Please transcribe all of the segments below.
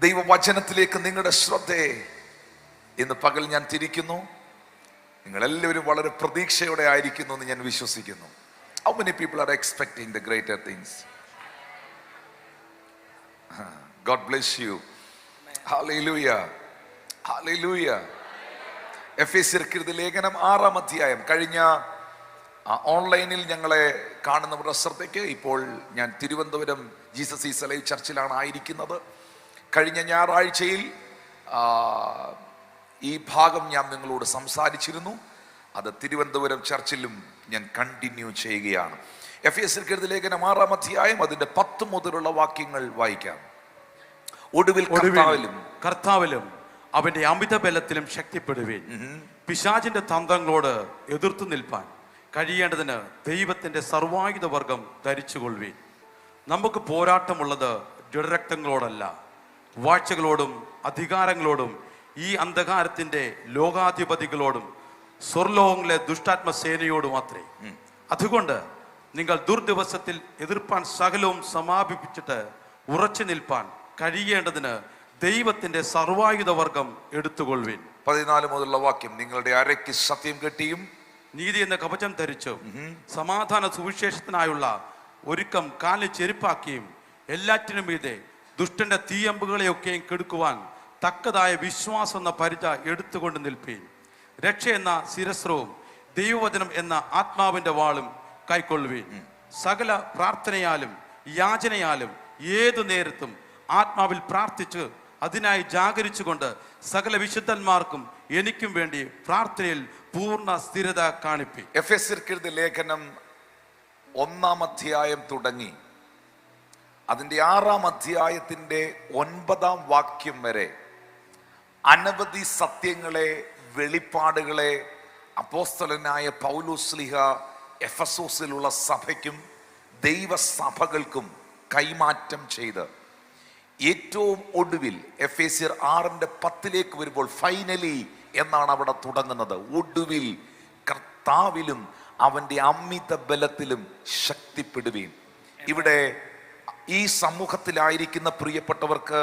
ദൈവവചനത്തിലേക്ക് നിങ്ങളുടെ ശ്രദ്ധയെ ഇന്ന് പകൽ ഞാൻ തിരിക്കുന്നു. നിങ്ങളെല്ലാവരും വളരെ പ്രതീക്ഷയോടെ ആയിരിക്കുന്നു എന്ന് ഞാൻ വിശ്വസിക്കുന്നു. How many people are expecting the greater things? God bless you. Hallelujah. Hallelujah. എഫേസ്യർക്കെഴുതിയ ലേഖനം 6-ാം അധ്യായം. കഴിഞ്ഞ ഓൺലൈനിൽ ഞങ്ങളെ കാണുന്നവരുടെ ശ്രദ്ധയ്ക്ക്, ഇപ്പോൾ ഞാൻ തിരുവനന്തപുരം ജീസസ് ഈസ് അലൈവ് ചർച്ചിലാണ് ആയിരിക്കുന്നത്. കഴിഞ്ഞ ഞായറാഴ്ചയിൽ ഈ ഭാഗം ഞാൻ നിങ്ങളോട് സംസാരിച്ചിരുന്നു. അത് തിരുവനന്തപുരം ചർച്ചിലും ഞാൻ കണ്ടിന്യൂ ചെയ്യുകയാണ്. എഫേസ്യർക്കെഴുതിയ ലേഖനം 6-ാം അധ്യായം അതിന്റെ 10 മുതലുള്ള വാക്യങ്ങൾ വായിക്കാം. ഒടുവിൽ കർത്താവിലും അവന്റെ അമിത ബലത്തിലും ശക്തിപ്പെടുവീൻ. പിശാചിന്റെ തന്ത്രങ്ങളോട് എതിർത്തു നിൽപ്പാൻ കഴിയേണ്ടതിന് ദൈവത്തിന്റെ സർവായുധ വർഗം ധരിച്ചുകൊള്ളുവീൻ. നമുക്ക് പോരാട്ടമുള്ളത് ജഡരക്തങ്ങളോടല്ല, വാഴ്ചകളോടും അധികാരങ്ങളോടും ഈ അന്ധകാരത്തിന്റെ ലോകാധിപതികളോടും സ്വർലോകങ്ങളിലെ ദുഷ്ടാത്മസേനയോടും അത്രേ. അതുകൊണ്ട് നിങ്ങൾ ദുർദിവസത്തിൽ എതിർപ്പാൻ സകലവും സമാപിപ്പിച്ചിട്ട് ഉറച്ചു നിൽപ്പാൻ കഴിയേണ്ടതിന് ദൈവത്തിന്റെ സർവായുധ വർഗം എടുത്തുകൊള്ളുവിൻ. 14 മുതലുള്ള വാക്യം. നിങ്ങളുടെ അരയ്ക്ക് സത്യം കെട്ടിയും നീതി എന്ന കവചം ധരിച്ചും സമാധാന സുവിശേഷത്തിനായുള്ള ഒരുക്കം കാലിൽ ചെരുപ്പാക്കിയും എല്ലാറ്റിനും മീതെ ദുഷ്ടന്റെ തീയമ്പുകളെയൊക്കെയും കെടുക്കുവാൻ തക്കതായ വിശ്വാസം എന്ന പരിച എടുത്തുകൊണ്ട് നിൽപ്പീൻ. രക്ഷ എന്ന ശിരസ്ത്രവും ദൈവവചനം എന്ന ആത്മാവിന്റെ വാളും കൈക്കൊള്ളുവീൻ. സകല പ്രാർത്ഥനയാലും യാചനയാലും ഏതു നേരത്തും ആത്മാവിൽ പ്രാർത്ഥിച്ച് അതിനായി ജാഗരിച്ചുകൊണ്ട് സകല വിശുദ്ധന്മാർക്കും എനിക്കും വേണ്ടി പ്രാർത്ഥനയിൽ പൂർണ്ണ സ്ഥിരത കാണിപ്പി. എഫേസ്യർക്കെഴുതിയ ലേഖനം 1-ാം അധ്യായം തുടങ്ങി അതിന്റെ 6-ാം അധ്യായത്തിന്റെ 9-ാം വാക്യം വരെ അനവധി സത്യങ്ങളെ, വെളിപ്പാടുകളെ അപ്പോസ്തലനായ പൗലോസ്ലീഹ എഫെസോസിലുള്ള സഭയ്ക്കും ദൈവസഭകൾക്കും കൈമാറ്റം ചെയ്ത് ഏറ്റവും ഒടുവിൽ എഫേസ്യർ 6:10 വരുമ്പോൾ ഫൈനലി എന്നാണ് അവിടെ തുടങ്ങുന്നത്. ഒടുവിൽ കർത്താവിലും അവന്റെ അമിത ബലത്തിലും ശക്തിപ്പെടുവീൻ. ഇവിടെ ഈ സമൂഹത്തിലായിരിക്കുന്ന പ്രിയപ്പെട്ടവർക്ക്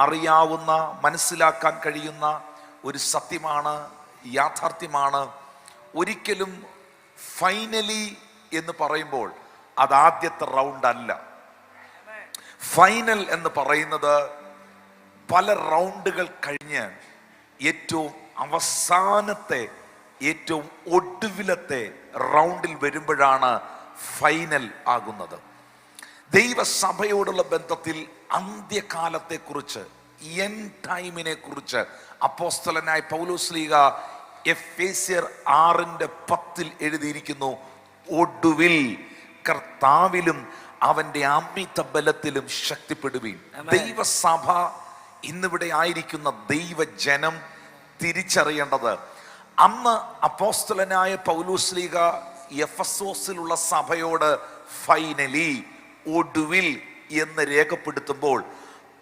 അറിയാവുന്ന, മനസ്സിലാക്കാൻ കഴിയുന്ന ഒരു സത്യമാണ്, യാഥാർത്ഥ്യമാണ്. ഒരിക്കലും ഫൈനലി എന്ന് പറയുമ്പോൾ അത് ആദ്യത്തെ റൗണ്ട് അല്ല. ഫൈനൽ എന്ന് പറയുന്നത് പല റൗണ്ടുകൾ കഴിഞ്ഞ് ഏറ്റവും അവസാനത്തെ, ഏറ്റവും ഒടുവിലത്തെ റൗണ്ടിൽ വരുമ്പോഴാണ് ഫൈനൽ ആകുന്നത്. ദൈവസഭയോടുള്ള ബന്ധത്തിൽ അന്ത്യകാലത്തെക്കുറിച്ച്, എൻഡ് ടൈമിനെ കുറിച്ച് അപ്പോസ്തലനായ പൗലോസ്ലീഹ എഫേസ്യർ 6:10 എഴുതിയിരിക്കുന്നു. ഒടുവിൽ കർത്താവിലും അവന്റെ അമിത ബലത്തിലും ശക്തിപ്പെടുവീൻ. ദൈവസഭ, ഇന്നിവിടെ ആയിരിക്കുന്ന ദൈവജനം തിരിച്ചറിയേണ്ടത്, അന്ന് അപ്പോസ്തലനായ പൗലോസ്ലീഹ എഫെസോസിലുള്ള സഭയോട് ഫൈനലി, ഒടുവിൽ എന്ന് രേഖപ്പെടുത്തുമ്പോൾ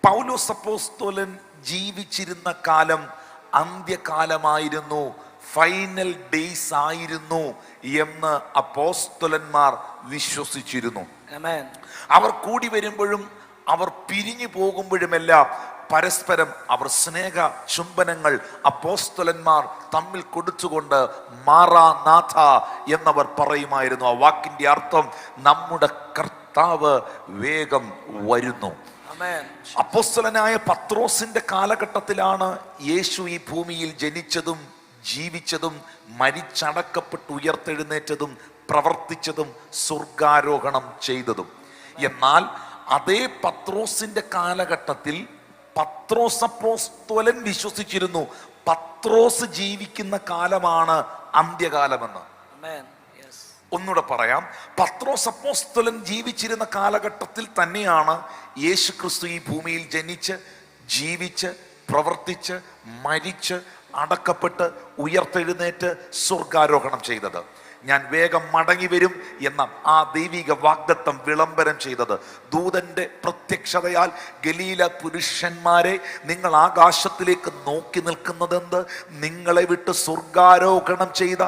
പൗലോസ് അപ്പോസ്തലൻ ജീവിച്ചിരുന്ന കാലം അന്ത്യകാലമായിരുന്നു, ഫൈനൽ ഡേയ്സ് ആയിരുന്നു എന്ന് അപ്പോസ്തലന്മാർ വിശ്വസിച്ചിരുന്നു. അവർ കൂടി വരുമ്പോഴും അവർ പിരിഞ്ഞു പോകുമ്പോഴുമെല്ലാം പരസ്പരം അവർ സ്നേഹ ചുംബനങ്ങൾ അപ്പോസ്തലന്മാർ തമ്മിൽ കൊടുത്തുകൊണ്ട് മാറാനാഥ എന്നവർ പറയുമായിരുന്നു. ആ വാക്കിന്റെ അർത്ഥം നമ്മുടെ കർത്താവ് വേഗം വരുന്നു. അപ്പോസ്തലനായ പത്രോസിന്റെ കാലഘട്ടത്തിലാണ് യേശു ഈ ഭൂമിയിൽ ജനിച്ചതും ജീവിച്ചതും മരിച്ചടക്കപ്പെട്ട് ഉയർത്തെഴുന്നേറ്റതും പ്രവർത്തിച്ചതും സ്വർഗാരോഹണം ചെയ്തതും. എന്നാൽ അതേ പത്രോസിന്റെ കാലഘട്ടത്തിൽ പത്രോസ് അപ്പോസ്തലൻ വിശ്വസിച്ചിരുന്നു പത്രോസ് ജീവിക്കുന്ന കാലമാണ് അന്ത്യകാലമെന്ന്. ഒന്നുകൂടെ പറയാം, പത്രോസ് അപ്പോസ്തലൻ ജീവിച്ചിരുന്ന കാലഘട്ടത്തിൽ തന്നെയാണ് യേശു ക്രിസ്തു ഈ ഭൂമിയിൽ ജനിച്ച് ജീവിച്ച് പ്രവർത്തിച്ച് മരിച്ച് അടക്കപ്പെട്ട് ഉയർത്തെഴുന്നേറ്റ് സ്വർഗാരോഹണം ചെയ്തത്. ഞാൻ വേഗം മടങ്ങി വരും എന്ന ആ ദൈവിക വാഗ്ദത്തം വിളംബരം ചെയ്തത്. ദൂതന്റെ പ്രത്യക്ഷതയാൽ ഗലീല പുരുഷന്മാരെ, നിങ്ങൾ ആകാശത്തിലേക്ക് നോക്കി നിൽക്കുന്നതെന്ത്? നിങ്ങളെ വിട്ട് സ്വർഗാരോഹണം ചെയ്ത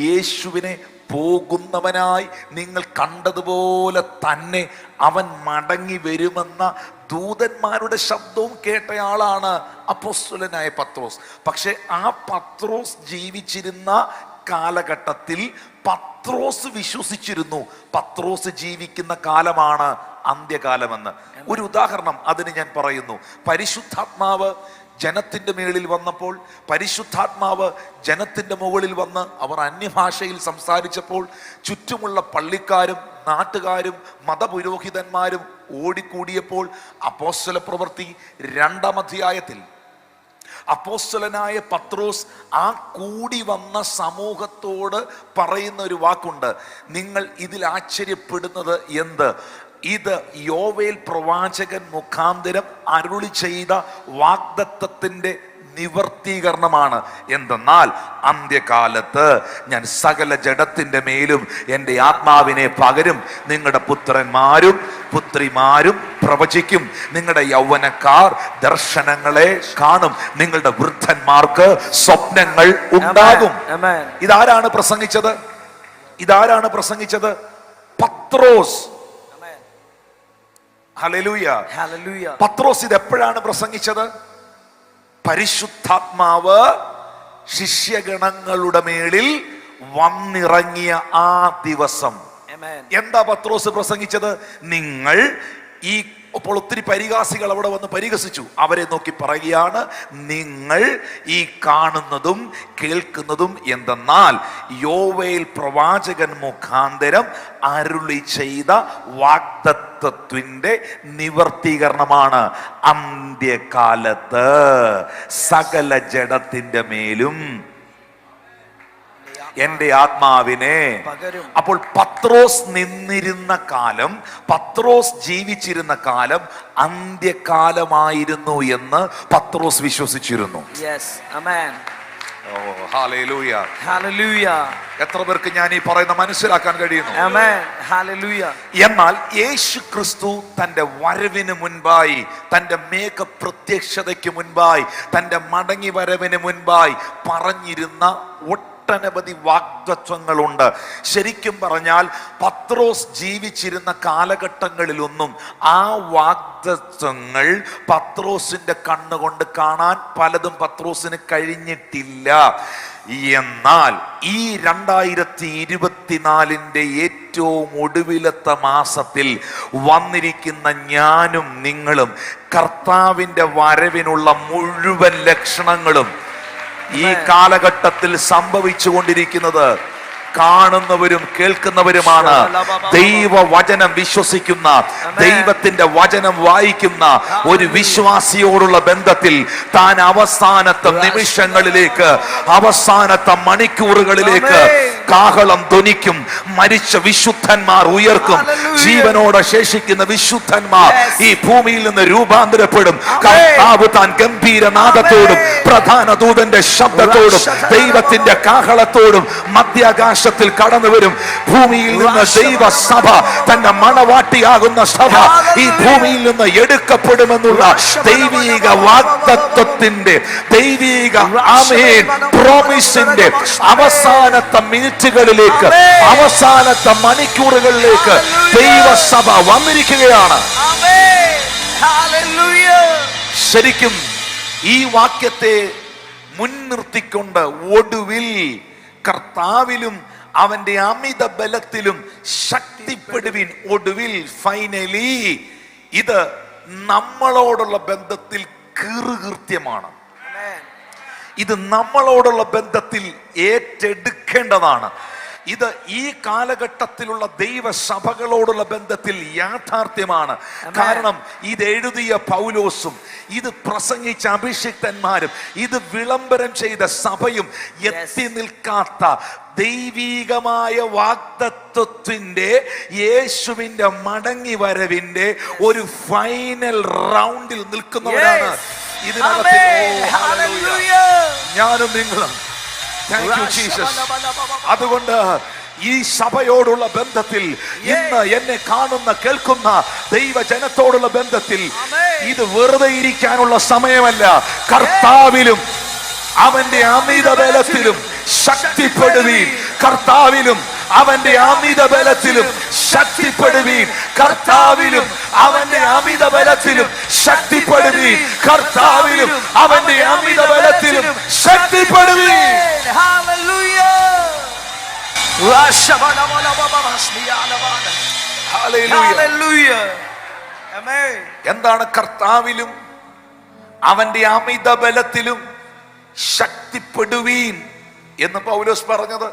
യേശുവിനെ പോകുന്നവനായി നിങ്ങൾ കണ്ടതുപോലെ തന്നെ അവൻ മടങ്ങി വരുമെന്ന ദൂതന്മാരുടെ ശബ്ദവും കേട്ടയാളാണ് അപ്പോസ്തലനായ പത്രോസ്. പക്ഷെ ആ പത്രോസ് ജീവിച്ചിരുന്ന കാലഘട്ടത്തിൽ പത്രോസ് വിശ്വസിച്ചിരുന്നു പത്രോസ് ജീവിക്കുന്ന കാലമാണ് അന്ത്യകാലമെന്ന്. ഒരു ഉദാഹരണം അതിന് ഞാൻ പറയുന്നു. പരിശുദ്ധാത്മാവ് ജനത്തിന്റെ മേളിൽ വന്നപ്പോൾ, പരിശുദ്ധാത്മാവ് ജനത്തിന്റെ മുകളിൽ വന്ന് അവർ അന്യഭാഷയിൽ സംസാരിച്ചപ്പോൾ, ചുറ്റുമുള്ള പള്ളിക്കാരും നാട്ടുകാരും മതപുരോഹിതന്മാരും ഓടിക്കൂടിയപ്പോൾ, അപ്പോസ്തല പ്രവൃത്തി 2-ാം അധ്യായത്തിൽ അപ്പോസ്തലനായ പത്രോസ് ആ കൂടി വന്ന സമൂഹത്തോട് പറയുന്ന ഒരു വാക്കുണ്ട്. നിങ്ങൾ ഇതിൽ ആശ്ചര്യപ്പെടുന്നത് എന്ത്? ഇത് യോവേൽ പ്രവാചകൻ മുഖാന്തരം അരുളി ചെയ്ത വാഗ്ദത്തത്തിന്റെ നിവർത്തീകരണമാണ്. എന്തെന്നാൽ അന്ത്യകാലത്ത് ഞാൻ സകല ജഡത്തിന്റെ മേലും എൻ്റെ ആത്മാവിനെ പകരും. നിങ്ങളുടെ പുത്രന്മാരും പുത്രിമാരും പ്രവചിക്കും. നിങ്ങളുടെ യൗവനക്കാർ ദർശനങ്ങളെ കാണും. നിങ്ങളുടെ വൃദ്ധന്മാർക്ക് സ്വപ്നങ്ങൾ ഉണ്ടാകും. ഇതാരാണ് പ്രസംഗിച്ചത്? ഇതാരാണ് പ്രസംഗിച്ചത്? പത്രോസ്. Hallelujah, hallelujah. പത്രോസ് ഇത് എപ്പോഴാണ് പ്രസംഗിച്ചത്? പരിശുദ്ധാത്മാവ് ശിഷ്യഗണങ്ങളുടെ മേളിൽ വന്നിറങ്ങിയ ആ ദിവസം. എന്താ പത്രോസ് പ്രസംഗിച്ചത്? നിങ്ങൾ ഈ, അപ്പോൾ ഒത്തിരി പരിഹാസികൾ അവിടെ വന്ന് പരിഹസിച്ചു. അവരെ നോക്കി പറയുകയാണ്, നിങ്ങൾ ഈ കാണുന്നതും കേൾക്കുന്നതും എന്തെന്നാൽ യോവേൽ പ്രവാചകൻ മുഖാന്തരം അരുളി ചെയ്ത വാഗ്ദത്തത്തിന്റെ നിവർത്തീകരണമാണ്. അന്ത്യകാലത്ത് സകല ജഡത്തിന്റെ മേലും എൻ്റെ ആത്മാവിനെ പകരും. അപ്പോൾ പത്രോസ് നിന്നിരുന്ന കാലം, പത്രോസ് ജീവിച്ചിരുന്ന കാലം അന്ത്യകാലമായിരുന്നു എന്ന് പത്രോസ് വിശ്വസിച്ചിരുന്നു. എത്ര പേർക്ക് ഞാൻ ഈ പറയുന്ന മനസ്സിലാക്കാൻ കഴിയുന്നു? എന്നാൽ യേശു ക്രിസ്തു തന്റെ വരവിന് മുൻപായി, തന്റെ മേഘപ്രത്യക്ഷതയ്ക്ക് മുൻപായി, തന്റെ മടങ്ങി വരവിന് മുൻപായി പറഞ്ഞിരുന്ന ഒട്ടനവധി വാഗ്ദത്വങ്ങളുണ്ട്. ശരിക്കും പറഞ്ഞാൽ പത്രോസ് ജീവിച്ചിരുന്ന കാലഘട്ടങ്ങളിലൊന്നും ആ വാഗ്ദത്വങ്ങൾ പത്രോസിന്റെ കണ്ണുകൊണ്ട് കാണാൻ പലതും പത്രോസിന് കഴിഞ്ഞിട്ടില്ല. എന്നാൽ ഈ 2024 ഏറ്റവും ഒടുവിലത്തെ മാസത്തിൽ വന്നിരിക്കുന്ന ഞാനും നിങ്ങളും കർത്താവിന്റെ വരവിനുള്ള മുഴുവൻ ലക്ഷണങ്ങളും ഈ കാലഘട്ടത്തിൽ സംഭവിച്ചു കൊണ്ടിരിക്കുന്നത് കാണുന്നവരും കേൾക്കുന്നവരുമാണ്. ദൈവവചനം വിശ്വസിക്കുന്ന, ദൈവത്തിന്റെ വചനം വായിക്കുന്ന ഒരു വിശ്വാസിയോടുള്ള ബന്ധത്തിൽ താൻ അവസാനത്തെ നിമിഷങ്ങളിലേക്ക്, അവസാനത്തെ മണിക്കൂറുകളിലേക്ക് കാഹളം ധ്വനിക്കും. മരിച്ച വിശുദ്ധന്മാർ ഉയർക്കും. ജീവനോടെ ശേഷിക്കുന്ന വിശുദ്ധന്മാർ ഈ ഭൂമിയിൽ നിന്ന് രൂപാന്തരപ്പെടും. കർത്താവ് താൻ ഗംഭീരനാദത്തോടും പ്രധാന ദൂതന്റെ ശബ്ദത്തോടും ദൈവത്തിന്റെ കാഹളത്തോടും മധ്യാകാശ കടന്നു വരും. ഭൂമിയിൽ നിന്ന് ദൈവസഭ, തന്റെ മണവാട്ടിയാകുന്ന സഭ ഈ ഭൂമിയിൽ നിന്ന് എടുക്കപ്പെടുമെന്നുള്ള ദൈവിക വാഗ്ദത്തത്തിന്റെ, ദൈവിക ആമേൻ പ്രോമിസിന്റെ അവസാനത്തെ മിനിറ്റുകളിലേക്ക്, അവസാനത്തെ മണിക്കൂറുകളിലേക്ക് ദൈവസഭ വന്നിരിക്കുകയാണ്. ശരിക്കും ഈ വാക്യത്തെ മുൻനിർത്തിക്കൊണ്ട് ഒടുവിൽ കർത്താവിലും അവന്റെ അമിത ബലത്തിലും ശക്തിപ്പെടുവിൻ. ഒടുവിൽ ഫൈനലി ഇത് നമ്മളോടുള്ള ബന്ധത്തിൽ കീറുകൃത്യമാണ്. ഇത് നമ്മളോടുള്ള ബന്ധത്തിൽ ഏറ്റെടുക്കേണ്ടതാണ്. ഇത് ഈ കാലഘട്ടത്തിലുള്ള ദൈവസഭകളോടുള്ള ബന്ധത്തിൽ യാഥാർത്ഥ്യമാണ്. കാരണം ഇത് എഴുതിയ പൗലോസും ഇത് പ്രസംഗിച്ച അഭിഷിക്തന്മാരും ഇത് വിളംബരം ചെയ്ത സഭയും എത്തി നിൽക്കാത്ത ദൈവീകമായ വാഗ്ദത്വത്തിന്റെ, യേശുവിന്റെ മടങ്ങി വരവിന്റെ ഒരു ഫൈനൽ റൗണ്ടിൽ നിൽക്കുന്നവരാണ് ഇതിനകത്ത്. ഞാനും നിങ്ങളും. അതുകൊണ്ട് ഈ സഭയോടുള്ള ബന്ധത്തിൽ, ഇന്ന് എന്നെ കാണുന്ന കേൾക്കുന്ന ദൈവജനത്തോടുള്ള ബന്ധത്തിൽ ഇത് വെറുതെ ഇരിക്കാനുള്ള സമയമല്ല. കർത്താവിലും അവന്റെ അമിത ബലത്തിലും ശക്തിപ്പെടുവീൻ. കർത്താവിലും അവന്റെ അമിത ബലത്തിലും ശക്തിപ്പെടുവീൻ. കർത്താവിലും അവന്റെ അമിത ബലത്തിലും ശക്തിപ്പെടുവീൻ. കർത്താവിലും അവന്റെ അമിത ബലത്തിലും ശക്തിപ്പെടുവീൻ. Hallelujah. Hallelujah. Amen. എന്താണ് കർത്താവിലും അവന്റെ അമിത ബലത്തിലും ശക്തിപ്പെടുവീൻ എന്ന് പൗലോസ് പറഞ്ഞത്?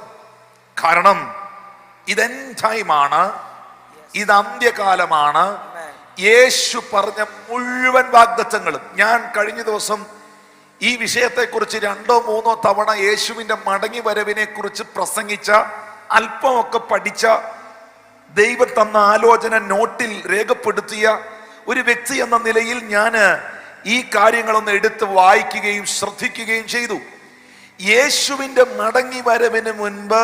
കാരണം ഇത് ടൈമാണ്, ഇത് അന്ത്യകാലമാണ്. യേശു പറഞ്ഞ മുഴുവൻ വാഗ്ദത്തങ്ങളും, ഞാൻ കഴിഞ്ഞ ദിവസം ഈ വിഷയത്തെക്കുറിച്ച് 2-3 തവണ യേശുവിന്റെ മടങ്ങി വരവിനെ കുറിച്ച് പ്രസംഗിച്ച, അല്പമൊക്കെ പഠിച്ച, ദൈവം തന്ന ആലോചന നോട്ടിൽ രേഖപ്പെടുത്തിയ ഒരു വ്യക്തി എന്ന നിലയിൽ ഞാൻ ഈ കാര്യങ്ങളൊന്ന് എടുത്ത് വായിക്കുകയും ശ്രദ്ധിക്കുകയും ചെയ്തു. യേശുവിന്റെ മടങ്ങി വരവിന് മുൻപ്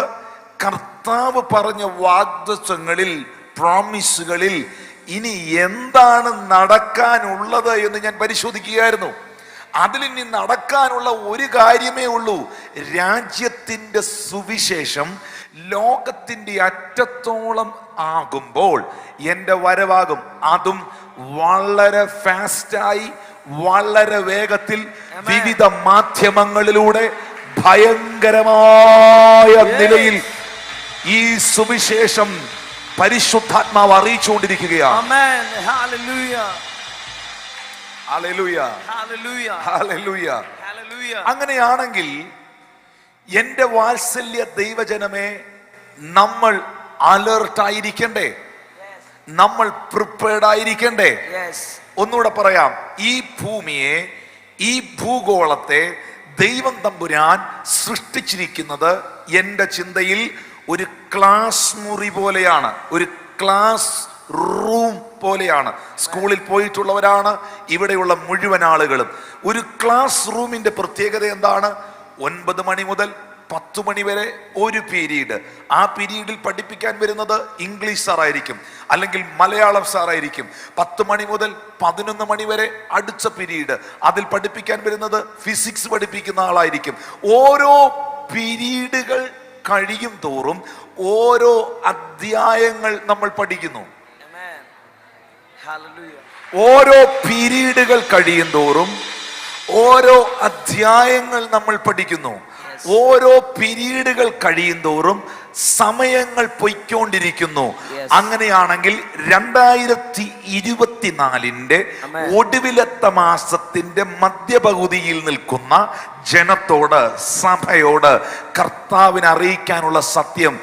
കർത്താവ് പറഞ്ഞ വാഗ്ദത്തങ്ങളിൽ, പ്രോമിസുകളിൽ ഇനി എന്താണ് നടക്കാനുള്ളത് എന്ന് ഞാൻ പരിശോധിക്കുകയായിരുന്നു. അതിലിനി നടക്കാനുള്ള ഒരു കാര്യമേ ഉള്ളൂ. രാജ്യത്തിന്റെ സുവിശേഷം ലോകത്തിന്റെ അറ്റത്തോളം ആകുമ്പോൾ എൻ്റെ വരവാകും. അതും വളരെ ഫാസ്റ്റായി, വളരെ വേഗത്തിൽ, വിവിധ മാധ്യമങ്ങളിലൂടെ ഭയങ്കരമായ നിലയിൽ ഈ സുവിശേഷം പരിശുദ്ധാത്മാവ് അറിയിച്ചുകൊണ്ടിരിക്കുകയാണ്. Amen. Hallelujah. Hallelujah. Hallelujah. Hallelujah. Hallelujah. അങ്ങനെയാണെങ്കിൽ എന്റെ വാത്സല്യ ദൈവജനമേ, നമ്മൾ അലേർട്ട് ആയിരിക്കണ്ടേ? നമ്മൾ പ്രിപ്പയർഡ് ആയിരിക്കണ്ടേ? Yes. ഒന്നുകൂടെ പറയാം, ഈ ഭൂമിയെ, ഈ ഭൂഗോളത്തെ ദൈവം തമ്പുരാൻ സൃഷ്ടിച്ചിരിക്കുന്നത് എൻ്റെ ചിന്തയിൽ ഒരു ക്ലാസ് മുറി പോലെയാണ്, ഒരു ക്ലാസ് റൂം പോലെയാണ്. സ്കൂളിൽ പോയിട്ടുള്ളവരാണ് ഇവിടെയുള്ള മുഴുവൻ ആളുകളും. ഒരു ക്ലാസ് റൂമിന്റെ പ്രത്യേകത എന്താണ്? 9 മണി മുതൽ 10 മണി വരെ ഒരു പീരീഡ്. ആ പീരീഡിൽ പഠിപ്പിക്കാൻ വരുന്നത് ഇംഗ്ലീഷ് സാറായിരിക്കും, അല്ലെങ്കിൽ മലയാളം സാറായിരിക്കും. 10 മണി മുതൽ 11 മണി വരെ അടുത്ത പീരീഡ്, അതിൽ പഠിപ്പിക്കാൻ വരുന്നത് ഫിസിക്സ് പഠിപ്പിക്കുന്ന ആളായിരിക്കും. ഓരോ പീരീഡുകൾ കഴിയും തോറും ഓരോ അധ്യായങ്ങൾ നമ്മൾ പഠിക്കുന്നു. Amen. Hallelujah. ഓരോ പീരീഡുകൾ കഴിയും തോറും ഓരോ അധ്യായങ്ങൾ നമ്മൾ പഠിക്കുന്നു. ഓരോ പീരീഡുകൾ കഴിയും തോറും സമയങ്ങൾ പൊയ്ക്കൊണ്ടിരിക്കുന്നു. അങ്ങനെയാണെങ്കിൽ 2024 ഒടുവിലത്തെ മാസത്തിന്റെ മധ്യപകുതിയിൽ നിൽക്കുന്ന ജനത്തോട്, സഭയോട് കർത്താവിനെ അറിയിക്കാനുള്ള സത്യം,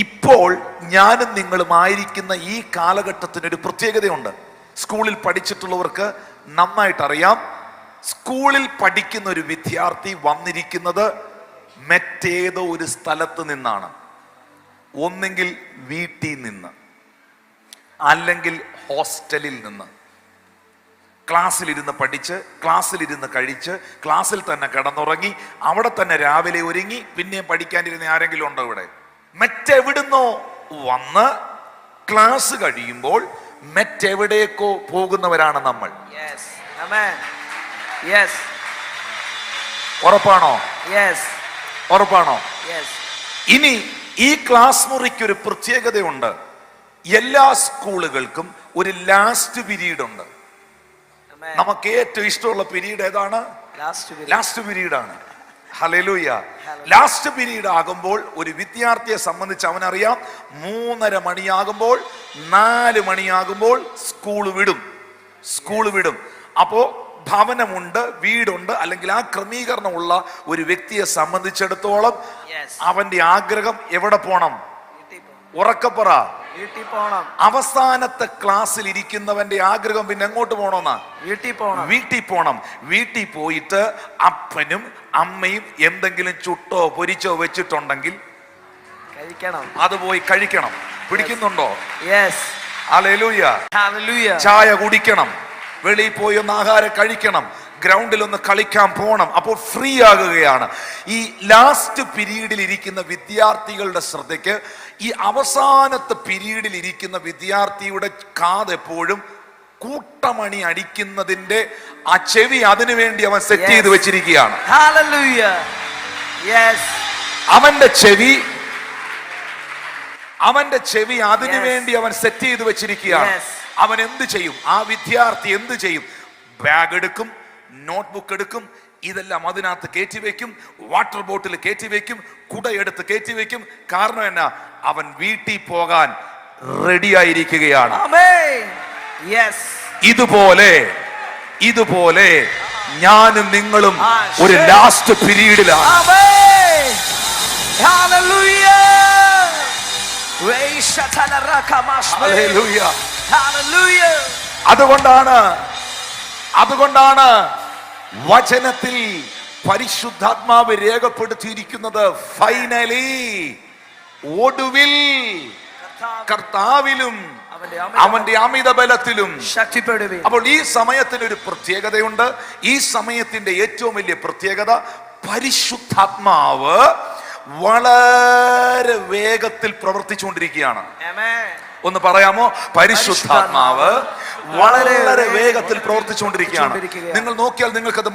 ഇപ്പോൾ ഞാനും നിങ്ങളുമായിരിക്കുന്ന ഈ കാലഘട്ടത്തിനൊരു പ്രത്യേകതയുണ്ട്. സ്കൂളിൽ പഠിച്ചിട്ടുള്ളവർക്ക് നന്നായിട്ടറിയാം. സ്കൂളിൽ പഠിക്കുന്ന ഒരു വിദ്യാർത്ഥി വന്നിരിക്കുന്നത് മറ്റേതോ ഒരു സ്ഥലത്ത് നിന്നാണ്. ഒന്നെങ്കിൽ വീട്ടിൽ നിന്ന്, അല്ലെങ്കിൽ ഹോസ്റ്റലിൽ നിന്ന്. ക്ലാസ്സിലിരുന്ന് പഠിച്ച്, ക്ലാസ്സിലിരുന്ന് കഴിച്ച്, ക്ലാസ്സിൽ തന്നെ കിടന്നുറങ്ങി, അവിടെ തന്നെ രാവിലെ ഒരുങ്ങി പിന്നെയും പഠിക്കാനിരുന്ന ആരെങ്കിലും ഉണ്ടോ ഇവിടെ? മറ്റെവിടുന്നോ വന്ന് ക്ലാസ് കഴിയുമ്പോൾ മറ്റെവിടേക്കോ പോകുന്നവരാണ് നമ്മൾ. Yes. Amen. Yes. ഉറപ്പാണോ? Yes. ഉറപ്പാണോ? Yes. ഇനി ഈ ക്ലാസ് മുറിക്ക് ഒരു പ്രത്യേകതയുണ്ട്. എല്ലാ സ്കൂളുകൾക്കും ഒരു ലാസ്റ്റ് പീരീഡ് ഉണ്ട്. Amen. നമുക്ക് ഏറ്റവും ഇഷ്ടമുള്ള പീരീഡ് ഏതാണ്? ലാസ്റ്റ് പീരീഡ് ആണ്. ഹല്ലേലൂയ. ലാസ്റ്റ് പീരീഡ് ആകുമ്പോൾ ഒരു വിദ്യാർത്ഥിയെ സംബന്ധിച്ച് അവനറിയാം, 3:30 മണിയാകുമ്പോൾ, 4 മണിയാകുമ്പോൾ സ്കൂൾ വിടും. അപ്പോ ഭവനമുണ്ട്, വീടുണ്ട്, അല്ലെങ്കിൽ ആ ക്രമീകരണമുള്ള ഒരു വ്യക്തിയെ സംബന്ധിച്ചിടത്തോളം അവന്റെ ആഗ്രഹം എവിടെ പോണം? ഉറക്കപ്പറ. അവസാനത്തെ ക്ലാസ്സിൽ ഇരിക്കുന്നവന്റെ ആഗ്രഹം പിന്നെ എങ്ങോട്ട് പോണോന്നാ? വീട്ടിൽ പോണം. വീട്ടിൽ പോയിട്ട് അപ്പനും അമ്മയും എന്തെങ്കിലും ചുട്ടോ പൊരിച്ചോ വെച്ചിട്ടുണ്ടെങ്കിൽ അത് പോയി കഴിക്കണം. പിടിക്കുന്നുണ്ടോ? ഹല്ലേലൂയ. ചായ കുടിക്കണം, വെളിയിൽ പോയി ഒന്ന് ആഹാരം കഴിക്കണം, ഗ്രൗണ്ടിൽ ഒന്ന് കളിക്കാൻ പോകണം. അപ്പോൾ ഫ്രീ ആകുകയാണ്. ഈ ലാസ്റ്റ് പീരീഡിൽ ഇരിക്കുന്ന വിദ്യാർത്ഥികളുടെ ശ്രദ്ധയ്ക്ക്, ഈ അവസാനത്തെ പീരീഡിൽ ഇരിക്കുന്ന വിദ്യാർത്ഥിയുടെ കാത് എപ്പോഴും കൂട്ടമണി അടിക്കുന്നതിന്റെ ആ ചെവി അതിനു വേണ്ടി അവൻ സെറ്റ് ചെയ്ത് വെച്ചിരിക്കുകയാണ്. അവന്റെ ചെവി അവന്റെ ചെവി അതിനു Yes. വേണ്ടി അവൻ സെറ്റ് ചെയ്ത് വെച്ചിരിക്കുകയാണ്. Yes. അവൻ എന്ത് ചെയ്യും? ആ വിദ്യാർത്ഥി എന്ത് ചെയ്യും? ബാഗ് എടുക്കും, നോട്ട്ബുക്ക് എടുക്കും, ഇതെല്ലാം അതിനകത്ത് കയറ്റിവെക്കും, വാട്ടർ ബോട്ടിൽ കയറ്റിവെക്കും, കുടയെടുത്ത് കയറ്റിവെക്കും. കാരണം എന്നാ? അവൻ വീട്ടിൽ പോകാൻ റെഡിയായിരിക്കുകയാണ്. Amen. Yes. ഇതുപോലെ ഞാനും നിങ്ങളും ഒരു last പീരീഡിലാണ്. Amen. Hallelujah. Hallelujah. Hallelujah. അതുകൊണ്ടാണ് വചനത്തിൽ പരിശുദ്ധാത്മാവ് രേഖപ്പെടുത്തിയിരിക്കുന്നത്, ഫൈനലി ഒടുവിൽ കർത്താവിലും അവന്റെ അമിത ബലത്തിലും ശക്തിപ്പെടുവീൻ. അപ്പോൾ ഈ സമയത്തിന് ഒരു പ്രത്യേകതയുണ്ട്. ഈ സമയത്തിന്റെ ഏറ്റവും വലിയ പ്രത്യേകത, പരിശുദ്ധാത്മാവ് വളരെ വേഗത്തിൽ പ്രവർത്തിച്ചുകൊണ്ടിരിക്കുകയാണ്. Amen. ഒന്ന് പറയാമോ? പരിശുദ്ധാത്മാവ് വളരെ വേഗത്തിൽ പ്രവർത്തിച്ചുകൊണ്ടിരിക്കുകയാണ്. നിങ്ങൾ നോക്കിയാൽ നിങ്ങൾക്കത്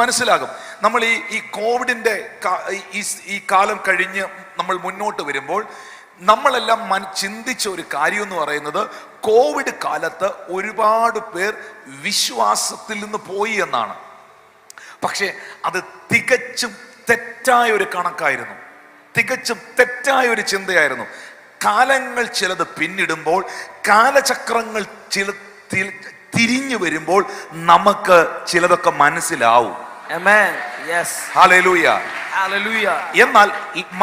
മനസ്സിലാകും. നമ്മൾ ഈ കോവിഡിന്റെ ഈ കാലം കഴിഞ്ഞ് നമ്മൾ മുന്നോട്ട് വരുമ്പോൾ നമ്മളെല്ലാം ചിന്തിച്ച ഒരു കാര്യം എന്ന് പറയുന്നത്, കോവിഡ് കാലത്ത് ഒരുപാട് പേർ വിശ്വാസത്തിൽ നിന്ന് പോയി എന്നാണ്. പക്ഷെ അത് തികച്ചും തെറ്റായ ഒരു കണക്കായിരുന്നു, തികച്ചും തെറ്റായ ഒരു ചിന്തയായിരുന്നു. കാലങ്ങൾ ചിലത് പിന്നിടുമ്പോൾ, കാലചക്രങ്ങൾ തിരിഞ്ഞു വരുമ്പോൾ നമുക്ക് ചിലതൊക്കെ മനസ്സിലാവും. Amen. Yes. ഹല്ലേലൂയ. Hallelujah. എന്നാൽ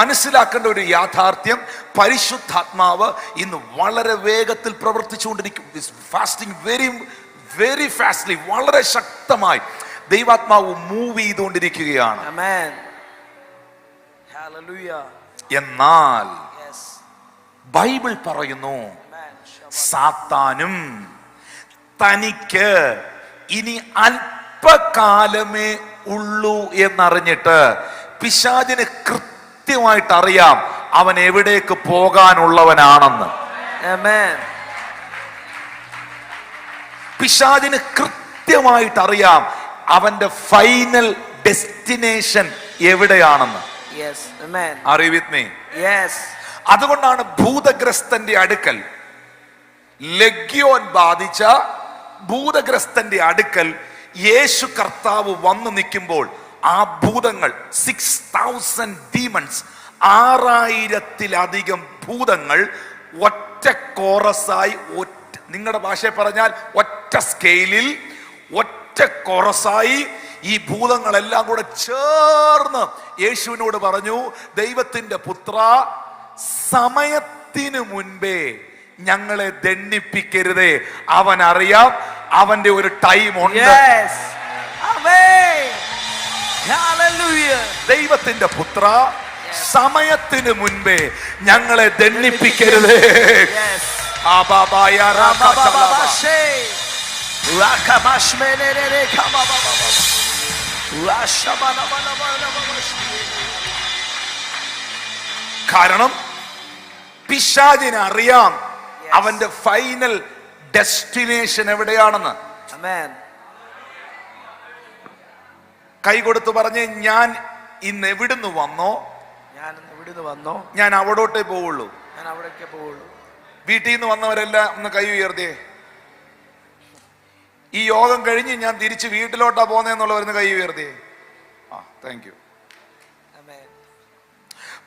മനസ്സിലാക്കേണ്ട ഒരു യാഥാർത്ഥ്യം, പരിശുദ്ധാത്മാവ് ഇന്ന് വളരെ വേഗത്തിൽ പ്രവർത്തിച്ചുകൊണ്ടിരിക്കും. ഫാസ്റ്റിംഗ് വെരി ഫാസ്റ്റ്ലി, വളരെ ശക്തമായി ദൈവാത്മാവ് മൂവ് ചെയ്തുകൊണ്ടിരിക്കുകയാണ്. Amen. Hallelujah. എന്നാൽ Yes. ബൈബിൾ പറയുന്നു, Amen. സാത്താനും തനിക്ക് ഇനി അല്പകാലമേ ഉള്ളൂ എന്നറിഞ്ഞിട്ട്, പിശാചിന് കൃത്യമായിട്ട് അറിയാം അവൻ എവിടേക്ക് പോകാനുള്ളവനാണെന്ന്. Amen. പിശാചിന് കൃത്യമായിട്ട് അറിയാം അവന്റെ ഫൈനൽ ഡെസ്റ്റിനേഷൻ എവിടെയാണെന്ന്. Yes. Amen. Are you with me? Yes. അതുകൊണ്ടാണ് ഭൂതഗ്രസ്തന്റെ അടുക്കൽ, ലഗ്യോൻ ബാധിച്ച ഭൂതഗ്രസ്തന്റെ അടുക്കൽ യേശു കർത്താവ് വന്നു നിൽക്കുമ്പോൾ, ആ ഭൂതങ്ങൾ 6000 ഡീമൺസ്, 6000-ലധികം ഭൂതങ്ങൾ ഒറ്റ കോറസായി, നിങ്ങളുടെ ഭാഷയിൽ പറഞ്ഞാൽ ഒറ്റ സ്കെയിലിൽ, ഒറ്റ കോറസായി ഈ ഭൂതങ്ങളെല്ലാം കൂടെ ചേർന്ന് യേശുവിനോട് പറഞ്ഞു, ദൈവത്തിന്റെ പുത്ര, സമയത്തിനു മുൻപേ ഞങ്ങളെ ദണ്ഡിപ്പിക്കരുതേ. അവൻ അറിയാം അവന്റെ ഒരു ടൈം ഉണ്ട്. Yes. Amen. Hallelujah. ദൈവത്തിന്റെ പുത്ര, സമയത്തിനു മുൻപേ ഞങ്ങളെ ദണ്ഡിപ്പിക്കരുതേ. Yes. ആബാബായ Rabababashe. Rakamashmenere kabababa. Rashabanabanabanabashe. കാരണം പിശാചിന് അറിയാം അവന്റെ ഫൈനൽ ഡെസ്റ്റിനേഷൻ എവിടെയാണെന്ന്. Amen. കൈ കൊടുത്ത് പറഞ്ഞ്, ഞാൻ ഇന്ന് എവിടുന്ന് വന്നോ ഞാൻ അവിടോട്ടേ പോവുള്ളൂ. വീട്ടിൽ നിന്ന് വന്നവരെല്ലാം ഒന്ന് കൈ ഉയർത്തിയേ. ഈ യോഗം കഴിഞ്ഞ് ഞാൻ തിരിച്ച് വീട്ടിലോട്ടാ പോന്നെന്നുള്ളവരുന്ന് കൈ ഉയർത്തിയേ. Thank you.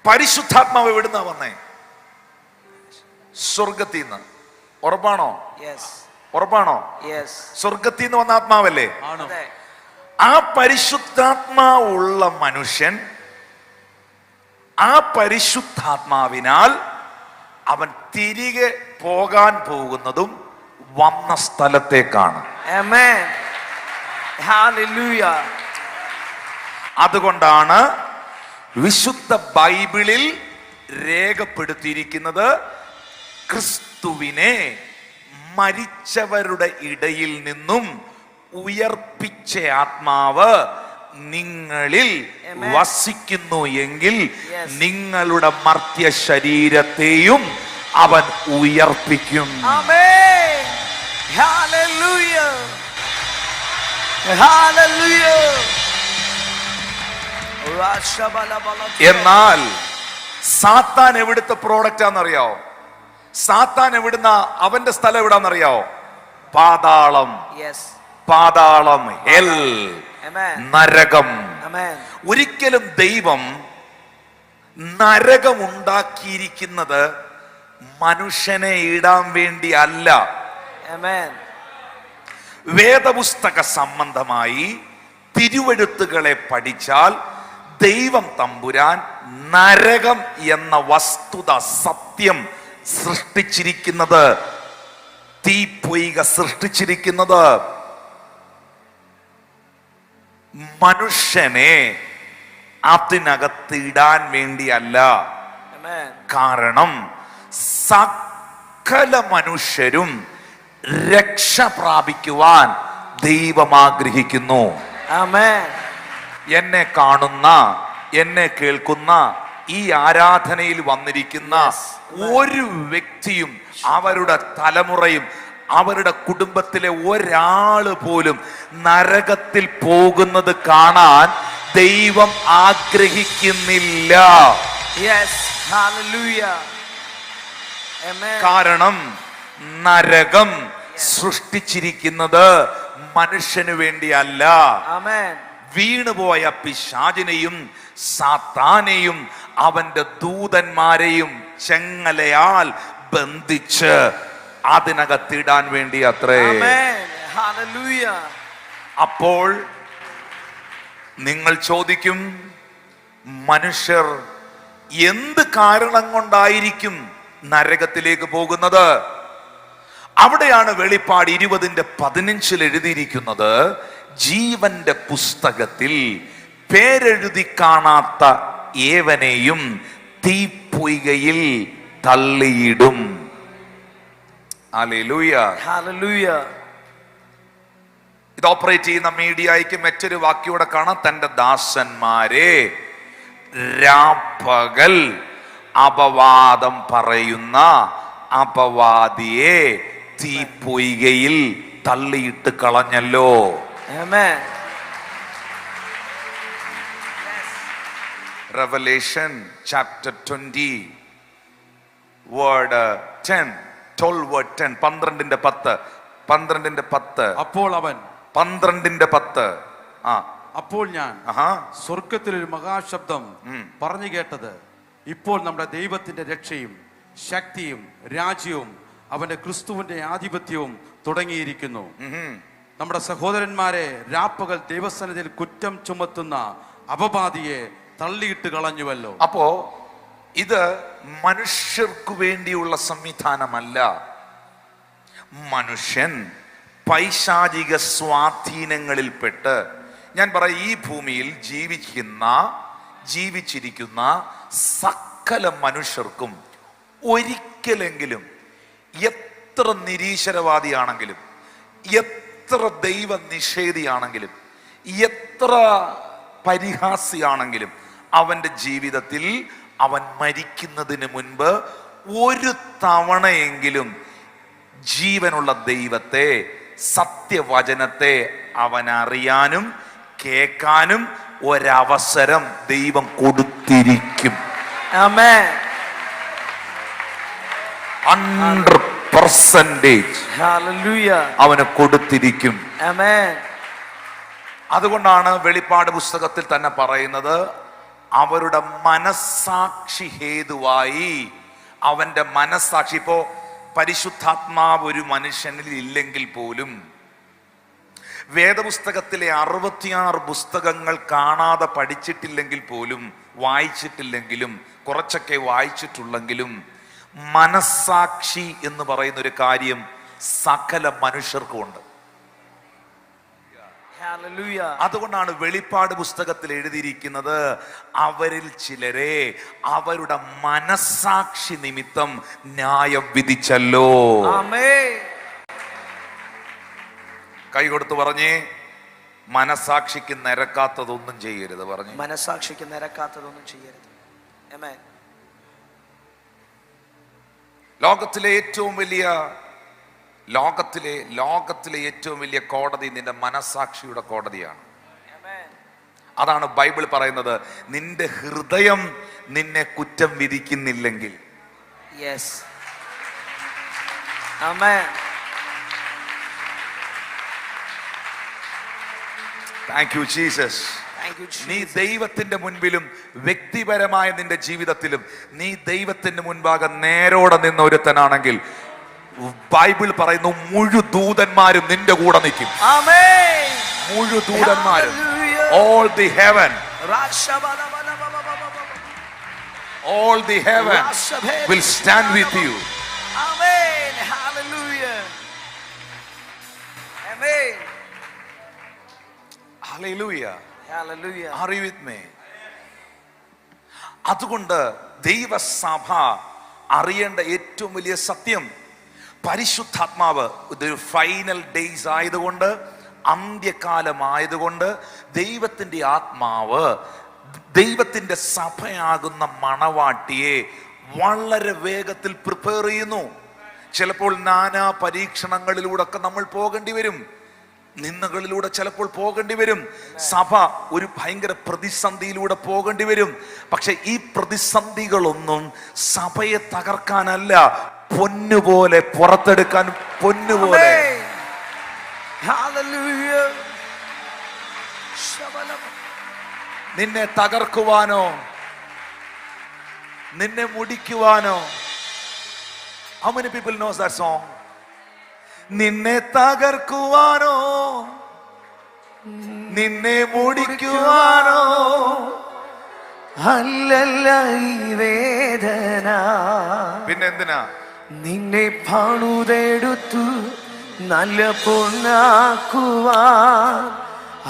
പരിശുദ്ധാത്മാവ് എവിടുന്നാ വന്നേ? സ്വർഗത്തിൽ നിന്ന്. ഉറപ്പാണോ? ഉറപ്പാണോ? സ്വർഗത്തിൽ നിന്ന് വന്ന ആത്മാവല്ലേ? ആ പരിശുദ്ധാത്മാവുള്ള മനുഷ്യൻ, ആ പരിശുദ്ധാത്മാവിനാൽ അവൻ തിരികെ പോകാൻ പോകുന്നതും വന്ന സ്ഥലത്തേക്കാണ്. അതുകൊണ്ടാണ് വിശുദ്ധ ബൈബിളിൽ രേഖപ്പെടുത്തിയിരിക്കുന്നത്, ക്രിസ്തുവിനെ മരിച്ചവരുടെ ഇടയിൽ നിന്നും ഉയർപ്പിച്ച ആത്മാവ് നിങ്ങളിൽ വസിക്കുന്നു എങ്കിൽ നിങ്ങളുടെ മർത്യ ശരീരത്തെയും അവൻ ഉയർപ്പിക്കും. സാത്താൻ എവിടുത്തെ പ്രോഡക്റ്റ് ആണെന്നറിയാവോ? സാത്താൻ എവിടുന്ന, അവന്റെ സ്ഥലം എവിടാന്നറിയാവോ? പാതാളം. Yes. പാതാളം, ഹെൽ, Amen. നരകം. Amen. ഒരിക്കലും ദൈവം നരകം ഉണ്ടാക്കിയിരിക്കുന്നത് മനുഷ്യനെ ഇടാൻ വേണ്ടി അല്ല. Amen. വേദപുസ്തക സംബന്ധമായി തിരുവെഴുത്തുകളെ പഠിച്ചാൽ ദൈവം തമ്പുരാൻ നരകം എന്ന വസ്തുത, സത്യം സൃഷ്ടിച്ചിരിക്കുന്നത്, തീപ്പൊയ്ക സൃഷ്ടിച്ചിരിക്കുന്നത് മനുഷ്യനെ അതിനകത്ത് ഇടാൻ വേണ്ടിയല്ല. Amen. കാരണം സകല മനുഷ്യരും രക്ഷ പ്രാപിക്കുവാൻ ദൈവം ആഗ്രഹിക്കുന്നു. Amen. എന്നെ കാണുന്ന, എന്നെ കേൾക്കുന്ന, ഈ ആരാധനയിൽ വന്നിരിക്കുന്ന ഒരു വ്യക്തിയും അവരുടെ തലമുറയും അവരുടെ കുടുംബത്തിലെ ഒരാള് പോലും നരകത്തിൽ പോകുന്നത് കാണാൻ ദൈവം ആഗ്രഹിക്കുന്നില്ല. Yes. Hallelujah. Amen. കാരണം നരകം സൃഷ്ടിച്ചിരിക്കുന്നത് മനുഷ്യന് വേണ്ടിയല്ല. Amen. വീണുപോയ പിശാചിനെയും സാത്താനെയും അവന്റെ ദൂതന്മാരെയും ചെങ്ങലയാൽ ബന്ധിച്ച് അതിനകത്തിടാൻ വേണ്ടി അത്രേ. Amen. Hallelujah. അപ്പോൾ നിങ്ങൾ ചോദിക്കും, മനുഷ്യർ എന്ത് കാരണം കൊണ്ടായിരിക്കും നരകത്തിലേക്ക് പോകുന്നത്? അവിടെയാണ് വെളിപ്പാട് 20:15 എഴുതിയിരിക്കുന്നത്, ജീവന്റെ പുസ്തകത്തിൽ പേരെഴുതി കാണാത്ത ഏവനെയും തീപ്പൊയ്കയിൽ തള്ളിയിടും. ഹല്ലേലൂയ. Hallelujah. ഇത് ഓപ്പറേറ്റ് ചെയ്യുന്ന മീഡിയയ്ക്ക് മറ്റൊരു വാക്യോടെ കാണാം, തന്റെ ദാസന്മാരെ രാപ്പകൽ അപവാദം പറയുന്ന അപവാദിയെ തീപ്പൊയ്കയിൽ തള്ളിയിട്ട് കളഞ്ഞല്ലോ. Amen. Revelation chapter 20 word 10, 12 word 10, 12:10. അപ്പോൾ അവൻ 12:10. അപ്പോൾ ഞാൻ സ്വർഗത്തിലൊരു മഹാശബ്ദം പറഞ്ഞു കേട്ടത്, ഇപ്പോൾ നമ്മുടെ ദൈവത്തിന്റെ രക്ഷയും ശക്തിയും രാജ്യവും അവന്റെ ക്രിസ്തുവിന്റെ ആധിപത്യവും തുടങ്ങിയിരിക്കുന്നു. നമ്മുടെ സഹോദരന്മാരെ രാപ്പകൽ ദൈവസന്നിധിയിൽ കുറ്റം ചുമത്തുന്ന അപവാദിയെ തള്ളിയിട്ട് കളഞ്ഞുവല്ലോ. അപ്പോ ഇത് മനുഷ്യർക്കു വേണ്ടിയുള്ള സംവിധാനമല്ല. മനുഷ്യൻ പൈശാചിക സ്വാധീനങ്ങളിൽപ്പെട്ട്, ഞാൻ പറയാം, ഈ ഭൂമിയിൽ ജീവിച്ചിരിക്കുന്ന സകല മനുഷ്യർക്കും ഒരിക്കലെങ്കിലും, എത്ര നിരീശ്വരവാദിയാണെങ്കിലും, എത്ര ദൈവ നിഷേധിയാണെങ്കിലും, എത്ര പരിഹാസിയാണെങ്കിലും, അവന്റെ ജീവിതത്തിൽ അവൻ മരിക്കുന്നതിന് മുൻപ് ഒരു തവണയെങ്കിലും ജീവനുള്ള ദൈവത്തെ, സത്യവചനത്തെ അവൻ അറിയാനും കേൾക്കാനും ഒരവസരം ദൈവം കൊടുത്തിരിക്കും. Amen. 100% Hallelujah. അവന് കൊടുത്തിരിക്കും. Amen. അതുകൊണ്ടാണ് വെളിപ്പാട് പുസ്തകത്തിൽ തന്നെ പറയുന്നത്, അവരുടെ മനസ്സാക്ഷി ഹേതുവായി, അവന്റെ മനസ്സാക്ഷി, ഇപ്പോ പരിശുദ്ധാത്മാവ് ഒരു മനുഷ്യനിൽ ഇല്ലെങ്കിൽ പോലും, വേദപുസ്തകത്തിലെ 66 പുസ്തകങ്ങൾ കാണാതെ പഠിച്ചിട്ടില്ലെങ്കിൽ പോലും, വായിച്ചിട്ടില്ലെങ്കിലും, കുറച്ചൊക്കെ വായിച്ചിട്ടുള്ളെങ്കിലും, മനസ്സാക്ഷി എന്ന് പറയുന്ന ഒരു കാര്യം സകല മനുഷ്യർക്കും ഉണ്ട്. Hallelujah. അതുകൊണ്ടാണ് വെളിപ്പാട് പുസ്തകത്തിൽ എഴുതിയിരിക്കുന്നത്, അവരിൽ ചിലരെ അവരുടെ മനസ്സാക്ഷി നിമിത്തം ന്യായം വിധിച്ചല്ലോ. Amen. കൈ കൊടുത്ത് പറഞ്ഞേ, മനസ്സാക്ഷിക്ക് നിരക്കാത്തതൊന്നും ചെയ്യരുത്. പറഞ്ഞു, മനസ്സാക്ഷിക്ക് നിരക്കാത്തതൊന്നും ചെയ്യരുത്. Amen. ലോകത്തിലെ ഏറ്റവും വലിയ കോടതി നിന്റെ മനസ്സാക്ഷിയുടെ കോടതിയാണ്. Amen. അതാണ് ബൈബിൾ പറയുന്നത്, നിന്റെ ഹൃദയം നിന്നെ കുറ്റം വിധിക്കുന്നില്ലെങ്കിൽ. Yes. Amen. Thank you Jesus. Thank you, നീ Jesus. ദൈവത്തിന്റെ മുൻപിലും വ്യക്തിപരമായ നിന്റെ ജീവിതത്തിലും നീ ദൈവത്തിന്റെ മുൻപാകെ നേരോടെ നിന്ന ഒരുത്തനാണെങ്കിൽ ബൈബിൾ പറയുന്നു മുഴുദൂതന്മാരും നിന്റെ കൂടെ നിൽക്കും. Amen. മുഴുദൂതന്മാരും, Hallelujah. all the heaven, Rashabalabalabalabalabala. all the heaven will stand with you. Amen. Hallelujah. Amen. Hallelujah. Hallelujah. Are you with me? അതുകൊണ്ട് ദൈവസഭ അറിയേണ്ട ഏറ്റവും വലിയ സത്യം, പരിശുദ്ധാത്മാവ് ഇതൊരു ഫൈനൽ ഡേയ്സ് ആയതുകൊണ്ട്, അന്ത്യകാലമായതുകൊണ്ട് ദൈവത്തിൻ്റെ ആത്മാവ് ദൈവത്തിൻ്റെ സഭയാകുന്ന മണവാട്ടിയെ വളരെ വേഗത്തിൽ പ്രിപ്പയർ ചെയ്യുന്നു. ചിലപ്പോൾ നാനാ പരീക്ഷണങ്ങളിലൂടെ ഒക്കെ നമ്മൾ പോകേണ്ടി വരും, നിന്ദകളിലൂടെ ചിലപ്പോൾ പോകേണ്ടി വരും, സഭ ഒരു ഭയങ്കര പ്രതിസന്ധിയിലൂടെ പോകേണ്ടി വരും. പക്ഷെ ഈ പ്രതിസന്ധികളൊന്നും സഭയെ തകർക്കാനല്ല, പൊന്നുപോലെ പുറത്തെടുക്കാൻ, പൊന്നുപോലെ. Amen. Hallelujah. Shabalaba. നിന്നെ തകർക്കുവാനോ നിന്നെ മുടിക്കുവാനോ. How many people knows that song? നിന്നെ തകർക്കുവാനോ നിന്നെ മുടിക്കുവാനോ അല്ലല്ല ഈ വേദന, പിന്നെ എന്തിനാ? നിന്നെ പണിതെടുത്തു നല്ല പൊന്നാക്കുവാൻ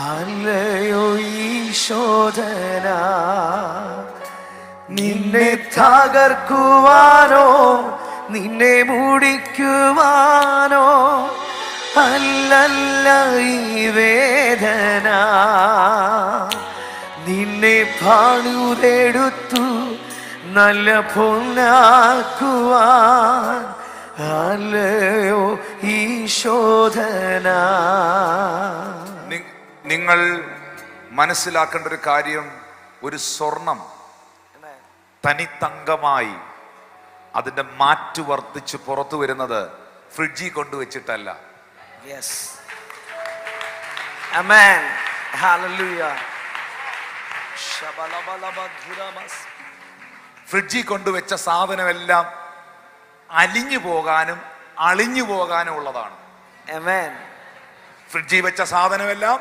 അല്ലയോ ഈ ശോധന. നിന്നെ തകർക്കുവാനോ നിന്നെ മുടിക്കുവാനോ അല്ലല്ല ഈ വേദന, നിന്നെ പണിതെടുത്തു നല്ല പൊന്നാക്കുവാൻ അല്ലയോ ഈ ശോധന. നിങ്ങൾ മനസ്സിലാക്കേണ്ട ഒരു കാര്യം, ഒരു സ്വർണം തനിത്തങ്കമായി അതിന്റെ മാറ്റു വർദ്ധിച്ച് പുറത്തു വരുന്നത് ഫ്രിഡ്ജിൽ കൊണ്ടുവച്ചിട്ടല്ല. Yes. Amen. Hallelujah. Shabalabalabadhuramas. ഫ്രിഡ്ജിൽ കൊണ്ടുവച്ച സാധനമെല്ലാം അലിഞ്ഞു പോകാനും അളിഞ്ഞു പോകാനും ഉള്ളതാണ്. Amen. ഫ്രിഡ്ജിൽ വെച്ച സാധനമെല്ലാം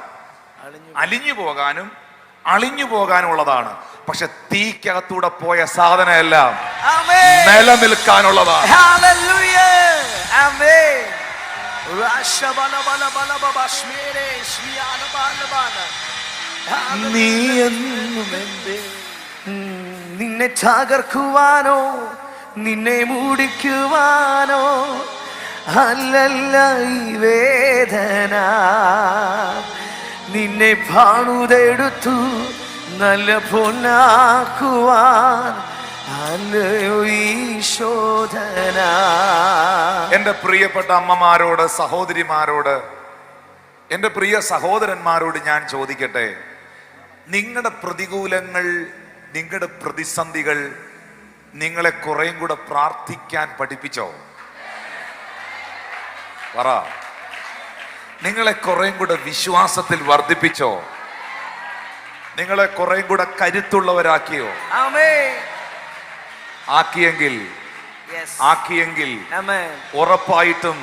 അലിഞ്ഞു പോകാനും അളിഞ്ഞു പോകാനും ഉള്ളതാണ്. പക്ഷെ തീക്കകത്തൂടെ പോയ സാധനമെല്ലാം Amen. നിലനിൽക്കാനുള്ളതാണ്. Hallelujah. Amen. Rashabalabalabashmere shmialabalabana. നീ എന്നും എന്റെ നിന്നെ തകർക്കുവാനോ നിന്നെ മൂടിക്കുവാനോ അല്ലല്ല ഈ വേദന, നിന്നെ പണിതെടുത്തു നല്ല പൊന്നാക്കുവാൻ അല്ലയോ ഈ ശോധന. എന്റെ പ്രിയപ്പെട്ട അമ്മമാരോട്, സഹോദരിമാരോട്, എന്റെ പ്രിയ സഹോദരന്മാരോട് ഞാൻ ചോദിക്കട്ടെ, നിങ്ങളുടെ പ്രതികൂലങ്ങൾ, നിങ്ങളുടെ പ്രതിസന്ധികൾ നിങ്ങളെ കുറേയും കൂടെ പ്രാർത്ഥിക്കാൻ പഠിപ്പിച്ചോ? പറ. നിങ്ങളെ കുറേയും കൂടെ വിശ്വാസത്തിൽ വർദ്ധിപ്പിച്ചോ? നിങ്ങളെ കുറേയും കൂടെ കരുത്തുള്ളവരാക്കിയോ? ആമേൻ. ആക്കിയെങ്കിൽ Yes. ആക്കിയെങ്കിൽ Amen. ഉറപ്പായിട്ടും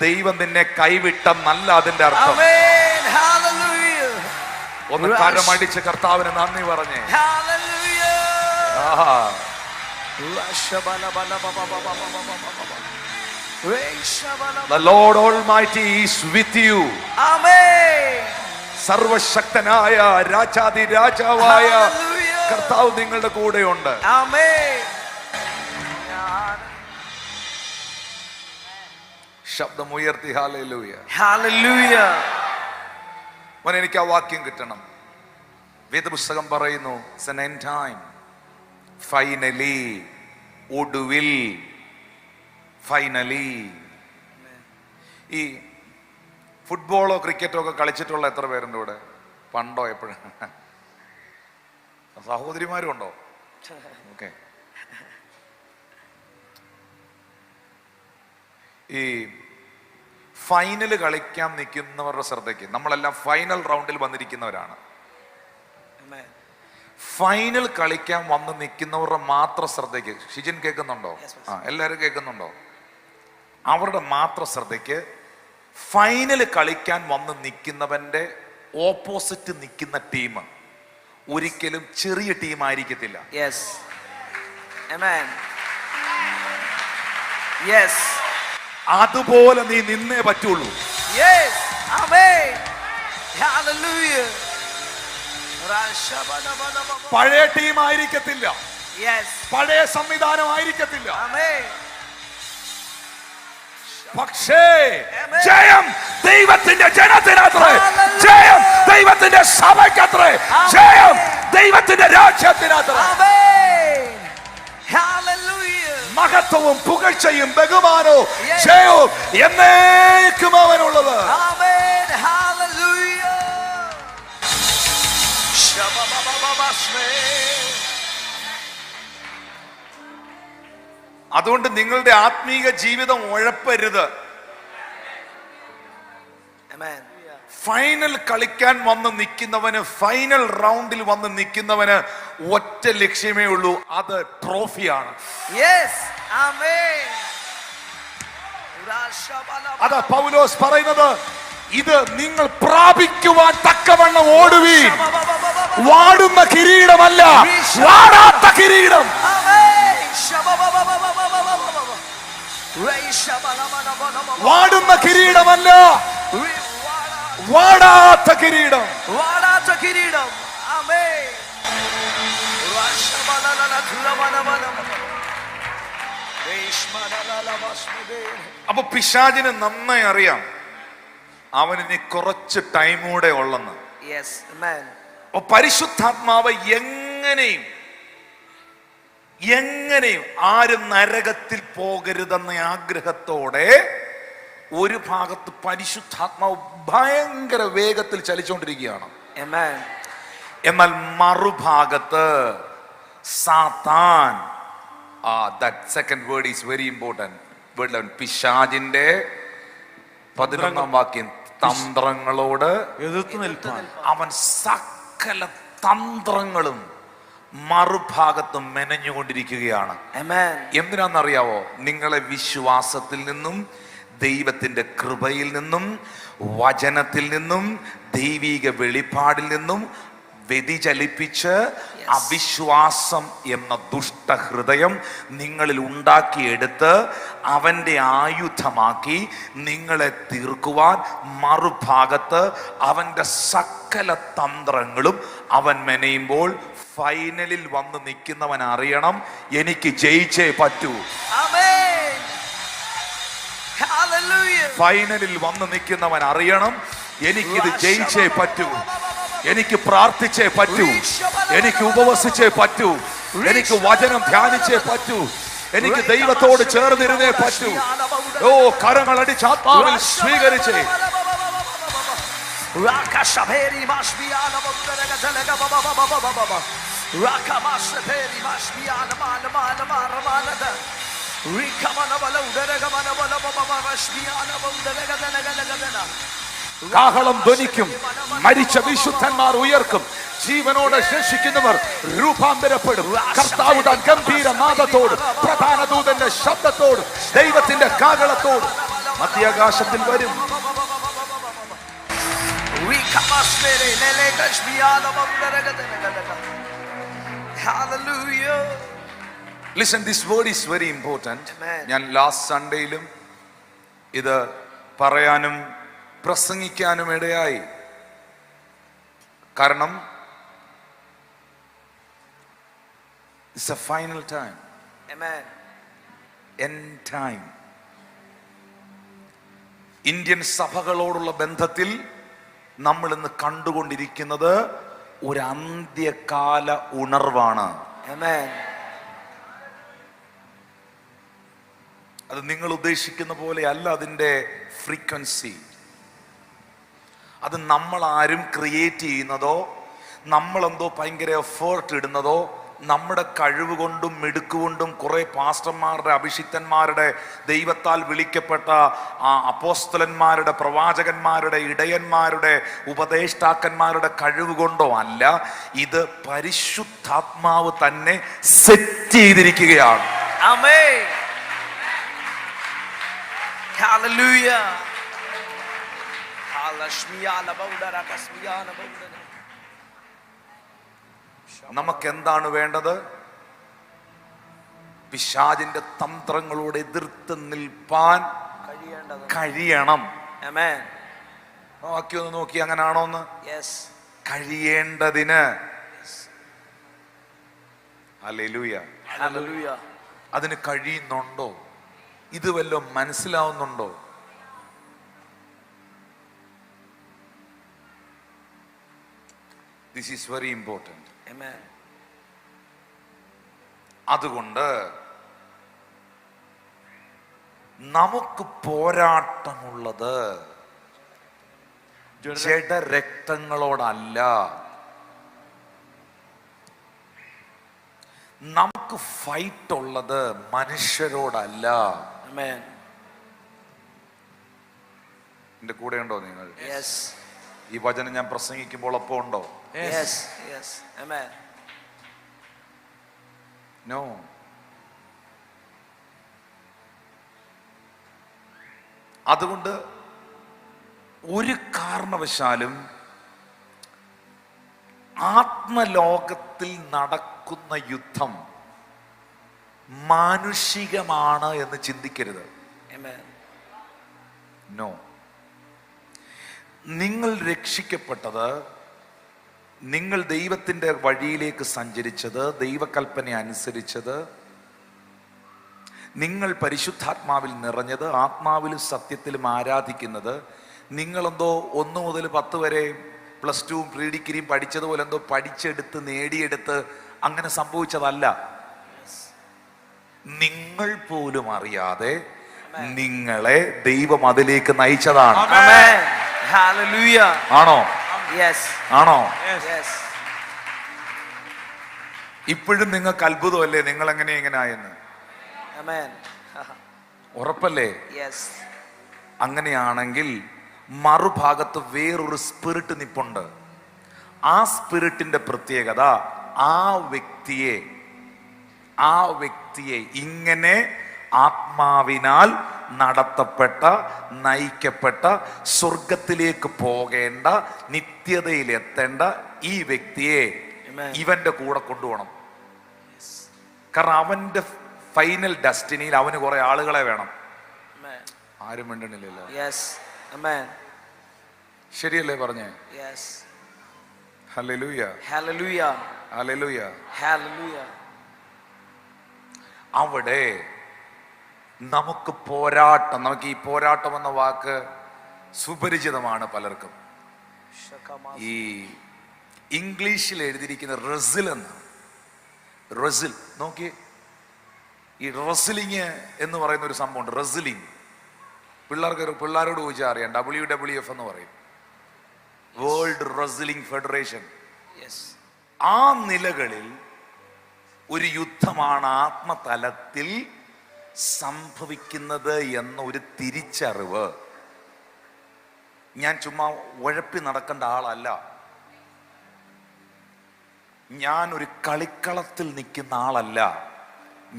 ദൈവം നിന്നെ കൈവിട്ടെന്നല്ല അതിന്റെ അർത്ഥം. Amen. Hallelujah. ഒന്ന് കരമടിച്ച് കർത്താവിന് നന്ദി പറഞ്ഞേ. Hallelujah. Aaha. The Lord Almighty is with you. Amen. സർവശക്തനായ രാജാതി രാജാവായ Hallelujah. കർത്താവ് നിങ്ങളുടെ കൂടെയുണ്ട്. Amen. ശബ്ദമുയർത്തി ഹല്ലേലൂയ. Hallelujah. മോനെ, എനിക്ക് ആ വാക്യം കിട്ടണം. വേദപുസ്തകം പറയുന്നു, it's an end time. Finally, ഒടുവിൽ, ഫൈനലി. ഈ ഫുട്ബോളോ ക്രിക്കറ്റോ ഒക്കെ കളിച്ചിട്ടുള്ള എത്ര പേരുണ്ട് ഇവിടെ? പണ്ടോ എപ്പോഴും സഹോദരിമാരും ഉണ്ടോ? ഓക്കെ. ഈ ഫൈനൽ കളിക്കാൻ നിൽക്കുന്നവരുടെ ശ്രദ്ധയ്ക്ക്, നമ്മളെല്ലാം ഫൈനൽ റൗണ്ടിൽ വന്നിരിക്കുന്നവരാണ്. Amen. ഫൈനൽ കളിക്കാൻ വന്ന് നിൽക്കുന്നവരുടെ മാത്രം ശ്രദ്ധയ്ക്ക്, ഷിജിൻ കേൾക്കുന്നുണ്ടോ? Yes, ആ, എല്ലാവരും കേൾക്കുന്നുണ്ടോ? അവരുടെ മാത്രം ശ്രദ്ധയ്ക്ക്, ഫൈനൽ കളിക്കാൻ വന്ന് നിൽക്കുന്നവന്റെ ഓപ്പോസിറ്റ് നിൽക്കുന്ന ടീം ഒരിക്കലും ചെറിയ ടീം ആയിരിക്കത്തില്ല. Yes. Amen. Yes. അതുപോലെ നീ നിന്നേ പറ്റുള്ളൂ. Yes. Amen. Hallelujah. പഴയ ടീം ആയിരിക്കത്തില്ല, Yes. പഴയ സംവിധാനം ആയിരിക്കത്തില്ല. Amen. പക്ഷേ Amen. ജയം ദൈവത്തിന്റെ ജനത്തിനത്രേ, Hallelujah. ജയം ദൈവത്തിന്റെ സഭയ്ക്കത്രേ, Amen. ജയം ദൈവത്തിന്റെ രാജ്യത്തിനത്രേ. Amen. Hallelujah. മഹത്വവും പുകഴ്ചയും ബഹുമാനവും Yes. ജയവും എന്നേക്കും അവനുള്ളത്. Amen. Hallelujah. Shabba-ba-ba-ba-ba-shme. അതുകൊണ്ട് നിങ്ങളുടെ ആത്മീക ജീവിതം ഉഴപ്പരുത്. Amen. ഫൈനൽ കളിക്കാൻ വന്ന് നിൽക്കുന്നവന്, ഫൈനൽ റൗണ്ടിൽ വന്ന് നിൽക്കുന്നവന് ഒറ്റ ലക്ഷ്യമേ ഉള്ളൂ, അത് ട്രോഫിയാണ്. Yes. Amen. അതാ പൗലോസ് പറയുന്നത്, ഇത് നിങ്ങൾ പ്രാപിക്കുവാൻ തക്കവണ്ണം ഓടുവീൻ. വാടുന്ന കിരീടമല്ല, വാടാത്ത കിരീടം. വാടുന്ന കിരീടമല്ല, വാടാത്ത കിരീടം. വാടാത്ത കിരീടം. ആമേൻ. അപ്പൊ പിശാചിന് നന്നായി അറിയാം അവന് ഇനി കുറച്ച് ടൈം കൂടെ ഉള്ളെന്ന്. Yes, amen. അപ്പൊ പരിശുദ്ധാത്മാവ് എങ്ങനെയും ആരും നരകത്തിൽ പോകരുതെന്ന ആഗ്രഹത്തോടെ ഒരു ഭാഗത്ത് പരിശുദ്ധാത്മാവ് ഭയങ്കര വേഗത്തിൽ ചലിച്ചുകൊണ്ടിരിക്കുകയാണ്. Amen. എന്നാൽ മറുഭാഗത്ത് സാത്താൻ, that second word is very important. പിശാചിന്റെ 11-ാം വാക്യം, തന്ത്രങ്ങളോട് എതിർത്ത് നിൽപ്പാൻ അവൻ സകല തന്ത്രങ്ങളും മറുഭാഗത്ത് മെനഞ്ഞുകൊണ്ടിരിക്കുകയാണ്. Amen. എന്തിനാണെന്നറിയാവോ? നിങ്ങളെ വിശ്വാസത്തിൽ നിന്നും, ദൈവത്തിന്റെ കൃപയിൽ നിന്നും, വചനത്തിൽ നിന്നും, ദൈവിക വെളിപ്പാടിൽ നിന്നും വ്യതിചലിപ്പിച്ച് അവിശ്വാസം എന്ന ദുഷ്ടഹൃദയം നിങ്ങളിൽ ഉണ്ടാക്കിയെടുത്ത് അവന്റെ ആയുധമാക്കി നിങ്ങളെ തീർക്കുവാൻ മറുഭാഗത്ത് അവന്റെ സകല തന്ത്രങ്ങളും അവൻ മെനയുമ്പോൾ ഫൈനലിൽ വന്ന് നിൽക്കുന്നവൻ അറിയണം, എനിക്ക് ജയിച്ചേ പറ്റൂ. Amen. Hallelujah. ഫൈനലിൽ വന്ന് നിൽക്കുന്നവൻ അറിയണം, എനിക്കിത് ജയിച്ചേ പറ്റൂ, എനിക്ക് പ്രാർത്ഥിച്ചേ പറ്റൂ, എനിക്ക് ഉപവസിച്ചേ പറ്റൂ, എനിക്ക് വചനം ധ്യാനിച്ചേ പറ്റൂ, എനിക്ക് ദൈവത്തോട് ചേർന്നിരുന്നേ പറ്റൂ. ഓ, കരങ്ങളടിച്ച് ആത്മാവിൽ സ്വീകരിച്ചേ. കാഹളം ധ്വനിക്കും, മരിച്ച വിശുദ്ധന്മാർ ഉയർക്കും, ജീവനോടെ ശേഷിക്കുന്നവർ രൂപാന്തരപ്പെടും. കർത്താവ് താൻ ഗംഭീര നാദത്തോട്, പ്രധാന ദൂതന്റെ ശബ്ദത്തോട്, ദൈവത്തിന്റെ കാഹളത്തോട് മധ്യാകാശത്തിൽ വരും. Listen, this word is very important. ഞാൻ ലാസ്റ്റ് സൺഡേയിലും ഇത് പറയാനും പ്രസംഗിക്കാനും ഇടയായി. കാരണം it's a final time. Amen. End time. Indian സഭകളോടുള്ള ബന്ധത്തിൽ നമ്മൾ ഇന്ന് കണ്ടുകൊണ്ടിരിക്കുന്നത് ഒരു അന്ത്യകാല ഉണർവാണ്. Amen. അത് നിങ്ങൾ ഉദ്ദേശിക്കുന്ന പോലെ അല്ല അതിൻ്റെ ഫ്രീക്വൻസി. അത് നമ്മൾ ആരും ക്രിയേറ്റ് ചെയ്യുന്നതോ നമ്മളെന്തോ ഭയങ്കര എഫേർട്ട് ഇടുന്നതോ നമ്മുടെ കഴിവ് കൊണ്ടും മിടുക്കുകൊണ്ടും കുറെ പാസ്റ്റർമാരുടെ, അഭിഷിക്തന്മാരുടെ, ദൈവത്താൽ വിളിക്കപ്പെട്ട അപ്പോസ്തലന്മാരുടെ, പ്രവാചകന്മാരുടെ, ഇടയന്മാരുടെ, ഉപദേഷ്ടാക്കന്മാരുടെ കഴിവ് കൊണ്ടോ അല്ല. ഇത് പരിശുദ്ധാത്മാവ് തന്നെ സെറ്റ് ചെയ്തിരിക്കുകയാണ്. Amen. Hallelujah. നമുക്ക് എന്താണ് വേണ്ടത്? പിശാചിന്റെ തന്ത്രങ്ങളോട് എതിർത്ത് നിൽപ്പാൻ കഴിയണം. Amen. ബാക്കി ഒന്ന് നോക്കി, അങ്ങനാണോന്ന്? Yes. കഴിയേണ്ടതിന്. ഹല്ലേലൂയ. Hallelujah. അതിന് കഴിയുന്നുണ്ടോ? ഇത് വല്ലതും മനസ്സിലാവുന്നുണ്ടോ? This is very important. Amen. അതുകൊണ്ട് നമുക്ക് പോരാട്ടമുള്ളത് ജഡരക്തങ്ങളോടല്ല. നമുക്ക് ഫൈറ്റ് ഉള്ളത് മനുഷ്യരോടല്ല. Amen. എന്റെ കൂടെ ഉണ്ടോ നിങ്ങൾ? Yes. ഈ വചനം ഞാൻ പ്രസംഗിക്കുമ്പോൾ ഒപ്പം ഉണ്ടോ? Yes. Yes. Amen. നോ. അതുകൊണ്ട് ഒരു കാരണവശാലും ആത്മലോകത്തിൽ നടക്കുന്ന യുദ്ധം മാനുഷികമാണ് എന്ന് ചിന്തിക്കരുത്. Amen. നോ. നിങ്ങൾ രക്ഷിക്കപ്പെട്ടത്, നിങ്ങൾ ദൈവത്തിൻ്റെ വഴിയിലേക്ക് സഞ്ചരിച്ചത്, ദൈവകൽപ്പന അനുസരിച്ചത്, നിങ്ങൾ പരിശുദ്ധാത്മാവിൽ നിറഞ്ഞത്, ആത്മാവിലും സത്യത്തിലും ആരാധിക്കുന്നത്, നിങ്ങളെന്തോ 1 മുതൽ 10 വരെ +2 പ്രീ ഡിഗ്രിയും പഠിച്ചതുപോലെ എന്തോ പഠിച്ചെടുത്ത് നേടിയെടുത്ത് അങ്ങനെ സംഭവിച്ചതല്ല. നിങ്ങൾ പോലും അറിയാതെ നിങ്ങളെ ദൈവം അതിലേക്ക് നയിച്ചതാണ്. Amen. Hallelujah. ആണോ? Yes. ആണോ? Yes. ഇപ്പോഴും നിങ്ങൾക്ക് അത്ഭുതമല്ലേ നിങ്ങൾ എങ്ങനെ ഇങ്ങനെ ആയെന്ന്? Amen. ഉറപ്പല്ലേ? Yes. അങ്ങനെയാണെങ്കിൽ മറുഭാഗത്ത് വേറൊരു സ്പിരിറ്റ് നിപ്പുണ്ട്. ആ സ്പിരിറ്റിന്റെ പ്രത്യേകത ആ വ്യക്തിയെ ഇങ്ങനെ ആത്മാവിനാൽ നടത്തപ്പെട്ട, നയിക്കപ്പെട്ട, സ്വർഗത്തിലേക്ക് പോകേണ്ട, നിത്യതയിലെത്തേണ്ട ഈ വ്യക്തിയെ ഇവന്റെ കൂടെ കൊണ്ടുപോകണം. കാരണം അവന്റെ ഫൈനൽ ഡെസ്റ്റിനിയിൽ അവന് കുറെ ആളുകളെ വേണം. ആരും മിണ്ടണില്ലല്ലോ. Yes. Amen. ശരിയല്ലേ പറഞ്ഞേ? Yes. Hallelujah. Hallelujah. Hallelujah. Hallelujah. അവിടെ നമുക്ക് പോരാട്ടം, നമുക്ക് ഈ പോരാട്ടം എന്ന വാക്ക് സുപരിചിതമാണ് പലർക്കും. ഈ ഇംഗ്ലീഷിൽ എഴുതിയിരിക്കുന്ന റെസിൽ എന്ന്, റെസിൽ നോക്കി, ഈ റെസ്ലിംഗ് എന്ന് പറയുന്ന ഒരു സംഭവമുണ്ട്. റെസ്ലിംഗ് പിള്ളേരോട് ചോദിച്ചാൽ അറിയാം. WWF എന്ന് പറയും, വേൾഡ് റെസ്ലിംഗ് ഫെഡറേഷൻ. Yes. ആ നിലകളിൽ ഒരു യുദ്ധമാണ് ആത്മതലത്തിൽ സംഭവിക്കുന്നത് എന്ന ഒരു തിരിച്ചറിവ്. ഞാൻ ചുമ്മാ ഉഴപ്പി നടക്കേണ്ട ആളല്ല. ഞാനൊരു കളിക്കളത്തിൽ നിൽക്കുന്ന ആളല്ല,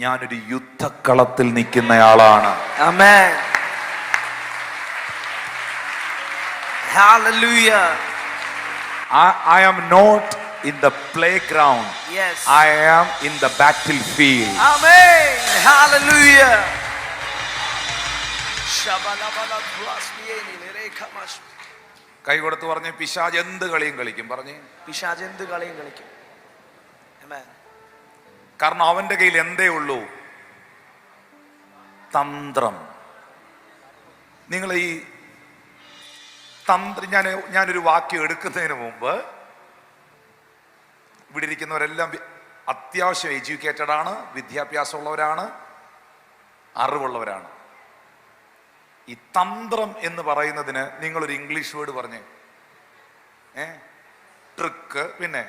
ഞാനൊരു യുദ്ധക്കളത്തിൽ നിൽക്കുന്നയാളാണ്. Amen. Hallelujah. I am not in the playground. Yes. I am in the battlefield. Amen. Hallelujah. കൈ കൊടുത്ത് പറഞ്ഞ് പിശാച് എന്ത് കളിയും കളിക്കും പറഞ്ഞ്. പിശാച് എന്ത് കളിയും കളിക്കും. Amen. കാരണം അവന്റെ കയ്യിൽ എന്തേ ഉള്ളൂ? തന്ത്രം. നിങ്ങൾ ഈ ഞാനൊരു വാക്യം എടുക്കുന്നതിന് മുമ്പ് ഇവിടെ ഇരിക്കുന്നവരെല്ലാം അത്യാവശ്യം എഡ്യൂക്കേറ്റഡ് ആണ്, വിദ്യാഭ്യാസമുള്ളവരാണ്, അറിവുള്ളവരാണ്. ഈ തന്ത്രം എന്ന് പറയുന്നതിന് നിങ്ങളൊരു ഇംഗ്ലീഷ് വേർഡ് പറഞ്ഞേ. ട്രിക്ക്, പിന്നെ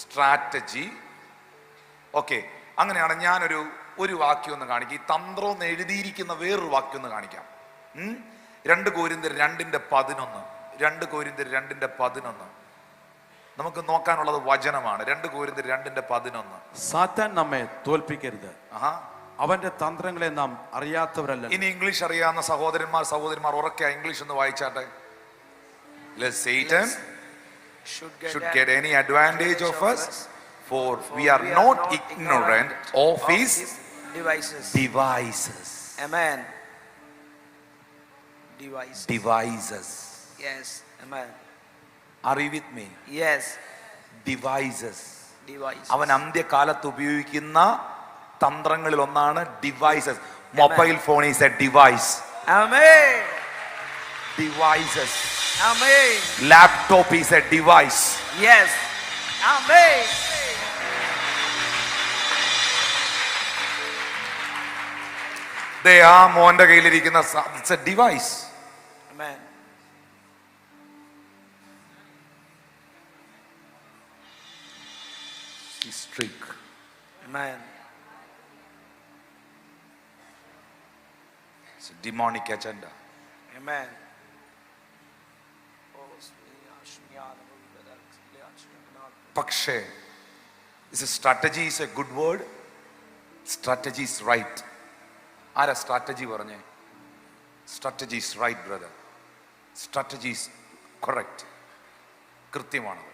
സ്ട്രാറ്റജി. ഓക്കെ, അങ്ങനെയാണ് ഒരു വാക്യം ഒന്ന് കാണിക്കാം. ഈ തന്ത്രം എന്ന് എഴുതിയിരിക്കുന്ന വേറൊരു വാക്യം ഒന്ന് കാണിക്കാം. 2 കൊരിന്ത്യർ 2:11. 2 കൊരിന്ത്യർ 2:11 നമുക്ക് നോക്കാനുള്ളത് വചനമാണ്. 2 കൊരിന്ത്യർ 2:11. സാത്താൻ നമ്മെ തോൽപ്പിക്കരുത്, അവന്റെ തന്ത്രങ്ങളെ നാം അറിയാത്തവരല്ല. ഇനി ഇംഗ്ലീഷ് അറിയാവുന്ന സഹോദരിമാർ ഉറക്കെ ഇംഗ്ലീഷ് ഒന്ന് വായിച്ചാട്ടെ. Satan should get any advantage of us, for we are not ignorant of his devices. Amen. Devices. Yes. Amen. Are you with me? Yes. Devices. Devices. അവൻ അന്ത്യകാലത്ത് ഉപയോഗിക്കുന്ന തന്ത്രങ്ങളിൽ ഒന്നാണ് devices. Mobile phone is A device. Amen. Devices. Amen. Laptop is a device. Yes. Amen. ആ മോന്റെ കയ്യിലിരിക്കുന്ന it's A device. Amen. He's trick. Amen. It's a demonic agenda. Amen. പക്ഷേ strategy is a good word. Strategy is right. ആരാ strategy പറഞ്ഞേ? Strategy is right brother. Strategy is correct. കൃത്യമാണത്.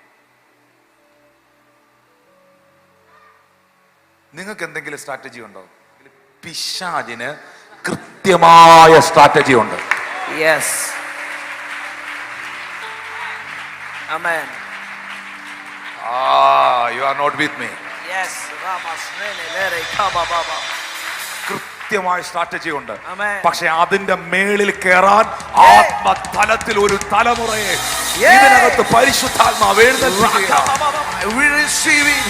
നിങ്ങൾക്ക് എന്തെങ്കിലും strategy ഉണ്ടോ? പിശാചിന് കൃത്യമായ സ്ട്രാറ്റജി ഉണ്ട്. Yes. Amen. You are not with me. Yes. Ramasnene lere kaba baba. കൃത്യമായ സ്ട്രാറ്റജി ഉണ്ട്. Amen. പക്ഷെ അതിന്റെ മേളിൽ കയറാൻ ആത്മതലത്തിൽ ഒരു തലമുറയെ ഇതിനകത്ത് പരിശുദ്ധാത്മാവ് എഴുന്നേൽപ്പിക്കുകയാണ്. We receive it.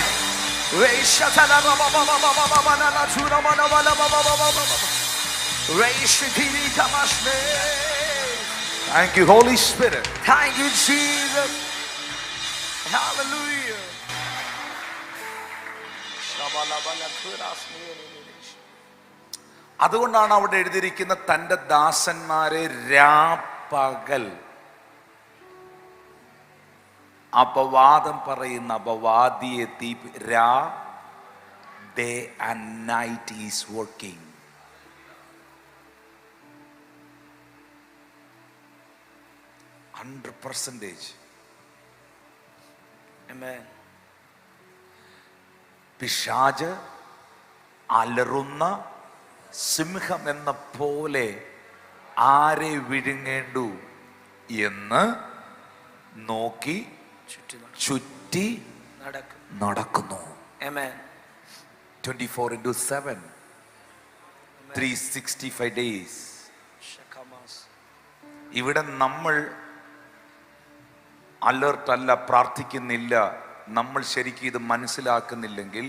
Thank you, Holy Spirit. Thank you, Jesus. Hallelujah. അതുകൊണ്ടാണ് അവിടെ എഴുതിയിരിക്കുന്ന തന്റെ ദാസന്മാരെ രാപ്പകൽ അപവാദം പറയുന്ന അപവാദിയെ day and night is working. %. Amen. പിശാച് അലറുന്ന സിംഹം എന്ന പോലെ ആരെ വിഴുങ്ങേണ്ടു എന്ന് നോക്കി ചുറ്റി നടക്കുന്നു. Amen. 24/7, 365 days. ഇവിടെ നമ്മൾ അലേർട്ട് അല്ല, പ്രാർത്ഥിക്കുന്നില്ല, നമ്മൾ ശരിക്കും ഇത് മനസ്സിലാക്കുന്നില്ലെങ്കിൽ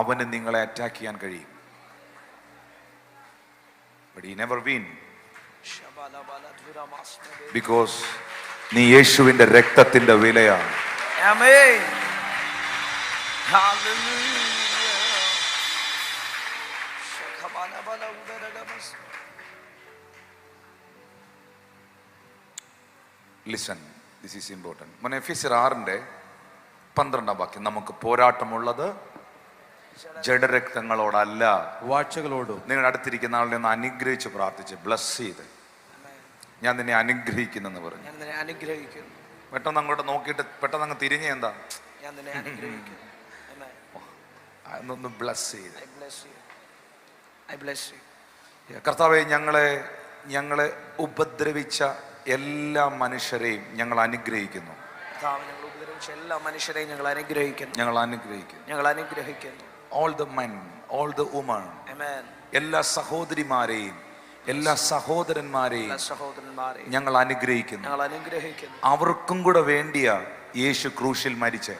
അവന് നിങ്ങളെ അറ്റാക്ക് ചെയ്യാൻ കഴിയും. But he never win. Because നീ യേശുവിന്റെ രക്തത്തിന്റെ വിലയാണ്. Amen. Hallelujah. Listen, this is important. മോനെ എഫെസ്യർ 6:12 നമുക്ക് പോരാട്ടമുള്ളത് ജഡരക്തങ്ങളോടല്ല, വാഴ്ചകളോടും. നിങ്ങളുടെ അടുത്തിരിക്കുന്ന ആളിനെ ഒന്ന് അനുഗ്രഹിച്ച് പ്രാർത്ഥിച്ച് ബ്ലസ് ചെയ്ത്, ഞാൻ നിന്നെ അനുഗ്രഹിക്കുന്നെന്ന് പറഞ്ഞു. പെട്ടെന്ന് അങ്ങോട്ട് നോക്കിയിട്ട് പെട്ടെന്ന് അങ്ങ് തിരിഞ്ഞ് എന്താ ഒന്ന് ബ്ലസ് ചെയ്ത്. കർത്താവേ, ഞങ്ങളെ ഉപദ്രവിച്ച എല്ലാ മനുഷ്യരെയും ഞങ്ങൾ അനുഗ്രഹിക്കുന്നു. ഞങ്ങൾ അനുഗ്രഹിക്കുന്നു. All the men, all the women, എല്ലാ സഹോദരിമാരെയും എല്ലാ സഹോദരന്മാരെയും ഞങ്ങൾ അനുഗ്രഹിക്കുന്നു. അവർക്കും കൂടെ വേണ്ടിയാ യേശു ക്രൂശിൽ മരിച്ചേ.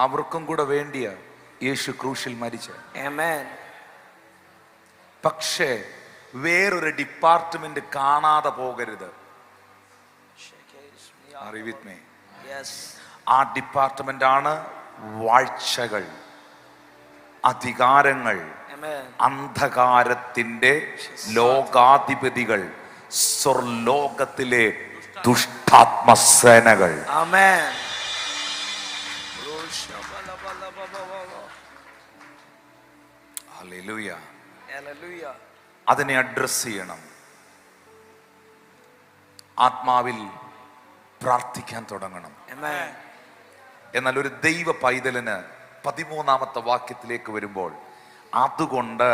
അവർക്കും കൂടെ വേണ്ടിയാ യേശു ക്രൂശിൽ മരിച്ചേ. പക്ഷേ വേറൊരു ഡിപ്പാർട്ട്മെന്റ് കാണാതെ പോകരുത്. Are you with me? Yes. ആ ഡിപ്പാർട്ട്മെന്റ് ആണ് വാഴ്ചകൾ, അധികാരങ്ങൾ, Amen. അന്ധകാരത്തിന്റെ ലോകാധിപതികൾ, സ്വർലോകത്തിലെ ദുഷ്ടാത്മസേനകൾ. Amen. ഹല്ലേലൂയ. Hallelujah. അതിനെ അഡ്രസ് ചെയ്യണം. ആത്മാവിൽ പ്രാർത്ഥിക്കാൻ തുടങ്ങണം. Amen. എന്നാൽ ഒരു ദൈവ പൈതലിന് 13ാമത്തെ വാക്യത്തിലേക്ക് വരുമ്പോൾ, അതുകൊണ്ട്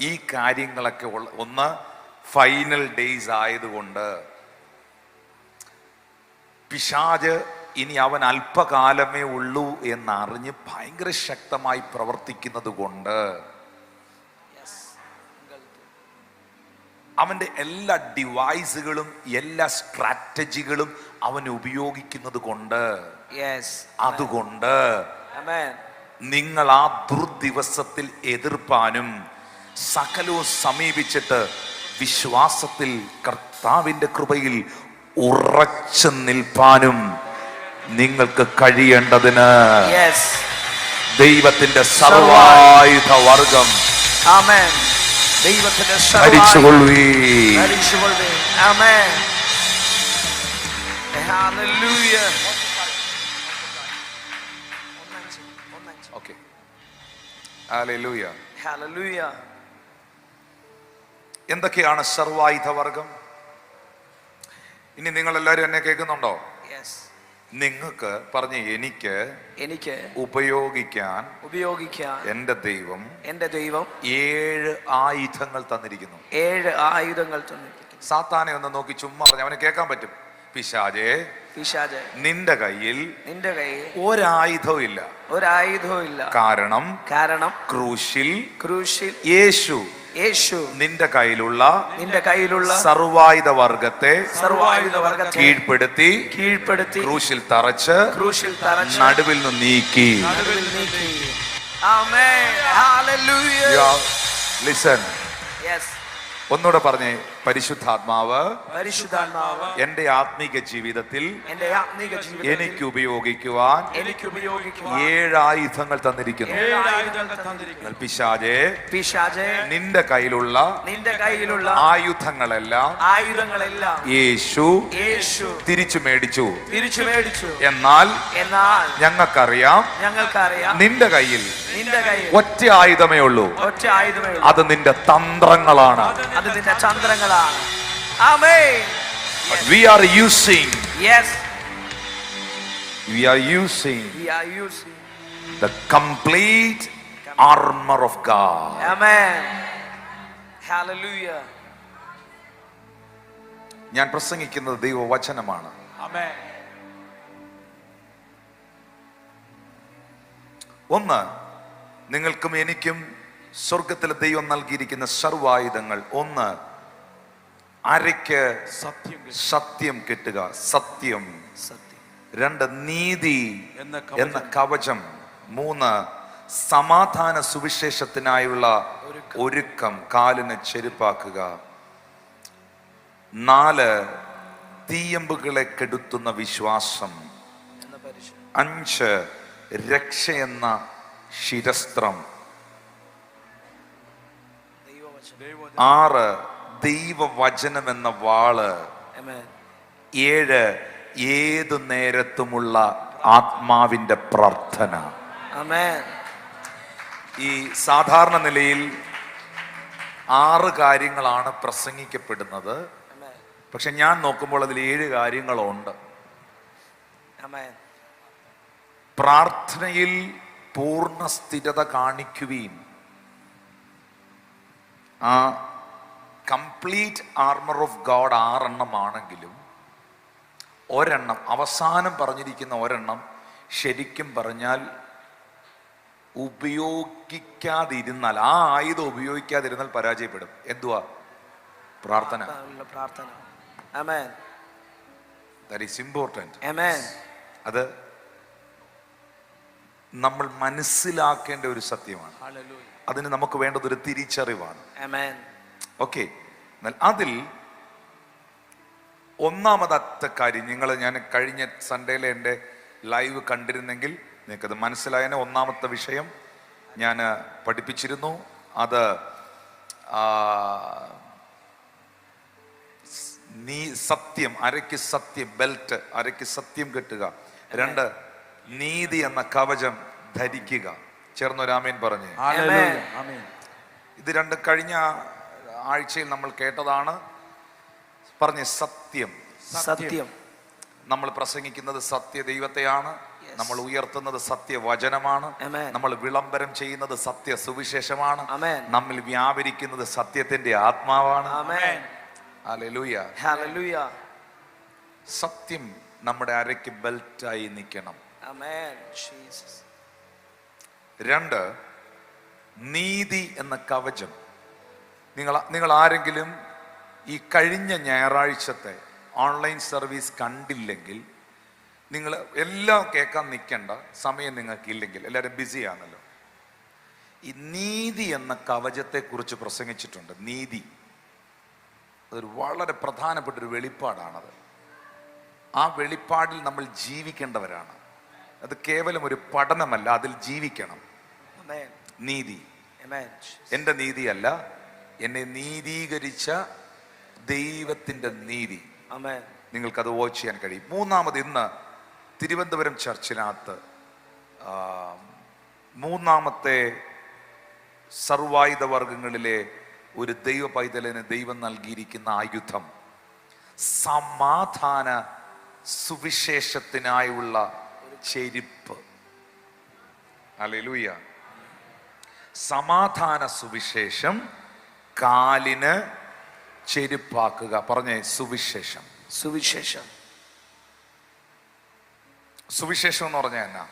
ഈ കാര്യങ്ങളൊക്കെ ഒന്ന് ഫൈനൽ ഡേയ്സ് ആയതുകൊണ്ട് പിശാച് ഇനി അവൻ അല്പകാലമേ ഉള്ളൂ എന്നറിഞ്ഞ് ഭയങ്കര ശക്തമായി പ്രവർത്തിക്കുന്നത് കൊണ്ട് Yes. അവന്റെ എല്ലാ ഡിവൈസുകളും എല്ലാ സ്ട്രാറ്റജികളും അവൻ ഉപയോഗിക്കുന്നത് കൊണ്ട്, Yes. അതുകൊണ്ട് Amen. നിങ്ങൾ ആ ദുർദിവസത്തിൽ എതിർപ്പാനും സകലവും സമീപിച്ചിട്ട് വിശ്വാസത്തിൽ കർത്താവിന്റെ കൃപയിൽ ഉറച്ചു നിൽപ്പാനും നിങ്ങൾക്ക് കഴിയേണ്ടതിന് Yes. ദൈവത്തിന്റെ സർവായുധ വർഗം Amen. ദൈവത്തിന്റെ ധരിച്ചുകൊള്ളുവീൻ. ധരിച്ചുകൊള്ളുവീൻ. Amen. Hallelujah. Okay. Hallelujah. Hallelujah. എന്തൊക്കെയാണ് സർവായുധ വർഗം? ഇനി നിങ്ങൾ എല്ലാവരും എന്നെ കേൾക്കുന്നുണ്ടോ? Yes. നിങ്ങൾക്ക് പറഞ്ഞ എനിക്ക് ഉപയോഗിക്കാൻ എന്റെ ദൈവം 7 ആയുധങ്ങൾ തന്നിരിക്കുന്നു. 7 ആയുധങ്ങൾ തന്നിരിക്കുന്നു. സാത്താനെ ഒന്ന് നോക്കി ചുമ്മാ പറഞ്ഞു, അവന് കേൾക്കാൻ പറ്റും. പിശാചേ, നിന്റെ കയ്യിൽ ഒരായുധവും ഇല്ല. കാരണം ക്രൂശിൽ യേശു നിന്റെ കയ്യിലുള്ള സർവായുധ വർഗത്തെ കീഴ്പ്പെടുത്തി ക്രൂശിൽ തറച്ച് നടുവിൽ നിന്ന് നീക്കി. ലിസൺ, ഒന്നുകൂടെ പറഞ്ഞേ. പരിശുദ്ധാത്മാവ് എന്റെ ആത്മീക ജീവിതത്തിൽ എനിക്ക് ഉപയോഗിക്കുവാൻ 7 ആയുധങ്ങൾ തന്നിരിക്കുന്നു. പിശാചേ, നിന്റെ കയ്യിലുള്ള ആയുധങ്ങളെല്ലാം യേശു തിരിച്ചു മേടിച്ചു. എന്നാൽ ഞങ്ങൾക്കറിയാം നിന്റെ കയ്യിൽ ഒറ്റ ആയുധമേ ഉള്ളൂ. അത് നിന്റെ തന്ത്രങ്ങളാണ്. Amen. But we are using the complete armor of God. Amen. Hallelujah. ഞാൻ പ്രസംഗിക്കുന്നത് ദൈവവചനമാണ്. Amen. ഒന്ന്, നിങ്ങൾക്കും എനിക്കും സ്വർഗത്തിലെ ദൈവം നൽകിയിരിക്കുന്ന സർവായുധങ്ങൾ. ഒന്ന്, അരയ്ക്ക് സത്യം കെട്ടുക, സത്യം. 2, നീതി എന്ന കവചം. 3, സമാധാന സുവിശേഷത്തിനായുള്ള ഒരുക്കം, കാലിന് ചെരുപ്പാക്കുക. 4, തീയമ്പുകളെ കെടുത്തുന്ന വിശ്വാസം. 5, രക്ഷയെന്ന ശിരസ്ത്രം. 6, ദൈവവചനം എന്ന വാള്. 7, ഏതു നേരത്തുമുള്ള ആത്മാവിന്റെ പ്രാർത്ഥന. ഈ സാധാരണ നിലയിൽ 6 കാര്യങ്ങളാണ് പ്രസംഗിക്കപ്പെടുന്നത്. പക്ഷെ ഞാൻ നോക്കുമ്പോൾ അതിൽ 7 കാര്യങ്ങളുണ്ട്. പ്രാർത്ഥനയിൽ പൂർണ്ണ സ്ഥിരത കാണിക്കുവീൻ. ആ കംപ്ലീറ്റ് ആർമർ ഓഫ് ഗോഡ് 6 എണ്ണമാണെങ്കിലും ഒരെണ്ണം, അവസാനം പറഞ്ഞിരിക്കുന്ന ഒരെണ്ണം ശരിക്കും പറഞ്ഞാൽ ഉപയോഗിക്കാതിരുന്നാൽ, ആ ആയുധം ഉപയോഗിക്കാതിരുന്നാൽ പരാജയപ്പെടും. എന്തുവാ? പ്രാർത്ഥന. That is important. അത് നമ്മൾ മനസ്സിലാക്കേണ്ട ഒരു സത്യമാണ്. അതിന് നമുക്ക് വേണ്ടത് ഒരു തിരിച്ചറിവാണ്. ഓക്കെ. എന്നാൽ അതിൽ ഒന്നാമത്തെ കാര്യം, ഞാൻ കഴിഞ്ഞ സൺഡേയിലെ എൻ്റെ ലൈവ് കണ്ടിരുന്നെങ്കിൽ നിങ്ങൾക്കത് മനസ്സിലായതിനെ. ഒന്നാമത്തെ വിഷയം ഞാൻ പഠിപ്പിച്ചിരുന്നു. അത് സത്യം, അരയ്ക്ക് സത്യം, ബെൽറ്റ്, അരയ്ക്ക് സത്യം കെട്ടുക. 2, നീതി എന്ന കവചം ധരിക്കുക. ചേർന്നൊരാമേൻ പറഞ്ഞേ. ഇത് 2 കഴിഞ്ഞ ആഴ്ചയിൽ നമ്മൾ കേട്ടതാണ്. പറഞ്ഞ് സത്യം. സത്യം. നമ്മൾ പ്രസംഗിക്കുന്നത് സത്യ ദൈവത്തെയാണ്. നമ്മൾ ഉയർത്തുന്നത് സത്യവചനമാണ്. നമ്മൾ വിളംബരം ചെയ്യുന്നത് സത്യ സുവിശേഷമാണ്. നമ്മിൽ വ്യാപരിക്കുന്നത് സത്യത്തിന്റെ ആത്മാവാണ്. ഹല്ലേലൂയ. ഹല്ലേലൂയ. സത്യം നമ്മുടെ അരയ്ക്ക് ബെൽറ്റായി നിൽക്കണം. ആമേൻ. ജീസസ്. 2, നീതി എന്ന കവചം. നിങ്ങൾ ആരെങ്കിലും ഈ കഴിഞ്ഞ ഞായറാഴ്ചത്തെ ഓൺലൈൻ സർവീസ് കണ്ടില്ലെങ്കിൽ, നിങ്ങൾ എല്ലാം കേൾക്കാൻ നിൽക്കേണ്ട സമയം നിങ്ങൾക്കില്ലെങ്കിൽ, എല്ലാവരും ബിസിയാണല്ലോ. ഈ നീതി എന്ന കവചത്തെക്കുറിച്ച് പ്രസംഗിച്ചിട്ടുണ്ട്. നീതി അതൊരു വളരെ പ്രധാനപ്പെട്ടൊരു വെളിപ്പാടാണത്. ആ വെളിപ്പാടിൽ നമ്മൾ ജീവിക്കേണ്ടവരാണ്. അത് കേവലം ഒരു പഠനമല്ല, അതിൽ ജീവിക്കണം. നീതി എൻ്റെ നീതിയല്ല, എന്നെ നീതീകരിച്ച ദൈവത്തിൻ്റെ നീതി. നിങ്ങൾക്കത് വാച്ച് ചെയ്യാൻ കഴിയും. 3ാമത്, ഇന്ന് തിരുവനന്തപുരം ചർച്ചിനകത്ത് 3ാമത്തെ സർവായുധ വർഗങ്ങളിലെ ഒരു ദൈവ പൈതലിന് ദൈവം നൽകിയിരിക്കുന്ന ആയുധം സമാധാന സുവിശേഷത്തിനായുള്ള ചെരുപ്പ്. ഹല്ലേലൂയ. സമാധാന സുവിശേഷം കാലിന് ചെരുപ്പാക്കുക. പറഞ്ഞേ, സുവിശേഷം. സുവിശേഷം. സുവിശേഷം എന്ന് പറഞ്ഞാൽ എന്നാ?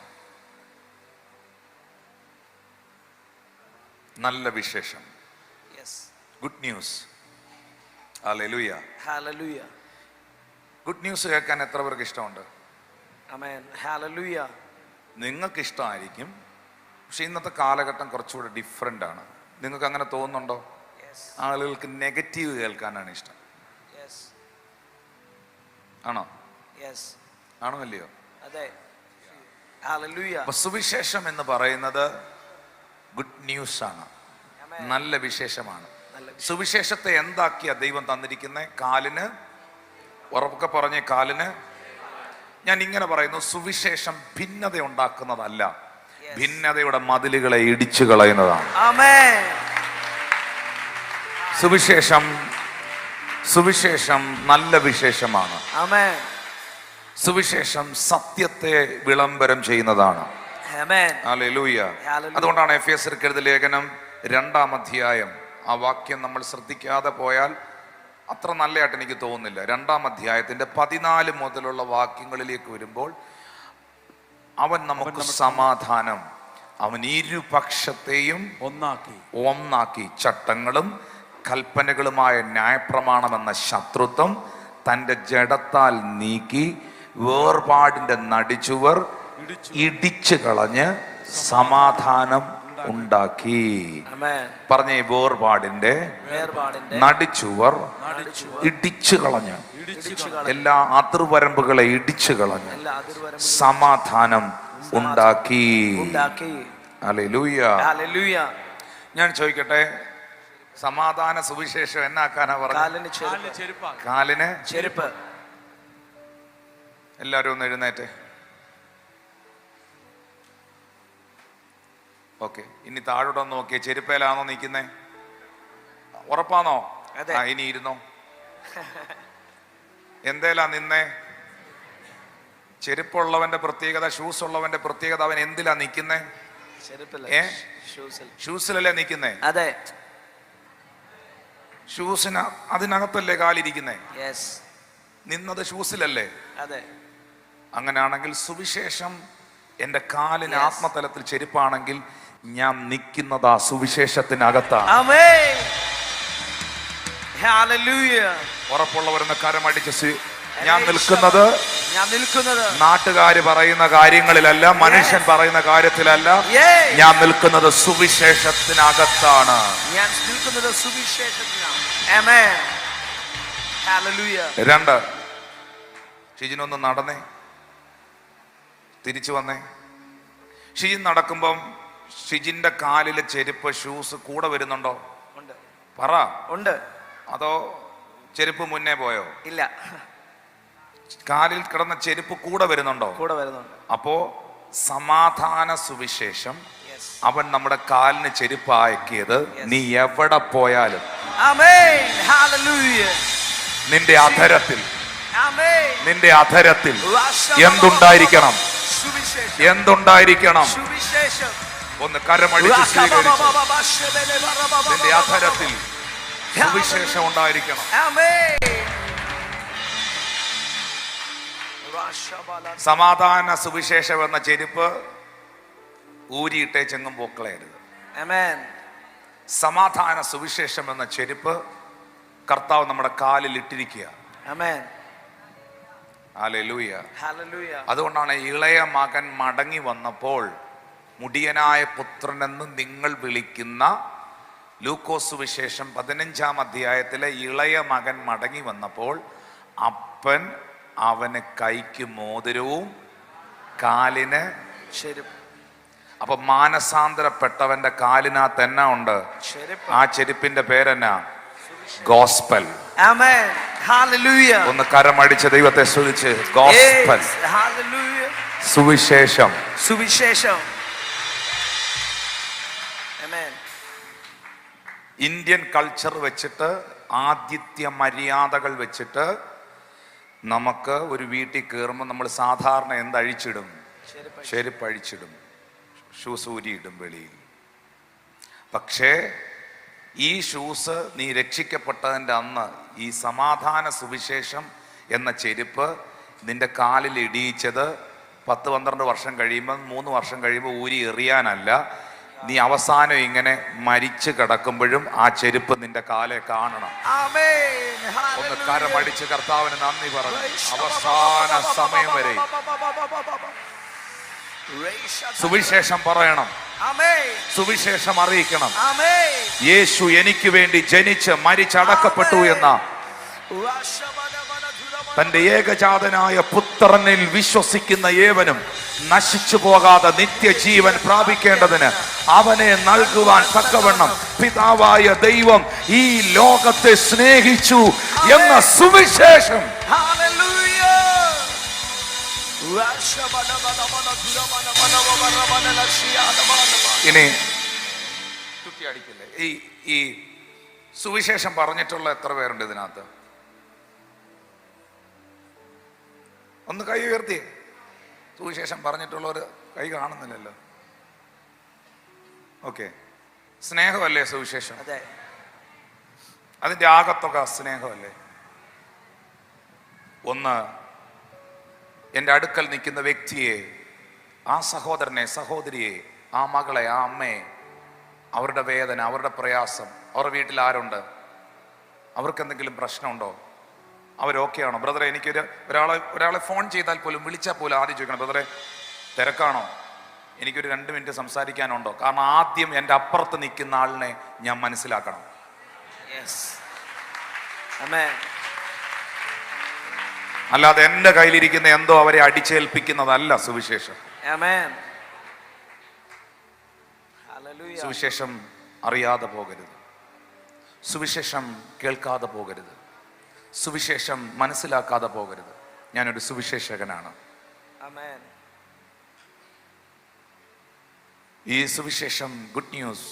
നല്ല വിശേഷം. Good news. Hallelujah. Hallelujah. Good news കേൾക്കാൻ എത്ര പേർക്ക് ഇഷ്ടമുണ്ട്? ആമേൻ. ഹല്ലേലൂയ. നിങ്ങൾക്ക് ഇഷ്ടമായിരിക്കും, പക്ഷെ ഇന്നത്തെ കാലഘട്ടം കുറച്ചുകൂടെ ഡിഫറെൻ്റ് ആണ്. നിങ്ങൾക്ക് അങ്ങനെ തോന്നുന്നുണ്ടോ? ആളുകൾക്ക് നെഗറ്റീവ് കേൾക്കാനാണ് ഇഷ്ടം. ആണോ? ആണോ അല്ലയോ? അപ്പൊ സുവിശേഷം എന്ന് പറയുന്നത് ഗുഡ് ന്യൂസ് ആണ്, നല്ല വിശേഷമാണ്. സുവിശേഷത്തെ എന്താക്കിയ ദൈവം തന്നിരിക്കുന്നത്? കാലിന്, ഉറപ്പൊക്കെ പറഞ്ഞേ, കാലിന്. ഞാൻ ഇങ്ങനെ പറയുന്നു, സുവിശേഷം ഭിന്നത ഉണ്ടാക്കുന്നതല്ല, ഭിന്നതയുടെ മതിലുകളെ ഇടിച്ചു കളയുന്നതാണ്. സുവിശേഷം നല്ല വിശേഷമാണ്. സുവിശേഷം സത്യത്തെ വിളംബരം ചെയ്യുന്നതാണ്. ഹല്ലേലൂയ. അതുകൊണ്ടാണ് എഫേസ്യർക്ക് എഴുതിയ ലേഖനം 2-ാം അധ്യായം, ആ വാക്യം നമ്മൾ ശ്രദ്ധിക്കാതെ പോയാൽ അത്ര നല്ലതായിട്ട് എനിക്ക് തോന്നുന്നില്ല. 2-ാം അധ്യായത്തിന്റെ 14 മുതലുള്ള വാക്യങ്ങളിലേക്ക് വരുമ്പോൾ, അവൻ നമുക്ക് സമാധാനം, അവൻ ഇരുപക്ഷത്തെയും ഒന്നാക്കി ചട്ടങ്ങളും കൽപ്പനകളുമായ ന്യായപ്രമാണമെന്ന ശത്രുത്വം തൻ്റെ ജഡത്താൽ നീക്കി വേർപാടിന്റെ നടിച്ചുവർ ഇടിച്ചു കളഞ്ഞ് സമാധാനം ഉണ്ടാക്കി. പറഞ്ഞേ, വേർപാടിന്റെ നടിച്ചുവർ ഇടിച്ചു കളഞ്ഞ്, എല്ലാ അതിർവരമ്പുകളെ ഇടിച്ചു കളഞ്ഞ് സമാധാനം ഉണ്ടാക്കി. ഹല്ലേലൂയ. ഞാൻ ചോദിക്കട്ടെ, സമാധാന സുവിശേഷം എന്നാക്കാനാ പറഞ്ഞത്? കാലിന് ചെരുപ്പ്. എല്ലാവരും ഒന്ന് എഴുന്നേറ്റ്. ഓക്കെ, ഇനി താഴോട്ട് നോക്കിയേ. ചെരുപ്പേലാണോ നിൽക്കുന്നേ? ഉറപ്പാണോ? ഇനി ഇരുന്നോ. എന്തേലാ നിന്നേ? ചെരുപ്പുള്ളവന്റെ പ്രത്യേകത, ഷൂസ് ഉള്ളവന്റെ പ്രത്യേകത, അവൻ എന്തിലാ നിൽക്കുന്നേ? ഷൂസിലല്ലേ നിൽക്കുന്നേ? അതെ. ഷൂസിന് അതിനകത്തല്ലേ കാലിരിക്കുന്നേ? നിന്നത് ഷൂസിലല്ലേ? അതെ. അങ്ങനെയാണെങ്കിൽ സുവിശേഷം എന്റെ കാലിന് ആത്മതലത്തിൽ ചെരുപ്പാണെങ്കിൽ ഞാൻ നിൽക്കുന്നത് ആ സുവിശേഷത്തിനകത്താണ്. ഉറപ്പുള്ളവരെന്ന് കരമടിച്ച്, ഞാൻ നിൽക്കുന്നത് നാട്ടുകാര് പറയുന്ന കാര്യങ്ങളിലല്ല, മനുഷ്യൻ പറയുന്ന കാര്യത്തിലല്ല, ഞാൻ നിൽക്കുന്നത് സുവിശേഷത്തിനകത്താണ്. ഞാൻ നിൽക്കുന്നത് സുവിശേഷത്തിലാണ്. ആമേൻ. ഹല്ലേലൂയ. 2, ഷിജിനൊന്ന് നടന്നേ, തിരിച്ചു വന്നേ. ഷിജിൻ നടക്കുമ്പം ഷിജിന്റെ കാലിലെ ചെരുപ്പ്, ഷൂസ് കൂടെ വരുന്നുണ്ടോ? ഉണ്ട്. പറ. ഉണ്ട്. അതോ ചെരുപ്പ് മുന്നേ പോയോ? ഇല്ല, കാലിൽ കിടന്ന ചെരുപ്പ് കൂടെ വരുന്നുണ്ടോ? കൂടെ വരുന്നുണ്ട്. അപ്പോ സമാധാന സുവിശേഷം അവൻ നമ്മുടെ കാലിന് ചെരുപ്പാക്കിയത് നീ എവിടെ പോയാലും ആമേൻ. ഹല്ലേലൂയ. നിന്റെ അധരത്തിൽ, ആമേൻ, നിന്റെ അധരത്തിൽ എന്തുണ്ടായിരിക്കണം? സുവിശേഷം. എന്തുണ്ടായിരിക്കണം? സുവിശേഷം. ഒന്ന് കരമടിച്ച് സ്വീകരിച്ചു. നിന്റെ അധരത്തിൽ സുവിശേഷം ഉണ്ടായിരിക്കണം. ആമേൻ. സമാധാന സുവിശേഷം എന്ന ചെരുപ്പ് ഊരിയിട്ടേ ചെങ്ങും പോക്കളയരുത്. ആമേൻ. സമാധാന സുവിശേഷം എന്ന ചെരുപ്പ് കർത്താവ് നമ്മുടെ കാലിൽ ഇട്ടിരിക്കുക. ആമേൻ. ഹല്ലേലൂയ. ഹല്ലേലൂയ. അതുകൊണ്ടാണ് ഇളയ മകൻ മടങ്ങി വന്നപ്പോൾ മുടിയനായ പുത്രനെന്ന് നിങ്ങൾ വിളിക്കുന്ന ലൂക്കോസ് സുവിശേഷം 15-ാം അധ്യായത്തിലെ ഇളയ മകൻ മടങ്ങി വന്നപ്പോൾ അപ്പൻ അവന് കൈക്ക് മോതിരവും കാലിന് ചെരുപ്പ്. അപ്പൊ മാനസാന്തരപ്പെട്ടവന്റെ കാലിനകത്ത് എന്നാ ഉണ്ട്? ചെരുപ്പ്. ആ ചെരുപ്പിന്റെ പേരെന്നാ? ഗോസ്പൽ. ആമേൻ. ഹല്ലേലൂയ. ഒന്ന് കരമടിച്ച് ദൈവത്തെ സ്തുതിച്ച്. ഗോസ്പൽ. ഹല്ലേലൂയ. സുവിശേഷം. സുവിശേഷം. ആമേൻ. ഇന്ത്യൻ കൾച്ചർ വെച്ചിട്ട്, ആതിഥ്യ മര്യാദകൾ വെച്ചിട്ട് നമുക്ക് ഒരു വീട്ടിൽ കയറുമ്പോൾ നമ്മൾ സാധാരണ എന്തഴിച്ചിടും? ചെരുപ്പ് അഴിച്ചിടും, ഷൂസ് ഊരിയിടും വെളിയിൽ. പക്ഷേ ഈ ഷൂസ് നീ രക്ഷിക്കപ്പെട്ടതിൻ്റെ അന്ന് ഈ സമാധാന സുവിശേഷം എന്ന ചെരുപ്പ് നിന്റെ കാലിൽ ഇടിയിച്ചത് 10-12 വർഷം കഴിയുമ്പോൾ, 3 വർഷം കഴിയുമ്പോൾ ഊരി എറിയാനല്ല. നീ അവസാനം ഇങ്ങനെ മരിച്ചു കിടക്കുമ്പോഴും ആ ചെരുപ്പ് നിന്റെ കാലെ കാണണം. ഒന്ന് കരമടിച്ച് കർത്താവിന് നന്ദി പറഞ്ഞു. അവസാന സമയം വരെ സുവിശേഷം പറയണം, സുവിശേഷം അറിയിക്കണം. യേശു എനിക്ക് വേണ്ടി ജനിച്ച് മരിച്ചടക്കപ്പെട്ടു എന്ന തന്റെ ഏകജാതനായ പുത്രനിൽ വിശ്വസിക്കുന്ന ഏവനും നശിച്ചു പോകാതെ നിത്യജീവൻ പ്രാപിക്കേണ്ടതിന് അവനെ നൽകുവാൻ തക്കവണ്ണം പിതാവായ ദൈവം ഈ ലോകത്തെ സ്നേഹിച്ചു എന്ന സുവിശേഷം. ഇനി തുട്ടി അടിക്കില്ലേ? ഈ സുവിശേഷം പറഞ്ഞിട്ടുള്ള എത്ര പേരുണ്ട് ഇതിനകത്ത്? ഒന്ന് കൈ ഉയർത്തി. സുവിശേഷം പറഞ്ഞിട്ടുള്ളവർ കൈ കാണുന്നില്ലല്ലോ. ഓക്കെ. സ്നേഹമല്ലേ സുവിശേഷം? അതിന്റെ ആകത്തുക സ്നേഹമല്ലേ? ഒന്ന്, എൻ്റെ അടുക്കൽ നിൽക്കുന്ന വ്യക്തിയെ, ആ സഹോദരനെ, സഹോദരിയെ, ആ മകളെ, ആ അമ്മയെ, അവരുടെ വേദന, അവരുടെ പ്രയാസം, അവരുടെ വീട്ടിൽ ആരുണ്ട്, അവർക്ക് എന്തെങ്കിലും പ്രശ്നമുണ്ടോ, അവരൊക്കെ ആണോ? ബ്രദറെ, എനിക്കൊരു ഒരാളെ ഫോൺ ചെയ്താൽ പോലും, വിളിച്ചാൽ പോലും ആദ്യം ചോദിക്കണം, ബ്രദറെ തിരക്കാണോ, എനിക്കൊരു 2 മിനിറ്റ് സംസാരിക്കാനുണ്ടോ? കാരണം ആദ്യം എൻ്റെ അപ്പുറത്ത് നിൽക്കുന്ന ആളിനെ ഞാൻ മനസ്സിലാക്കണം. അല്ലാതെ എൻ്റെ കയ്യിലിരിക്കുന്ന എന്തോ അവരെ അടിച്ചേൽപ്പിക്കുന്നതല്ല സുവിശേഷം. സുവിശേഷം അറിയാതെ പോകരുത്, സുവിശേഷം കേൾക്കാതെ പോകരുത്, സുവിശേഷം മനസ്സിലാക്കാതെ പോകരുത്. ഞാനൊരു സുവിശേഷകനാണ്. ഈ സുവിശേഷം, ഗുഡ് ന്യൂസ്,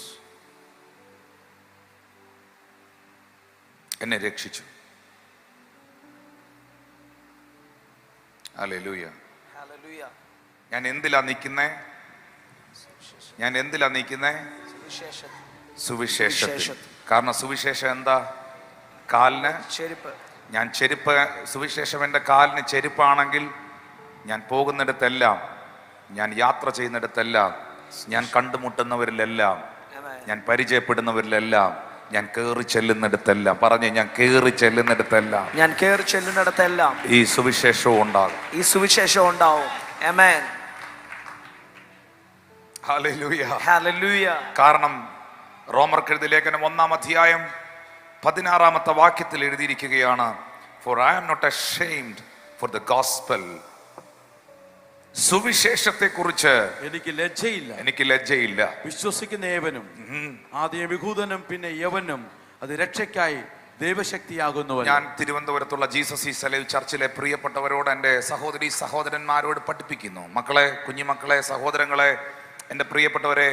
എന്നെ രക്ഷിച്ചു. ഹല്ലേലൂയ. ഞാൻ എന്തിലാ നിൽക്കുന്നേ? ഞാൻ എന്തിലാ നിൽക്കുന്നേ? സുവിശേഷത്തിൽ. കാരണം സുവിശേഷം എന്താ? കാലിന് ചെരുപ്പ്. ഞാൻ ചെരുപ്പ്, സുവിശേഷം എൻ്റെ കാലിന് ചെരുപ്പാണെങ്കിൽ ഞാൻ പോകുന്നിടത്തെല്ലാം, ഞാൻ യാത്ര ചെയ്യുന്നിടത്തെല്ലാം, ഞാൻ കണ്ടുമുട്ടുന്നവരിലെല്ലാം, ഞാൻ പരിചയപ്പെടുന്നവരിലെല്ലാം, ഞാൻ കയറി ചെല്ലുന്നിടത്തെല്ലാം, പറഞ്ഞ് ഞാൻ കയറി ചെല്ലുന്നിടത്തെല്ലാം, ഞാൻ കയറി ചെല്ലുന്നിടത്തെല്ലാം ഈ സുവിശേഷവും ഉണ്ടാകും. ഈ സുവിശേഷം ഉണ്ടാവും. ആമേൻ. ഹല്ലേലൂയ. ഹല്ലേലൂയ. കാരണം റോമർക്കെഴുതിയ ലേഖനം 1-ാം അധ്യായം 16-ാമത്തെ വാക്യത്തിൽ എഴുതിയിരിക്കുകയാണ്, For I am not ashamed for the gospel. സുവിശേഷത്തെക്കുറിച്ച് എനിക്ക് ലജ്ജയില്ല. വിശ്വസിക്കുന്ന ഏവനും ആദ്യം യഹൂദനും പിന്നെ യവനും അത് രക്ഷയ്ക്കായി ദൈവശക്തിയാകുന്നു. ഞാൻ തിരുവനന്തപുരത്തുള്ള ജീസസ് ഈസ് അലൈവ് ചർച്ചിലെ പ്രിയപ്പെട്ടവരോട്, എൻ്റെ സഹോദരി സഹോദരന്മാരോട് പഠിപ്പിക്കുന്നു. മക്കളെ, കുഞ്ഞുമക്കളെ, സഹോദരങ്ങളെ, എൻ്റെ പ്രിയപ്പെട്ടവരെ,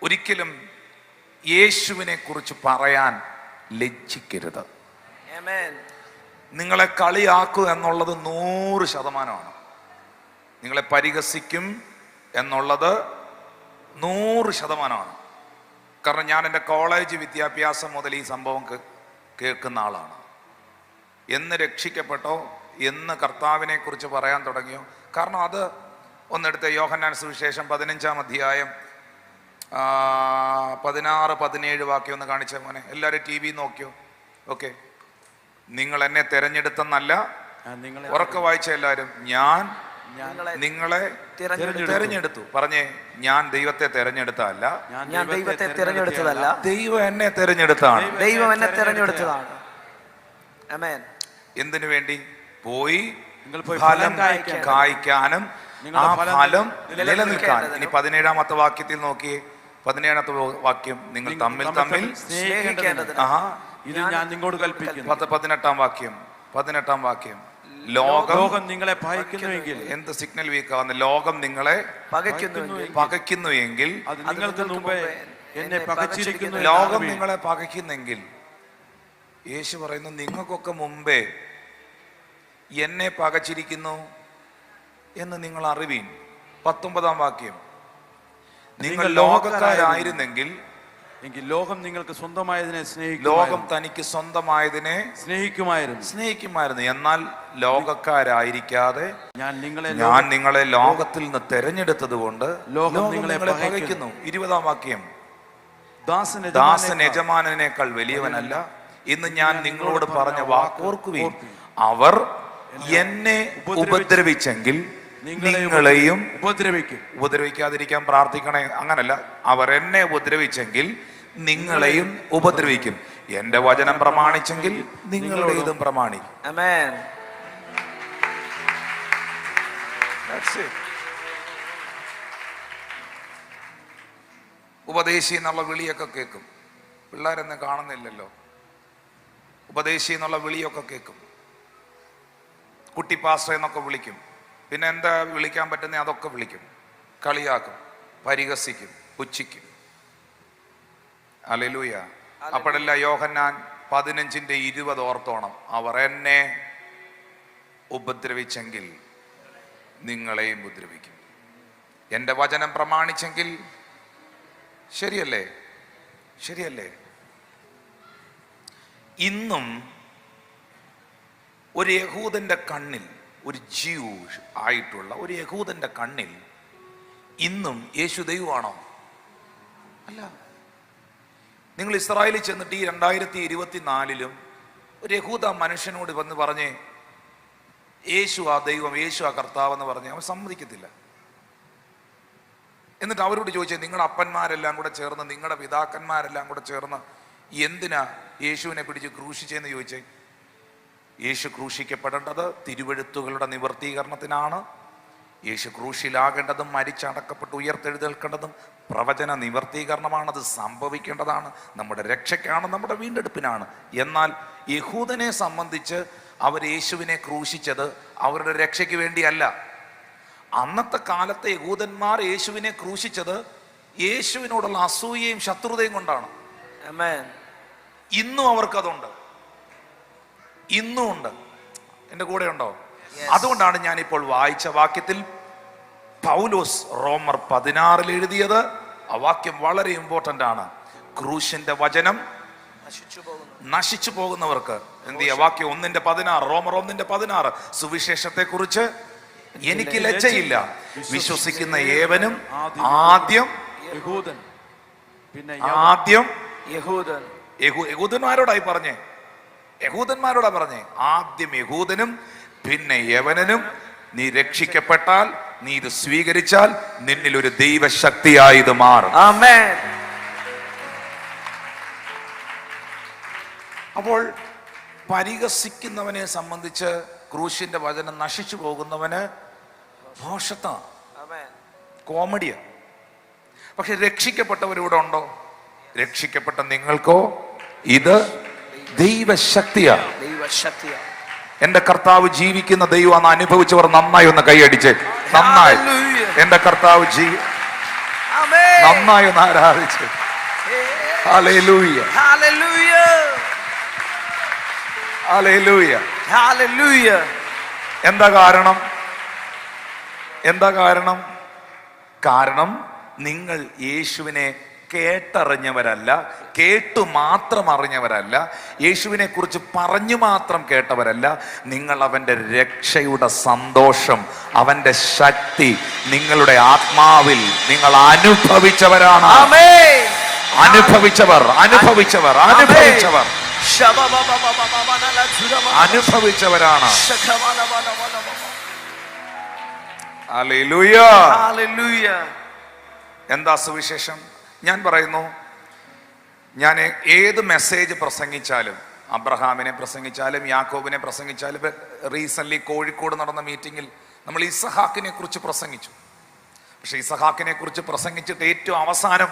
ഒരിക്കലും യേശുവിനെ കുറിച്ച് പറയാൻ ലജ്ജിക്കരുത്. നിങ്ങളെ കളിയാക്കുക എന്നുള്ളത് 100%. നിങ്ങളെ പരിഹസിക്കും എന്നുള്ളത് 100%. കാരണം ഞാൻ എൻ്റെ കോളേജ് വിദ്യാഭ്യാസം മുതൽ ഈ സംഭവം കേൾക്കുന്ന ആളാണ്. എന്ന് രക്ഷിക്കപ്പെട്ടോ, എന്ന് കർത്താവിനെ കുറിച്ച് പറയാൻ തുടങ്ങിയോ? കാരണം അത് ഒന്നെടുത്ത് യോഹന്നാൻ സുവിശേഷം 15-ാം അധ്യായം 16-17 വാക്യം ഒന്ന് കാണിച്ച മോനെ. എല്ലാവരും TV നോക്കിയോ? ഓക്കെ. നിങ്ങൾ എന്നെ തെരഞ്ഞെടുത്തെന്നല്ല, ഉറക്കെ വായിച്ച എല്ലാവരും, ഞാൻ നിങ്ങളെ തെരഞ്ഞെടുത്തു. പറഞ്ഞേ, ഞാൻ ദൈവത്തെ തെരഞ്ഞെടുത്തതല്ല, ദൈവം എന്നെ തെരഞ്ഞെടുത്താണ്. ദൈവം എന്നെ തെരഞ്ഞെടുത്തതാണ്. ആമേൻ. എന്തിനു വേണ്ടി? പോയി ഫലം കായ്ക്കാനും ആ ഫലം നിലനിൽക്കാനും. ഇനി 17-ാമത്തെ വാക്യത്തിൽ നോക്കിയേ. 17-ാമത്തെ വാക്യം, നിങ്ങൾ തമ്മിൽ സ്നേഹിക്കേണ്ടതിന് ഇത് ഞാൻ നിങ്ങളോട് കൽപ്പിക്കുന്നു. 18-ാം വാക്യം, ലോകം നിങ്ങളെ പകയ്ക്കുന്നുവെങ്കിൽ. എന്ത് സിഗ്നൽ വീക്കാവുന്ന? ലോകം നിങ്ങളെ പകയ്ക്കുന്നുവെങ്കിൽ അത് നിങ്ങൾക്ക് മുമ്പേ എന്നെ പകച്ചിരിക്കുന്നു. ലോകം നിങ്ങളെ പകയ്ക്കുന്നെങ്കിൽ, യേശു പറയുന്നു, നിങ്ങൾക്കൊക്കെ മുമ്പേ എന്നെ പകച്ചിരിക്കുന്നു എന്ന് നിങ്ങൾ അറിവീൻ. 19-ാം വാക്യം, നിങ്ങൾ ലോകക്കാരായിരുന്നെങ്കിൽ ലോകം നിങ്ങൾക്ക് സ്വന്തമായതിനെ ലോകം തനിക്ക് സ്വന്തമായതിനെ സ്നേഹിക്കുമായിരുന്നു. എന്നാൽ ലോകക്കാരായിരിക്കാതെ ഞാൻ നിങ്ങളെ ലോകത്തിൽ നിന്ന് തെരഞ്ഞെടുത്തത് കൊണ്ട് ലോകം നിങ്ങളെ പകയ്ക്കുന്നു. 20-ാം വാക്യം, ദാസൻ യജമാനനേക്കാൾ വലിയവനല്ല. ഇന്ന് ഞാൻ നിങ്ങളോട് പറഞ്ഞ വാക്കോർക്കുവീൻ. അവർ എന്നെ ഉപദ്രവിച്ചെങ്കിൽ നിങ്ങളെയും ഉപദ്രവിക്കാതിരിക്കാൻ പ്രാർത്ഥിക്കണേ. അങ്ങനല്ല, അവർ എന്നെ ഉപദ്രവിച്ചെങ്കിൽ നിങ്ങളെയും ഉപദ്രവിക്കും. എന്റെ വചനം പ്രമാണിച്ചെങ്കിൽ നിങ്ങളുടെ ഇതും പ്രമാണിക്കും. ആമേൻ. ഉപദേശി എന്നുള്ള വിളിയൊക്കെ കേൾക്കും. പിള്ളേരെന്നെ കാണുന്നില്ലല്ലോ. ഉപദേശി എന്നുള്ള വിളിയൊക്കെ കേൾക്കും. കുട്ടി പാസ്റ്റർ എന്നൊക്കെ വിളിക്കും. പിന്നെ എന്താ വിളിക്കാൻ പറ്റുന്ന അതൊക്കെ വിളിക്കും. കളിയാക്കും, പരിഹസിക്കും, പുച്ഛിക്കും. ഹല്ലേലൂയ. അപ്പോഴല്ല യോഹന്നാൻ 15:20 ഓർത്തോണം. അവർ എന്നെ ഉപദ്രവിച്ചെങ്കിൽ നിങ്ങളെയും ഉപദ്രവിക്കും. എൻ്റെ വചനം പ്രമാണിച്ചെങ്കിൽ. ശരിയല്ലേ? ഇന്നും ഒരു യഹൂദന്റെ കണ്ണിൽ, ഒരു ജ്യൂഷ് ആയിട്ടുള്ള ഒരു യഹൂദന്റെ കണ്ണിൽ ഇന്നും യേശു ദൈവമാണോ? അല്ല. നിങ്ങൾ ഇസ്രായേലിൽ ചെന്നിട്ട് ഈ 2024 ഒരു യഹൂദ മനുഷ്യനോട് വന്ന് പറഞ്ഞേ യേശു ആ ദൈവം, യേശു ആ കർത്താവ് എന്ന് പറഞ്ഞ് അവൻ സമ്മതിക്കത്തില്ല. എന്നിട്ട് അവരോട് ചോദിച്ചേ, നിങ്ങളുടെ അപ്പന്മാരെല്ലാം കൂടെ ചേർന്ന്, നിങ്ങളുടെ പിതാക്കന്മാരെല്ലാം കൂടെ ചേർന്ന് എന്തിനാ യേശുവിനെ പിടിച്ച് ക്രൂശിച്ചെന്ന് ചോദിച്ചേ. യേശു ക്രൂശിക്കപ്പെടേണ്ടത് തിരുവെഴുത്തുകളുടെ നിവർത്തീകരണത്തിനാണ്. യേശു ക്രൂശിലാകേണ്ടതും മരിച്ചടക്കപ്പെട്ട് ഉയർത്തെഴുന്നേൽക്കേണ്ടതും പ്രവചന നിവർത്തീകരണമാണ്. അത് സംഭവിക്കേണ്ടതാണ്. നമ്മുടെ രക്ഷയ്ക്കാണ്, നമ്മുടെ വീണ്ടെടുപ്പിനാണ്. എന്നാൽ യഹൂദനെ സംബന്ധിച്ച് അവർ യേശുവിനെ ക്രൂശിച്ചത് അവരുടെ രക്ഷയ്ക്ക് വേണ്ടിയല്ല. അന്നത്തെ കാലത്തെ യഹൂദന്മാർ യേശുവിനെ ക്രൂശിച്ചത് യേശുവിനോടുള്ള അസൂയയും ശത്രുതയും കൊണ്ടാണ്. ഇന്നും അവർക്കതുണ്ട്, ഇന്നും ഉണ്ട്. എൻ്റെ കൂടെ ഉണ്ടോ? അതുകൊണ്ടാണ് ഞാനിപ്പോൾ വായിച്ച വാക്യത്തിൽ പൗലോസ് റോമർ 16 എഴുതിയത്. ആ വാക്യം വളരെ ഇമ്പോർട്ടൻ്റ് ആണ്. ക്രൂശിന്റെ വചനം നശിച്ചു പോകുന്നവർക്ക് എന്ത് ചെയ്യാ? വാക്യം 1:16, റോമർ 1:16, സുവിശേഷത്തെ കുറിച്ച് എനിക്ക് ലജ്ജയില്ല. വിശ്വസിക്കുന്ന ഏവനും ആദ്യം യഹൂദന്മാരോടായി പറഞ്ഞേ, യഹൂദന്മാരോടാ പറഞ്ഞേ, ആദ്യം യഹൂദനും പിന്നെ യവനനും. നീ രക്ഷിക്കപ്പെട്ടാൽ, നീ ഇത് സ്വീകരിച്ചാൽ നിന്നിൽ ഒരു ദൈവശക്തിയായി ഇത് മാറും. ആമേൻ. അപ്പോൾ പരിഹസിക്കുന്നവനെ സംബന്ധിച്ച് ക്രൂശിന്റെ വചനം നശിച്ചു പോകുന്നവന് ഭോഷത്വ, Amen. കോമഡിയാ. പക്ഷെ രക്ഷിക്കപ്പെട്ടവരിവിടെ ഉണ്ടോ? രക്ഷിക്കപ്പെട്ട നിങ്ങൾക്കോ ഇത് ദൈവശക്തിയാ. ദൈവശക്തിയാ. എന്റെ കർത്താവ് ജീവിക്കുന്ന ദൈവം അനുഭവിച്ചവർ നന്നായി ഒന്ന് കൈയടിച്ച്. നന്നായി Hallelujah. എന്റെ കർത്താവ് Amen. നന്നായി ഒന്ന് ആരാധിച്ച്. Hallelujah, Hallelujah. ഹല്ലേലൂയ. Hallelujah. എന്താ കാരണം? എന്താ കാരണം? കാരണം നിങ്ങൾ യേശുവിനെ കേട്ടറിഞ്ഞവരല്ല, കേട്ടു മാത്രം അറിഞ്ഞവരല്ല, യേശുവിനെ കുറിച്ച് പറഞ്ഞു മാത്രം കേട്ടവരല്ല. നിങ്ങൾ അവന്റെ രക്ഷയുടെ സന്തോഷം, അവന്റെ ശക്തി നിങ്ങളുടെ ആത്മാവിൽ നിങ്ങൾ അനുഭവിച്ചവരാണ്. അനുഭവിച്ചവർ അനുഭവിച്ചവർ അനുഭവിച്ചവർ അനുഭവിച്ചവരാണ്. ഹല്ലേലൂയ. Hallelujah. എന്താ സുവിശേഷം? ഞാൻ പറയുന്നു, ഞാൻ ഏത് മെസ്സേജ് പ്രസംഗിച്ചാലും, അബ്രഹാമിനെ പ്രസംഗിച്ചാലും യാക്കോബിനെ പ്രസംഗിച്ചാലും, റീസെന്റ് കോഴിക്കോട് നടന്ന മീറ്റിങ്ങിൽ നമ്മൾ ഇസഹാക്കിനെ കുറിച്ച് പ്രസംഗിച്ചു. പക്ഷെ ഇസഹാക്കിനെ കുറിച്ച് പ്രസംഗിച്ചിട്ട് ഏറ്റവും അവസാനം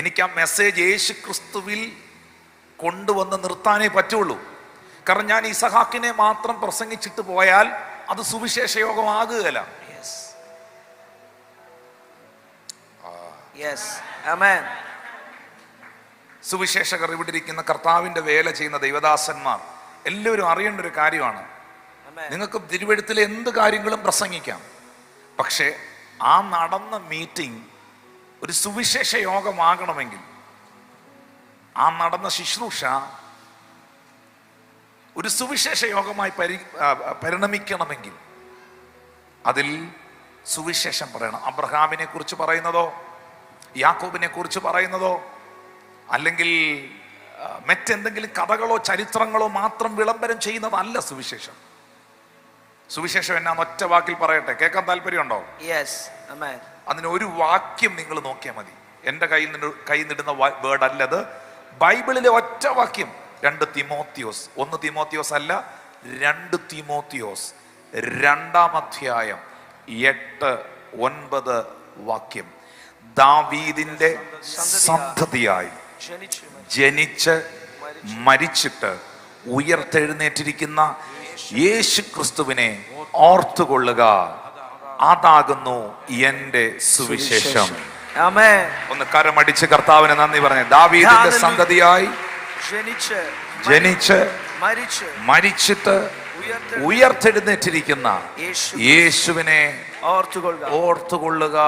എനിക്ക് ആ മെസ്സേജ് യേശു ക്രിസ്തുവിൽ കൊണ്ടുവന്ന് നിർത്താനേ പറ്റുള്ളൂ. കാരണം ഞാൻ ഇസഹാക്കിനെ മാത്രം പ്രസംഗിച്ചിട്ട് പോയാൽ അത് സുവിശേഷ യോഗമാകുകയില്ല. Yes. Amen. സുവിശേഷകർ, ഇവിടെ ഇരിക്കുന്ന കർത്താവിന്റെ വേല ചെയ്യുന്ന ദൈവദാസന്മാർ എല്ലാവരും അറിയേണ്ട ഒരു കാര്യമാണ്. നിങ്ങൾക്ക് തിരുവെഴുത്തിലെ എന്ത് കാര്യങ്ങളും പ്രസംഗിക്കാം. പക്ഷേ ആ നടന്ന മീറ്റിംഗ് ഒരു സുവിശേഷ യോഗമാകണമെങ്കിൽ, ആ നടന്ന ശുശ്രൂഷ ഒരു സുവിശേഷ യോഗമായി പരിണമിക്കണമെങ്കിൽ അതിൽ സുവിശേഷം പറയണം. അബ്രഹാമിനെ കുറിച്ച് പറയുന്നതോ യാക്കോബിനെ കുറിച്ച് പറയുന്നതോ അല്ലെങ്കിൽ മറ്റെന്തെങ്കിലും കഥകളോ ചരിത്രങ്ങളോ മാത്രം വിളംബരം ചെയ്യുന്നതല്ല സുവിശേഷം. സുവിശേഷം എന്നാ ഒറ്റ വാക്കിൽ പറയട്ടെ, കേൾക്കാൻ താല്പര്യമുണ്ടോ? Yes. Amen. അതിന് ഒരു വാക്യം നിങ്ങൾ നോക്കിയാൽ മതി. എൻ്റെ കയ്യിൽ നിടുന്ന വേർഡ് അല്ലത്. ബൈബിളിലെ ഒറ്റ വാക്യം 2 തിമോത്തിയോസ്, 1 തിമോത്തിയോസ് അല്ല, 2 തിമോത്തിയോസ് 2-ാം അധ്യായം 8-9 വാക്യം. ദാവീദിന്റെ സന്തതിയായി ജനിച്ച് മരിച്ചിട്ട് ഉയർത്തെഴുന്നേറ്റിരിക്കുന്ന യേശു ക്രിസ്തുവിനെ ഓർത്തുകൊള്ളുക, അതാകുന്നു എന്റെ സുവിശേഷം. ഒന്ന് കരമടിച്ച് കർത്താവിന് നന്ദി പറഞ്ഞേ. ദാവീദിന്റെ സന്തതിയായി ജനിച്ച് മരിച്ചിട്ട് ഉയർത്തെഴുന്നേറ്റിരിക്കുന്ന യേശുവിനെ ഓർത്തുകൊള്ളുക.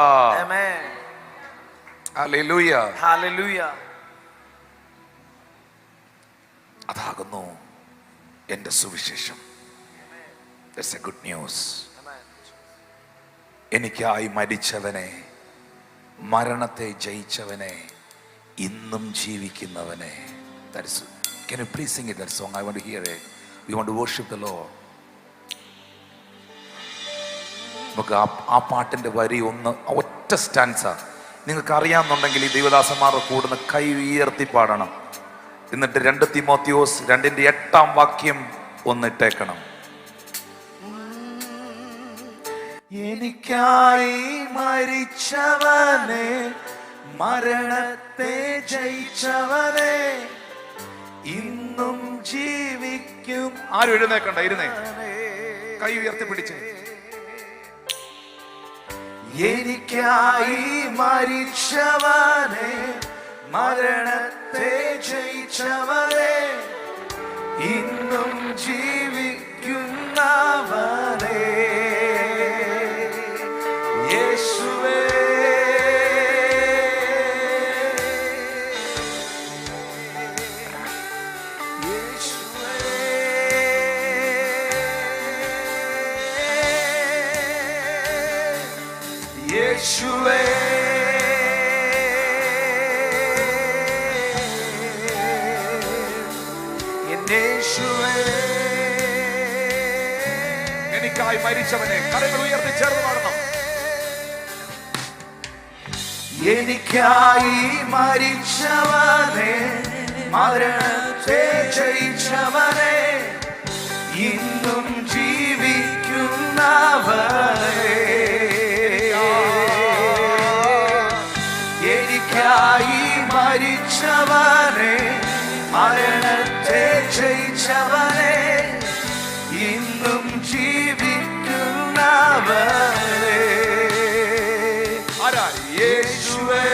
ഹല്ലേലൂയ. Hallelujah. അതാകുന്നു എന്റെ സുവിശേഷം. That's a good news. എനിക്കായി മരിച്ചവനെ, മരണത്തെ ജയിച്ചവനെ, ഇന്നും ജീവിക്കുന്നവനെ. Can you please sing it, that song? I want to hear it. We want to worship the Lord. നമുക്ക് ആ പാട്ടിന്റെ വരി ഒന്ന്, ഒറ്റ സ്റ്റാൻസ നിങ്ങൾക്ക് അറിയാമെന്നുണ്ടെങ്കിൽ ഈ ദൈവദാസന്മാരുടെ കൂടുന്ന കൈ ഉയർത്തി പാടണം. എന്നിട്ട് 2 തിമോത്തിയോസ് 2-ന്റെ 8-ാം വാക്യം ഒന്നിട്ടേക്കണം. എനിക്കായി മരിച്ചവനെ, മരണത്തെ ജയിച്ചവനെ, ഇന്നും ജീവിക്കും. ആരും എഴുന്നേക്കണ്ട, ഇരുന്നേ, കൈ ഉയർത്തി പിടിച്ച്. എനിക്കായി മരിച്ചവനെ, മരണത്തെ ജയിച്ചവനെ, ഇന്നും ജീവിക്കുന്നവനെ, യേശുവേ. യേശുവേ, എനിക്കായി മരിച്ചവനെ, കരങ്ങൾ ഉയർത്തി ചേർന്ന് പാടണം. എനിക്കായി മരിച്ചവനെ, മരണത്തെ ജയിച്ചവനെ, ഇന്നും ജീവിക്കുന്നവനെ, എനിക്കായി മരിച്ചവനെ, മരണത്തെ ജയിച്ചവനെ, ഇന്നും ജീവിക്കുന്നവനെ, യേശുവേ.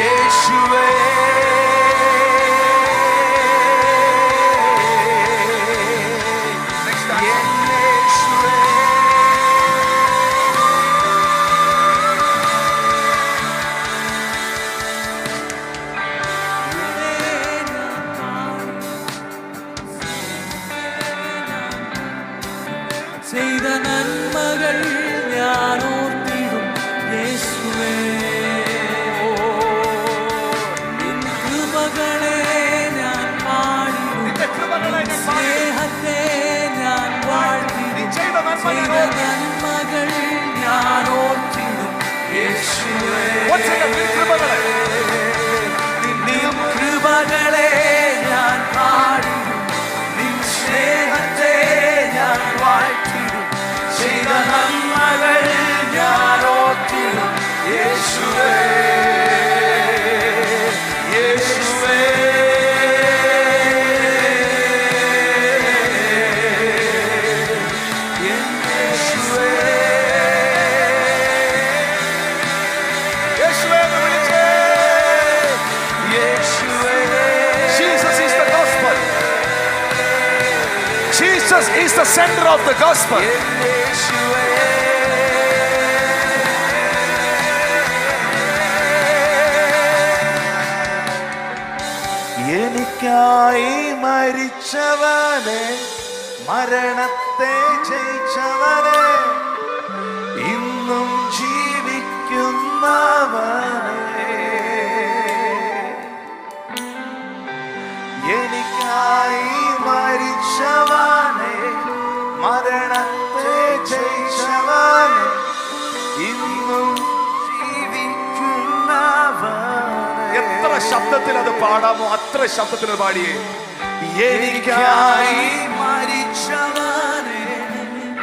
യേശുവേ, യേശുവേ, ചെയ്ത നന്മകൾ ഞാൻ ഓർത്തിടും യേശുവേ. നിൻ കൃപകളെ ഞാൻ പാടിടും, സ്നേഹത്തെ ഞാൻ വാഴ്ത്തിടും. ചെയ്ത നന്മകൾ ഞാൻ ഓർത്തിടും യേശുവേ. നിൻ കൃപകളെ ഞാൻ പാടിടും, നിൻ സ്നേഹത്തെ ഞാൻ വാഴ്ത്തിടും. ചെയ്ത നന്മകൾ ഞാൻ ഓർത്തിടും യേശുവേ. യേശുവേ, യേശുവേ, യേശുവേ എന്ന് വിളിച്ചേ. യേശുവേ. Jesus is the gospel. Jesus is the center of the gospel. യേശുവേ. എനിക്കായി മരിച്ചവനെ, മരണത്തെ ജയിച്ചവനെ, ഇന്നും ജീവിക്കുന്നവനെ, എനിക്കായി മരിച്ചവനെ, മരണത്തെ ജയിച്ചവനെ, ഇന്നും ജീവിക്കുന്നവനെ. എത്ര ശബ്ദത്തിൽ അത് പാടാമോ അത്ര ശബ്ദത്തിൽ അത് പാടിയേ. എനിക്കായി മരിച്ചവനെ,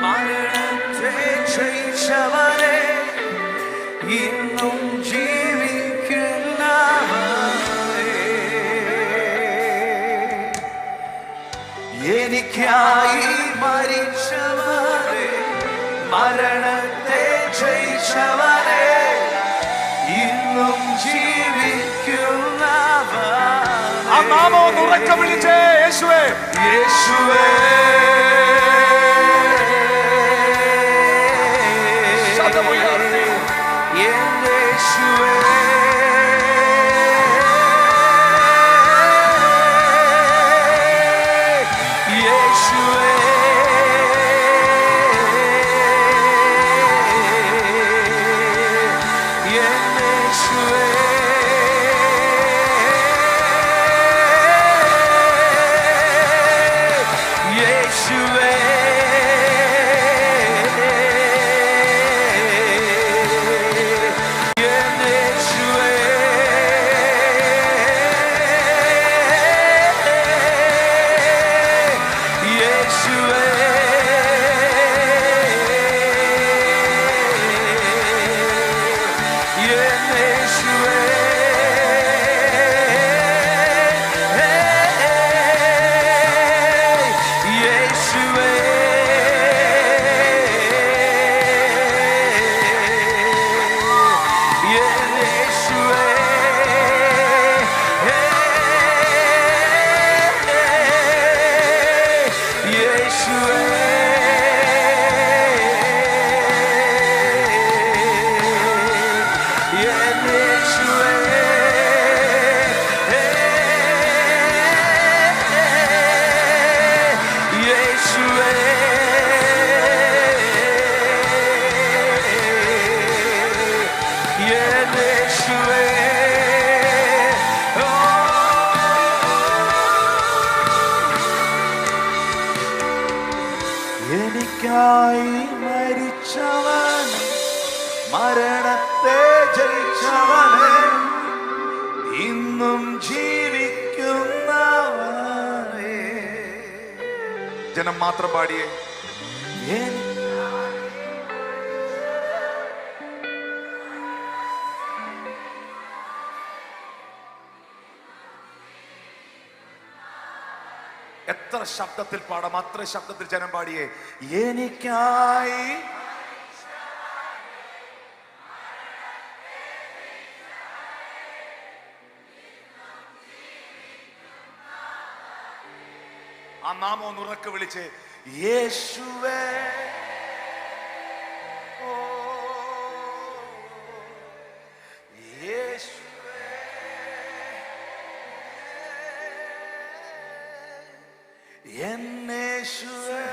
മരണത്തെ ജയിച്ചവനെ, ഇന്നും ജീവിക്കുന്നവനെ, എനിക്കായി മരിച്ചവനെ, മരണത്തെ ജയിച്ചവനെ, ഇന്നും ജീവിക്കുന്നവനെ. ആ നാമം ഒന്ന് ഉറക്കെ വിളിച്ചേ. യേശുവേ, യേശുവേ. ശബ്ദമുയർത്തി. യേശുവേ. യേശുവേ. യേശുവേ. യേശുവേ. എനിക്കായി മരിച്ചവൻ, മരണത്തെ ജയിച്ചവനെ, ഇന്നും ജീവിക്കുന്നവനെ. ജനം മാത്രം പാടിയേ. എത്ര ശബ്ദത്തിൽ പാടാം, അത്ര ശബ്ദത്തിൽ ജനം പാടിയേ. എനിക്കായി ആ നാമം ഒന്ന് ഉറക്കെ വിളിച്ച് യേശുവേ, ഓ യേശുവേ, എന്നേശുവേ.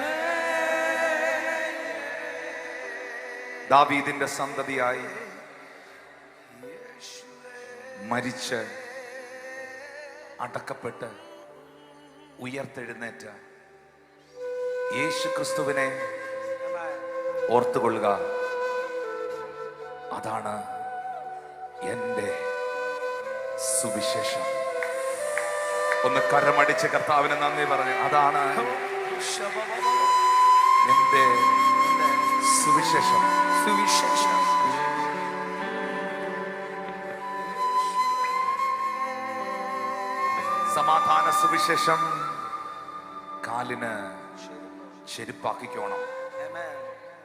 ദാവീദിന്റെ സന്തതിയായി മരിച്ച് അടക്കപ്പെട്ട് ഉയർത്തെഴുന്നേറ്റ യേശു ക്രിസ്തുവിനെ ഓർത്തുകൊള്ളുക. അതാണ് എൻ്റെ സുവിശേഷം. ഒന്ന് കരമടിച്ച് കർത്താവിന് നന്ദി പറഞ്ഞു. അതാണ് എൻ്റെ സുവിശേഷം. സുവിശേഷം. സമാധാന സുവിശേഷം കാലിന് ചെരുപ്പാക്കിക്കോണം.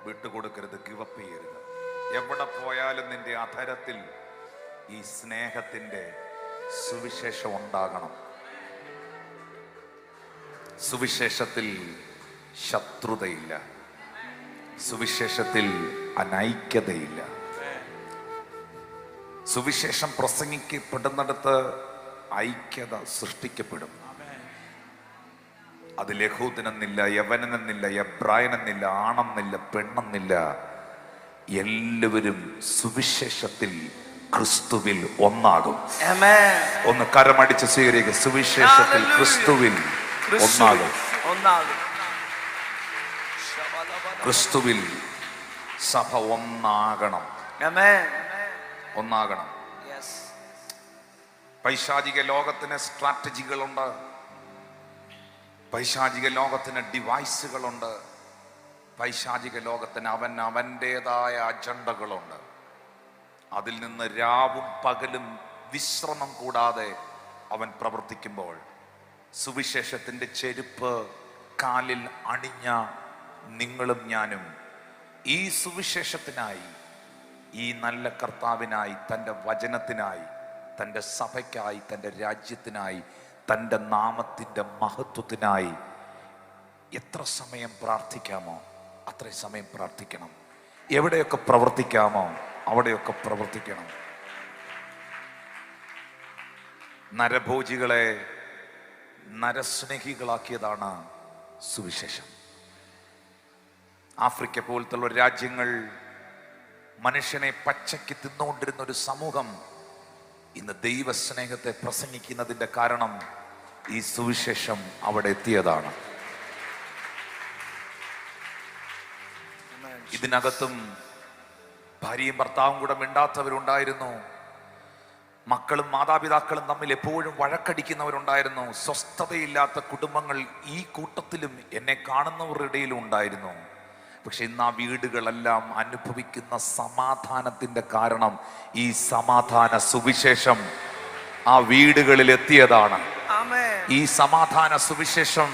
വിട്ടുകൊടുക്കരുത്, ഗിവപ്പ് ചെയ്യരുത്. എവിടെ പോയാലും നിന്റെ അധരത്തിൽ ഈ സ്നേഹത്തിന്റെ സുവിശേഷം ഉണ്ടാകണം. സുവിശേഷത്തിൽ ശത്രുതയില്ല, സുവിശേഷത്തിൽ അനൈക്യതയില്ല. സുവിശേഷം പ്രസംഗിക്കപ്പെടുന്നിടത്ത് ഐക്യത സൃഷ്ടിക്കപ്പെടും. അതിൽ യഹൂദനെന്നില്ല, യവനനെന്നില്ല, എബ്രായനെന്നില്ല, ആണെന്നില്ല, പെണ്ണെന്നില്ല. എല്ലാവരും സുവിശേഷത്തിൽ ക്രിസ്തുവിൽ ഒന്നാകും. ഒന്ന് കരമടിച്ച് സ്വീകരിക്കുക. സുവിശേഷത്തിൽ ക്രിസ്തുവിൽ ഒന്നാകും. ക്രിസ്തുവിൽ സഭ ഒന്നാകണം. ഒന്നാകണം. പൈശാചിക ലോകത്തിന് സ്ട്രാറ്റജികളുണ്ട്, പൈശാചിക ലോകത്തിന് ഡിവൈസുകളുണ്ട്, പൈശാചിക ലോകത്തിന് അവൻ്റെതായ അജണ്ടകളുണ്ട്. അതിൽ നിന്ന് രാവും പകലും വിശ്രമം കൂടാതെ അവൻ പ്രവർത്തിക്കുമ്പോൾ സുവിശേഷത്തിൻ്റെ ചെരുപ്പ് കാലിൽ അണിഞ്ഞ നിങ്ങളും ഞാനും ഈ സുവിശേഷത്തിനായി, ഈ നല്ല കർത്താവിനായി, തൻ്റെ വചനത്തിനായി, തൻ്റെ സഭയ്ക്കായി, തൻ്റെ രാജ്യത്തിനായി, തൻ്റെ നാമത്തിൻ്റെ മഹത്വത്തിനായി എത്ര സമയം പ്രാർത്ഥിക്കാമോ അത്രയും സമയം പ്രാർത്ഥിക്കണം. എവിടെയൊക്കെ പ്രവർത്തിക്കാമോ അവിടെയൊക്കെ പ്രവർത്തിക്കണം. നരഭോജികളെ നരസ്നേഹികളാക്കിയതാണ് സുവിശേഷം. ആഫ്രിക്ക പോലത്തുള്ള രാജ്യങ്ങൾ മനുഷ്യനെ പച്ചയ്ക്ക് തിന്നുകൊണ്ടിരുന്ന ഒരു സമൂഹം ഇന്ന് ദൈവസ്നേഹത്തെ പ്രസംഗിക്കുന്നതിൻ്റെ കാരണം ഈ സുവിശേഷം അവിടെ എത്തിയതാണ്. ഇതിനകത്തും ഭാര്യയും ഭർത്താവും കൂടെ മിണ്ടാത്തവരുണ്ടായിരുന്നു. മക്കളും മാതാപിതാക്കളും തമ്മിൽ എപ്പോഴും വഴക്കടിക്കുന്നവരുണ്ടായിരുന്നു. സ്വസ്ഥതയില്ലാത്ത കുടുംബങ്ങൾ ഈ കൂട്ടത്തിലും എന്നെ കാണുന്നവരുടെ ഇടയിലും ഉണ്ടായിരുന്നു. പക്ഷെ ഇന്ന് ആ വീടുകളെല്ലാം അനുഭവിക്കുന്ന സമാധാനത്തിന്റെ കാരണം ഈ സമാധാന സുവിശേഷം ആ വീടുകളിൽ എത്തിയതാണ്. ഈ സമാധാന സുവിശേഷം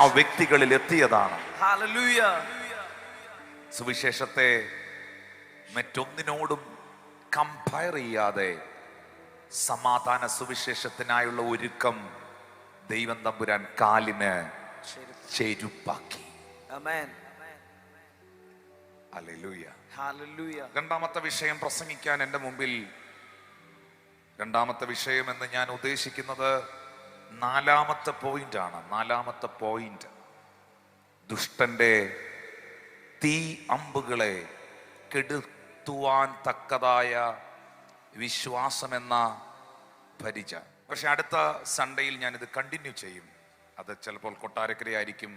ആ വ്യക്തികളിൽ എത്തിയതാണ്. സുവിശേഷത്തെ മറ്റൊന്നിനോടും കമ്പയർ ചെയ്യാതെ സമാധാന സുവിശേഷത്തിനായുള്ള ഒരുക്കം ദൈവം തമ്പുരാൻ കാലിന് ചെരുപ്പാക്കി. ഹല്ലേലൂയ. രണ്ടാമത്തെ വിഷയം പ്രസംഗിക്കാൻ എൻ്റെ മുമ്പിൽ, രണ്ടാമത്തെ വിഷയം എന്ന് ഞാൻ ഉദ്ദേശിക്കുന്നത് നാലാമത്തെ പോയിന്റാണ്. നാലാമത്തെ പോയിന്റ് ദുഷ്ടന്റെ തീ അമ്പുകളെ കെടുത്തുവാൻ തക്കതായ വിശ്വാസമെന്ന പരിച. പക്ഷെ അടുത്ത സൺഡേയിൽ ഞാനിത് കണ്ടിന്യൂ ചെയ്യും. അത് ചിലപ്പോൾ കൊട്ടാരക്കരയായിരിക്കും,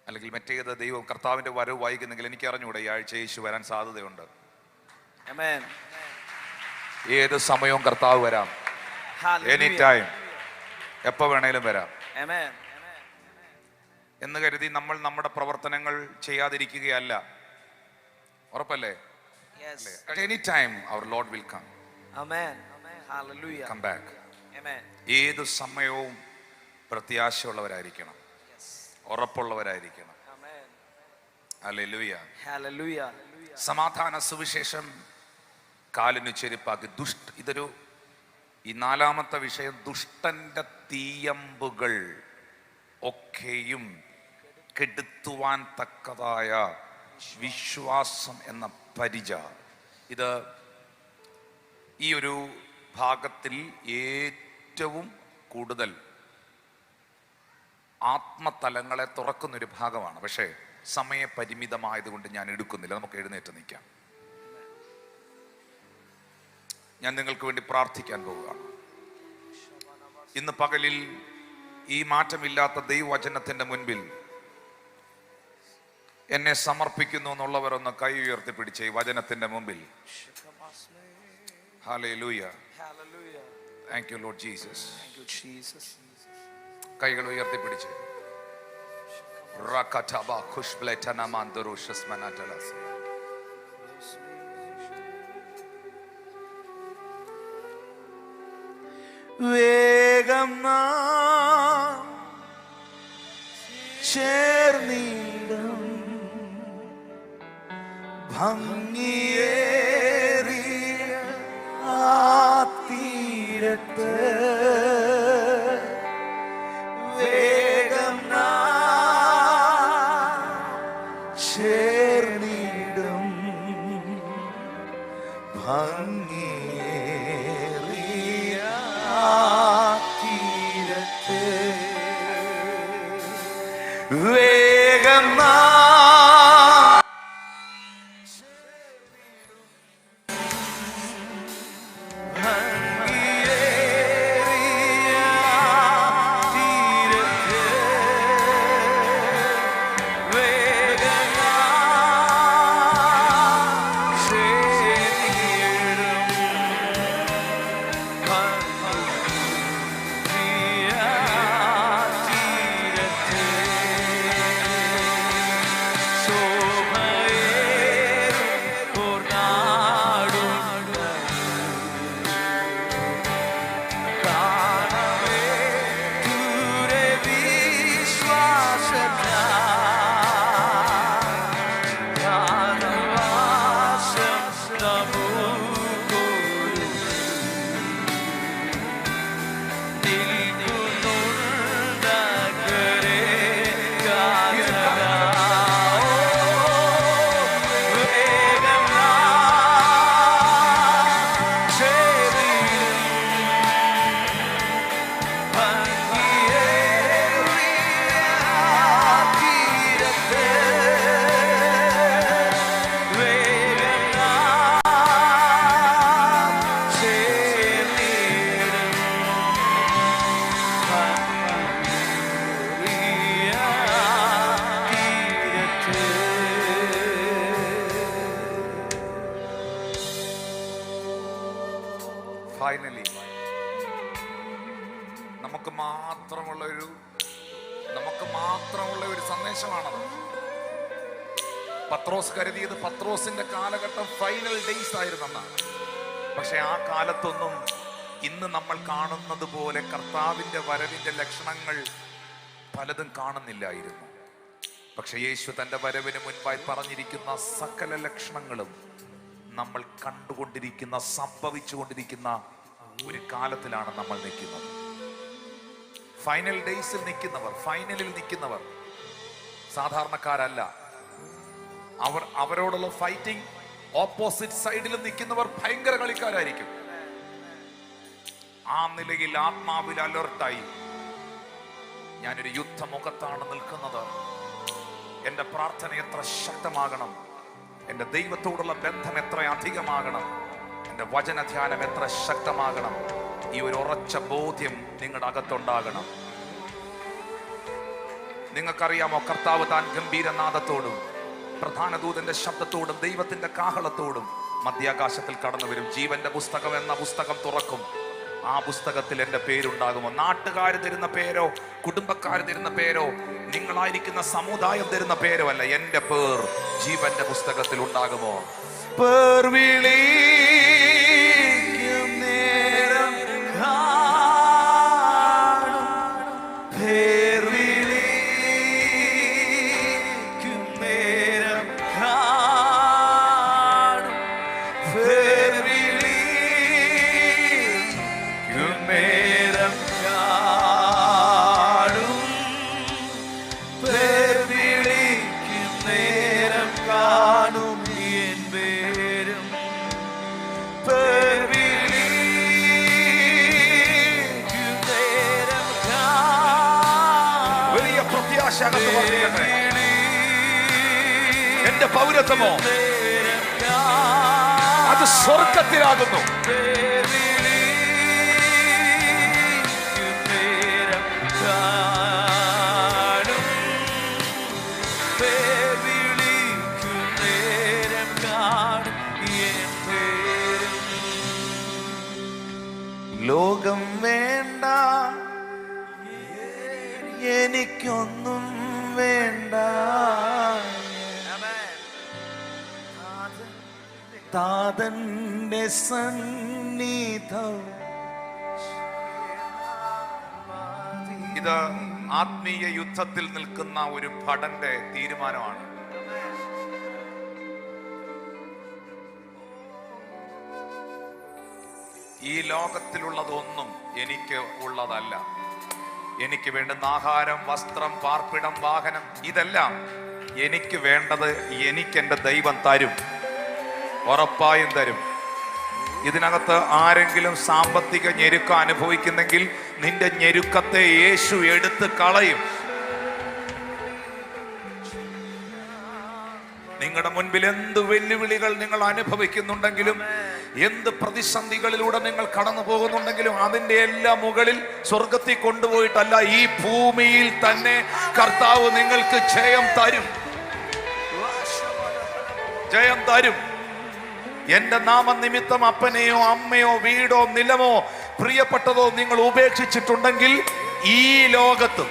അല്ലെങ്കിൽ മറ്റേത് ദൈവം കർത്താവിൻ്റെ വരവ് വായിക്കുന്നെങ്കിൽ എനിക്ക് അറിഞ്ഞൂടെ ഈ ആഴ്ച യേശു വരാൻ സാധ്യതയുണ്ട്. Amen. ഏത് സമയവും കർത്താവ് വരാം. Any Hallelujah. ടൈം, എപ്പോൾ വേണേലും വരാം Amen. എന്ന് കരുതി നമ്മൾ നമ്മുടെ പ്രവർത്തനങ്ങൾ ചെയ്യാതിരിക്കുകയല്ല. ഉറപ്പല്ലേ? Yes. Any time our Lord will come. Amen. Hallelujah. Come back. Amen. ഏത് സമയവും പ്രത്യാശയുള്ളവരായിരിക്കണം, ഉറപ്പുള്ളവരായിരിക്കണം. Amen. ഹല്ലേലൂയ. Hallelujah. സമാധാന സുവിശേഷം കാലിനു ചെരുപ്പാക്കി ഇതൊരു ഈ 4ാമത്തെ വിഷയം, ദുഷ്ടന്റെ തീയമ്പുകൾ ഒക്കെയും കെടുത്തുവാൻ തക്കതായ വിശ്വാസം എന്ന പരിച. ഇത് ഈ ഒരു ഭാഗത്തിൽ ഏറ്റവും കൂടുതൽ ആത്മതലങ്ങളെ തുറക്കുന്നൊരു ഭാഗമാണ്. പക്ഷേ സമയപരിമിതമായതുകൊണ്ട് ഞാൻ എടുക്കുന്നില്ല. നമുക്ക് എഴുന്നേറ്റ് നിൽക്കാം. ഞാൻ നിങ്ങൾക്ക് വേണ്ടി പ്രാർത്ഥിക്കാൻ പോവുകയാണ്. ഇന്ന് പകലിൽ ഈ മാറ്റമില്ലാത്ത ദൈവവചനത്തിന്റെ മുൻപിൽ എന്നെ സമർപ്പിക്കുന്നു എന്നുള്ളവരൊന്ന് കൈ ഉയർത്തിപ്പിടിച്ച് ഈ വചനത്തിന്റെ മുമ്പിൽ. Hallelujah. Hallelujah. Thank you Lord Jesus. Thank you, Jesus. കൈകൾ ഉയർത്തിപ്പിടിച്ച് റകതബ ഖുശ്ബ്ലതന മാന്ദറുഷസ് മനതലസ്. വേഗം നാം ചേർന്നിടും ഭംഗിയേറിയ ആ തീരത്ത്. വേഗം നാം ചേർന്നിടും ഭംഗിയേറിയ ആ തീരത്ത്. വേഗം നാം ഭംഗിയേറിയ തീരത്ത്. വേഗം നാം ചേർന്നിടും ഭംഗിയേറിയ തീരത്ത്. ശോഭയേറും പൂർണ്ണാടുണ്ട് കാണവേ ദൂരെ വിശ്വാസത്താൽ ജ്ഞാനവാസം നമുക്കൊരു നിൽക്കുന്നുണ്ടകരെ കാതലാ. വേഗം നാം ചേർന്നിടും ഭംഗിയേറിയ തീരത്ത്. വേഗം നാം ചേർന്നിടും ഭംഗിയേറിയ തീരത്ത്. ഫൈനലി നമുക്ക് മാത്രമുള്ള ഒരു സന്ദേശമാണത്. പത്രോസ് കരുതിയത് പത്രോസിന്റെ കാലഘട്ടം ഫൈനൽ ഡേയ്സ് ആയിരുന്നെന്നാണ്. പക്ഷെ ആ കാലത്തൊന്നും ഇന്ന് നമ്മൾ കാണുന്നത് പോലെ കർത്താവിന്റെ വരവിന്റെ ലക്ഷണങ്ങൾ പലതും കാണുന്നില്ലായിരുന്നു. പക്ഷെ യേശു തന്റെ വരവിന് മുൻപായി പറഞ്ഞിരിക്കുന്ന സകല ലക്ഷണങ്ങളും നമ്മൾ കണ്ടുകൊണ്ടിരിക്കുന്ന, സംഭവിച്ചുകൊണ്ടിരിക്കുന്ന ഒരു കാലത്തിലാണ് നമ്മൾ നിൽക്കുന്നത്. ഫൈനൽ ഡേയ്സിൽ നിൽക്കുന്നവർ, ഫൈനലിൽ നിൽക്കുന്നവർ സാധാരണക്കാരല്ല. അവരോടുള്ള ഫൈറ്റിംഗ്, ഓപ്പോസിറ്റ് സൈഡിൽ നിൽക്കുന്നവർ ഭയങ്കര കളിക്കാരായിരിക്കും. ആ നിലയിൽ ആത്മാവിൽ അലർട്ടായി ഞാനൊരു യുദ്ധമുഖത്താണ് നിൽക്കുന്നത്. എൻ്റെ പ്രാർത്ഥന എത്ര ശക്തമാകണം, എൻ്റെ ദൈവത്തോടുള്ള ബന്ധം എത്ര അധികമാകണം, എൻ്റെ വചനധ്യാനം എത്ര ശക്തമാകണം. ഈ ഒരു ഉറച്ച ബോധ്യം നിങ്ങളുടെ അകത്തുണ്ടാകണം. നിങ്ങൾക്കറിയാമോ, കർത്താവ് താൻ ഗംഭീരനാദത്തോടും പ്രധാന ദൂതന്റെ ശബ്ദത്തോടും ദൈവത്തിന്റെ കാഹളത്തോടും മധ്യാകാശത്തിൽ കടന്നു വരും. ജീവന്റെ പുസ്തകം എന്ന പുസ്തകം തുറക്കും. ആ പുസ്തകത്തിൽ എൻ്റെ പേരുണ്ടാകുമോ? നാട്ടുകാർ തരുന്ന പേരോ, കുടുംബക്കാർ തരുന്ന പേരോ, നിങ്ങളായിരിക്കുന്ന സമുദായം തരുന്ന പേരോ അല്ല, എൻ്റെ പേർ ജീവന്റെ പുസ്തകത്തിൽ ഉണ്ടാകുമോ? പേർ വിളിക്കും നേരം കാണും, പേർ വിളിക്കും നേരം കാണും, പേർ വിളിക്കും നേരം കാണും, പേർ വിളിക്കും നേരം കാണും, എൻ പേരും പേർ വിളിക്കും നേരം കാണും. വലിയ പ്രത്യാശ അകത്ത് വർദ്ധിക്കട്ടെ. എന്റെ പൗരത്വമോ അത് സ്വർഗത്തിലാകുന്നു. ലോകം വേണ്ട, എനിക്കൊന്നും വേണ്ട, താതന്റെ സന്നിധം. ഇത് ആത്മീയ യുദ്ധത്തിൽ നിൽക്കുന്ന ഒരു ഭടന്റെ തീരുമാനമാണ്. ഈ ലോകത്തിലുള്ളതൊന്നും എനിക്ക് ഉള്ളതല്ല. എനിക്ക് വേണ്ടുന്ന ആഹാരം, വസ്ത്രം, പാർപ്പിടം, വാഹനം, ഇതെല്ലാം എനിക്ക് വേണ്ടത് എനിക്ക് എൻ്റെ ദൈവം തരും, ഉറപ്പായും തരും. ഇതിനകത്ത് ആരെങ്കിലും സാമ്പത്തിക ഞെരുക്കം അനുഭവിക്കുന്നെങ്കിൽ നിന്റെ ഞെരുക്കത്തെ യേശു എടുത്ത് കളയും. നിങ്ങളുടെ മുൻപിൽ എന്ത് വെല്ലുവിളികൾ നിങ്ങൾ അനുഭവിക്കുന്നുണ്ടെങ്കിലും, എന്ത് പ്രതിസന്ധികളിലൂടെ നിങ്ങൾ കടന്നു പോകുന്നുണ്ടെങ്കിലും, അതിന്റെ എല്ലാം മുകളിൽ സ്വർഗത്തിൽ കൊണ്ടുപോയിട്ടല്ല, ഈ ഭൂമിയിൽ തന്നെ കർത്താവ് നിങ്ങൾക്ക് ജയം തരും, ജയം തരും. എന്റെ നാമനിമിത്തം അപ്പനെയോ അമ്മയോ വീടോ നിലമോ പ്രിയപ്പെട്ടതോ നിങ്ങൾ ഉപേക്ഷിച്ചിട്ടുണ്ടെങ്കിൽ ഈ ലോകത്തും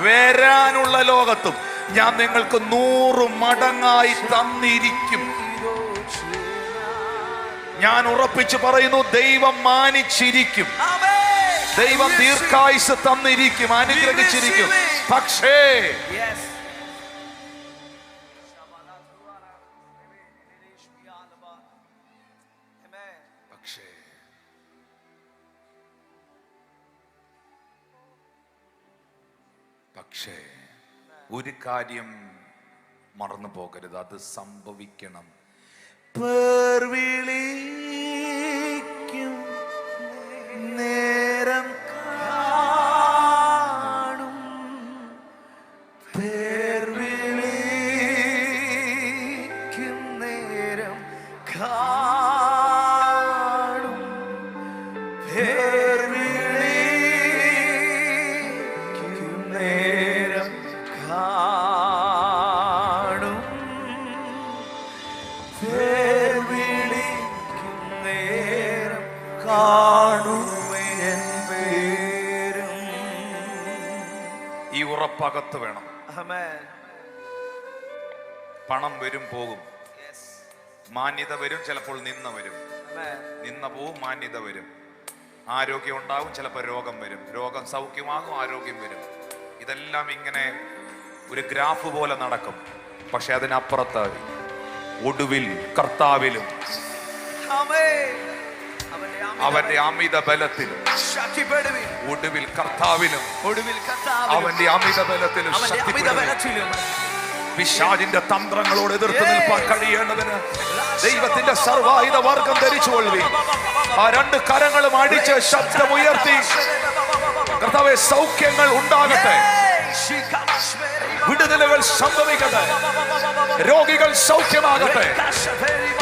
വരാനുള്ള ലോകത്തും ഞാൻ നിങ്ങൾക്ക് 100 മടങ്ങായി തന്നിരിക്കും. ഞാൻ ഉറപ്പിച്ചു പറയുന്നു, ദൈവം മാനിച്ചിരിക്കും, ദൈവം ദീർഘായുസ് തന്നിരിക്കും, അനുഗ്രഹിച്ചിരിക്കും. പക്ഷേ പക്ഷേ ഒരു കാര്യം മറന്നു പോകരുത്, അത് സംഭവിക്കണം. പേർ വിളിക്കും നേരം കാണും, പേർ വിളിക്കും നേരം കാണും, പേർ വിളിക്കും നേരം കാണും, പേർ വിളിക്കും നേരം കാണും, എൻ പേരും. ഈ ഉറപ്പകത്ത് വേണം. ആമേൻ. പണം വരും പോകും, മാന്യത വരും, ചിലപ്പോൾ നിന്ന വരും, ആമേൻ. നിന്ന പോവും, മാന്യത വരും. ആരോഗ്യം ഉണ്ടാവും, ചിലപ്പോൾ രോഗം വരും, രോഗം സൗഖ്യമാകും, ആരോഗ്യം വരും. ഇതെല്ലാം ഇങ്ങനെ ഒരു ഗ്രാഫ് പോലെ നടക്കും. പക്ഷെ അതിനപ്പുറത്ത് ഒടുവിൽ കർത്താവിലും ആമേൻ. അവന്റെ അമിത ബലത്തിലും, ശക്തിപ്പെടുവിൻ. ഒടുവിൽ കർത്താവിലും ഒടുവിൽ കർത്താവിലും അവന്റെ അമിത ബലത്തിലും അവന്റെ അമിത ശക്തിപ്പെടുവിൻ. ബലത്തിലും പിശാചിന്റെ തന്ത്രങ്ങളോട് എതിർത്ത് നിൽപ്പാൻ കഴിയേണ്ടതിന് ദൈവത്തിന്റെ സർവായുധ വർഗം ധരിച്ചുകൊള്ളുവീൻ. ആ 2 കരങ്ങളും അടിച്ച് ശബ്ദമുയർത്തി കർത്താവേ, സൗഖ്യങ്ങൾ ഉണ്ടാകട്ടെ, വിടുതലുകൾ സംഭവിക്കട്ടെ, രോഗികൾ സൗഖ്യമാകട്ടെ,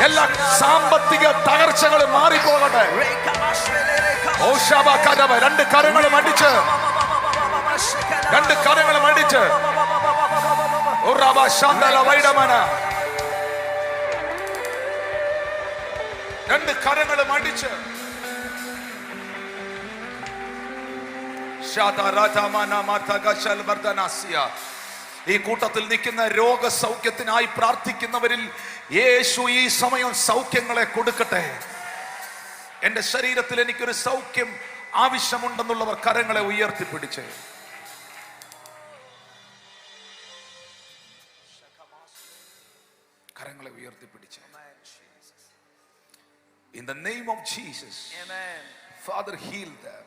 എല്ലാ സാമ്പത്തിക തകർച്ചകളും മാറിപ്പോകട്ടെ. ഓ ശബ കദവ 2 കരങ്ങളും അടിച്ച് രണ്ട് കരങ്ങളും അടിച്ച് രണ്ട് കരങ്ങളും അടിച്ച് ഈ കൂട്ടത്തിൽ നിൽക്കുന്ന രോഗസൗഖ്യത്തിനായി പ്രാർത്ഥിക്കുന്നവരിൽ യേശു ഈ സമയം സൗഖ്യങ്ങളെ കൊടുക്കട്ടെ. എന്റെ ശരീരത്തിൽ എനിക്കൊരു സൗഖ്യം ആവശ്യമുണ്ടെന്നുള്ളവർ കരങ്ങളെ ഉയർത്തിപ്പിടിച്ച് കരങ്ങളെ ഉയർത്തിപ്പിടിച്ച് In the name of Jesus, Amen. Father, heal them.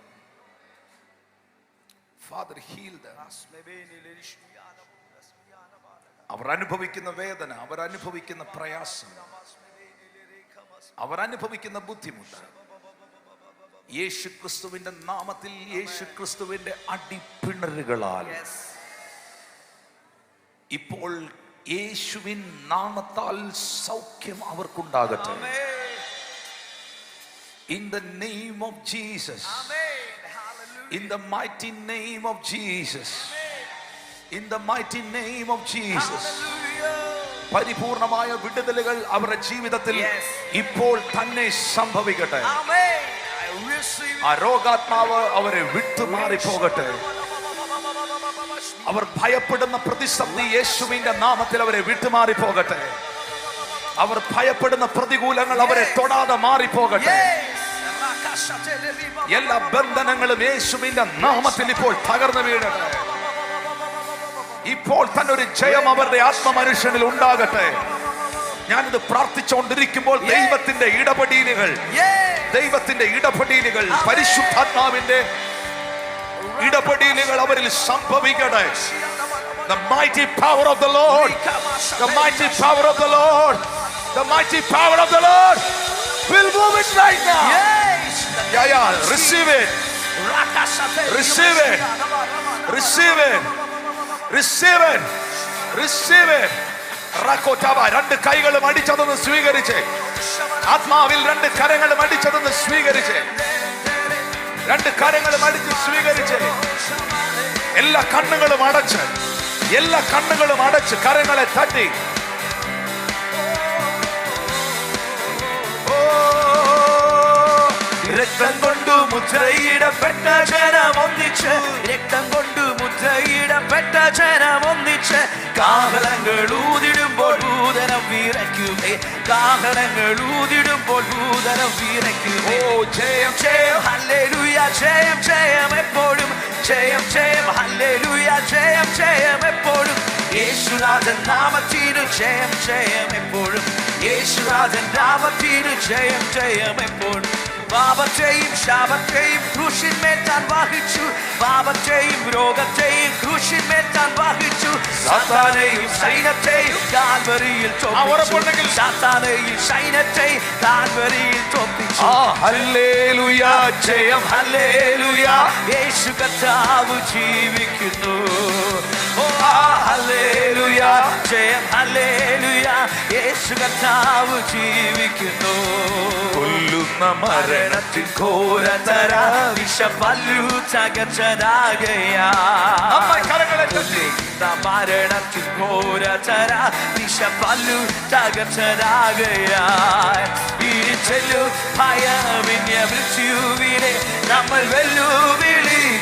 Father, heal them. അവർ അനുഭവിക്കുന്ന വേദന, അവർ അനുഭവിക്കുന്ന പ്രയാസം, അവർ അനുഭവിക്കുന്ന ബുദ്ധിമുട്ട് യേശു ക്രിസ്തുവിന്റെ നാമത്തിൽ, യേശു ക്രിസ്തുവിന്റെ അടിപ്പിണറുകളാൽ ഇപ്പോൾ യേശുവിൻ നാമത്താൽ സൗഖ്യം അവർക്കുണ്ടാകട്ടെ. In the name of Jesus. In the mighty name of Jesus. In the mighty name of Jesus. പരിപൂർണമായ വിടുതലുകൾ അവരുടെ ജീവിതത്തിൽ ഇപ്പോൾ തന്നെ സംഭവിക്കട്ടെ. ആ രോഗാത്മാവ് അവരെ വിട്ടുമാറി പോകട്ടെ. അവർ ഭയപ്പെടുന്ന പ്രതിസന്ധി യേശുവിന്റെ നാമത്തിൽ അവരെ വിട്ടുമാറി പോകട്ടെ. അവർ ഭയപ്പെടുന്ന പ്രതികൂലങ്ങൾ അവരെ തൊടാതെ മാറിപ്പോകട്ടെ. എല്ലാ ബന്ധനങ്ങളും യേശുവിന്റെ നാമത്തിൽ ഇപ്പോൾ തകർന്നു വീഴട്ടെ. ഇപ്പോൾ തന്നെ ഒരു ജയം അവരുടെ ആത്മമനുഷ്യനിൽ ഉണ്ടാകട്ടെ. ഞാനിത് പ്രാർത്ഥിച്ചുകൊണ്ടിരിക്കുമ്പോൾ ദൈവത്തിന്റെ ഇടപെടലുകൾ പരിശുദ്ധാത്മാവിന്റെ ഇടപെടലുകൾ അവരിൽ സംഭവിക്കട്ടെ. The mighty power of the Lord, the mighty power of the Lord, the mighty power of the Lord will move it right now. Receive it. Receive it. Receive it. Receive it. Receive it. Rakotaba, രണ്ട് കൈകളും അടിച്ചതൊന്ന് സ്വീകരിച്ച്, ആത്മാവിൽ രണ്ട് കരങ്ങളും അടിച്ചതൊന്ന് സ്വീകരിച്ച്, രണ്ട് കരങ്ങളും അടിച്ച് സ്വീകരിച്ച്, എല്ലാ കണ്ണുകളും അടച്ച് കരങ്ങളെ തട്ടി രക്തം കൊണ്ടു മുദ്രയിടപ്പെട്ട ജനമൊന്നിച്ച്, രക്തം കൊണ്ടു മുദ്രയിടപ്പെട്ട ജനമൊന്നിച്ച്, കാഹളങ്ങൾ ഊതിടുമ്പോൾ ഭൂതനം വിറയ്ക്കുമേ, കാഹളങ്ങൾ ഊതിടുമ്പോൾ ഭൂതനം വിറയ്ക്കുമേ. ഓ ജയം ജയം ഹല്ലേലൂയ, ജയം ജയം എപ്പോഴും, ജയം ജയം ഹല്ലേലൂയ, ജയം ജയം എപ്പോഴും, യേശുനാഥൻ നാമത്തിനു ജയം ജയം എപ്പോഴും, യേശുനാഥൻ നാമത്തിനു ജയം ജയം എപ്പോഴും. പാപത്തെയും ശാപത്തെയും ക്രൂശിന്മേൽ താൻ വഹിച്ചു, പാപത്തെയും രോഗത്തെയും ക്രൂശിന്മേൽ താൻ വഹിച്ചു, സാത്താനെയും സൈന്യത്തെയും കാൽവരിയിൽ തോൽപ്പിച്ചു, സാത്താനെയും സൈന്യത്തെയും കാൽവരിയിൽ തോൽപ്പിച്ചു. ഹല്ലേലൂയ, ജയം ഹല്ലേലൂയ, യേശു കർത്താവ് ജീവിക്കുന്നു. ഓ ഹല്ലേലൂയ, ജയം ഹല്ലേലൂയ, യേശു കർത്താവ് ജീവിക്കുന്നു. കൊല്ലുന്ന മരണത്തിൻ ഘോരതര വിഷപല്ലു തകർച്ചനാകയാ, മരണത്തിൻ ഘോരതര വിഷപല്ലു തകർച്ചനാകയാ. ഇരിച്ചെല്ലു ഭയവിന്യ മൃത്യുവിനെ നമ്മൾ വെല്ലുവിളിക്കുകയാ.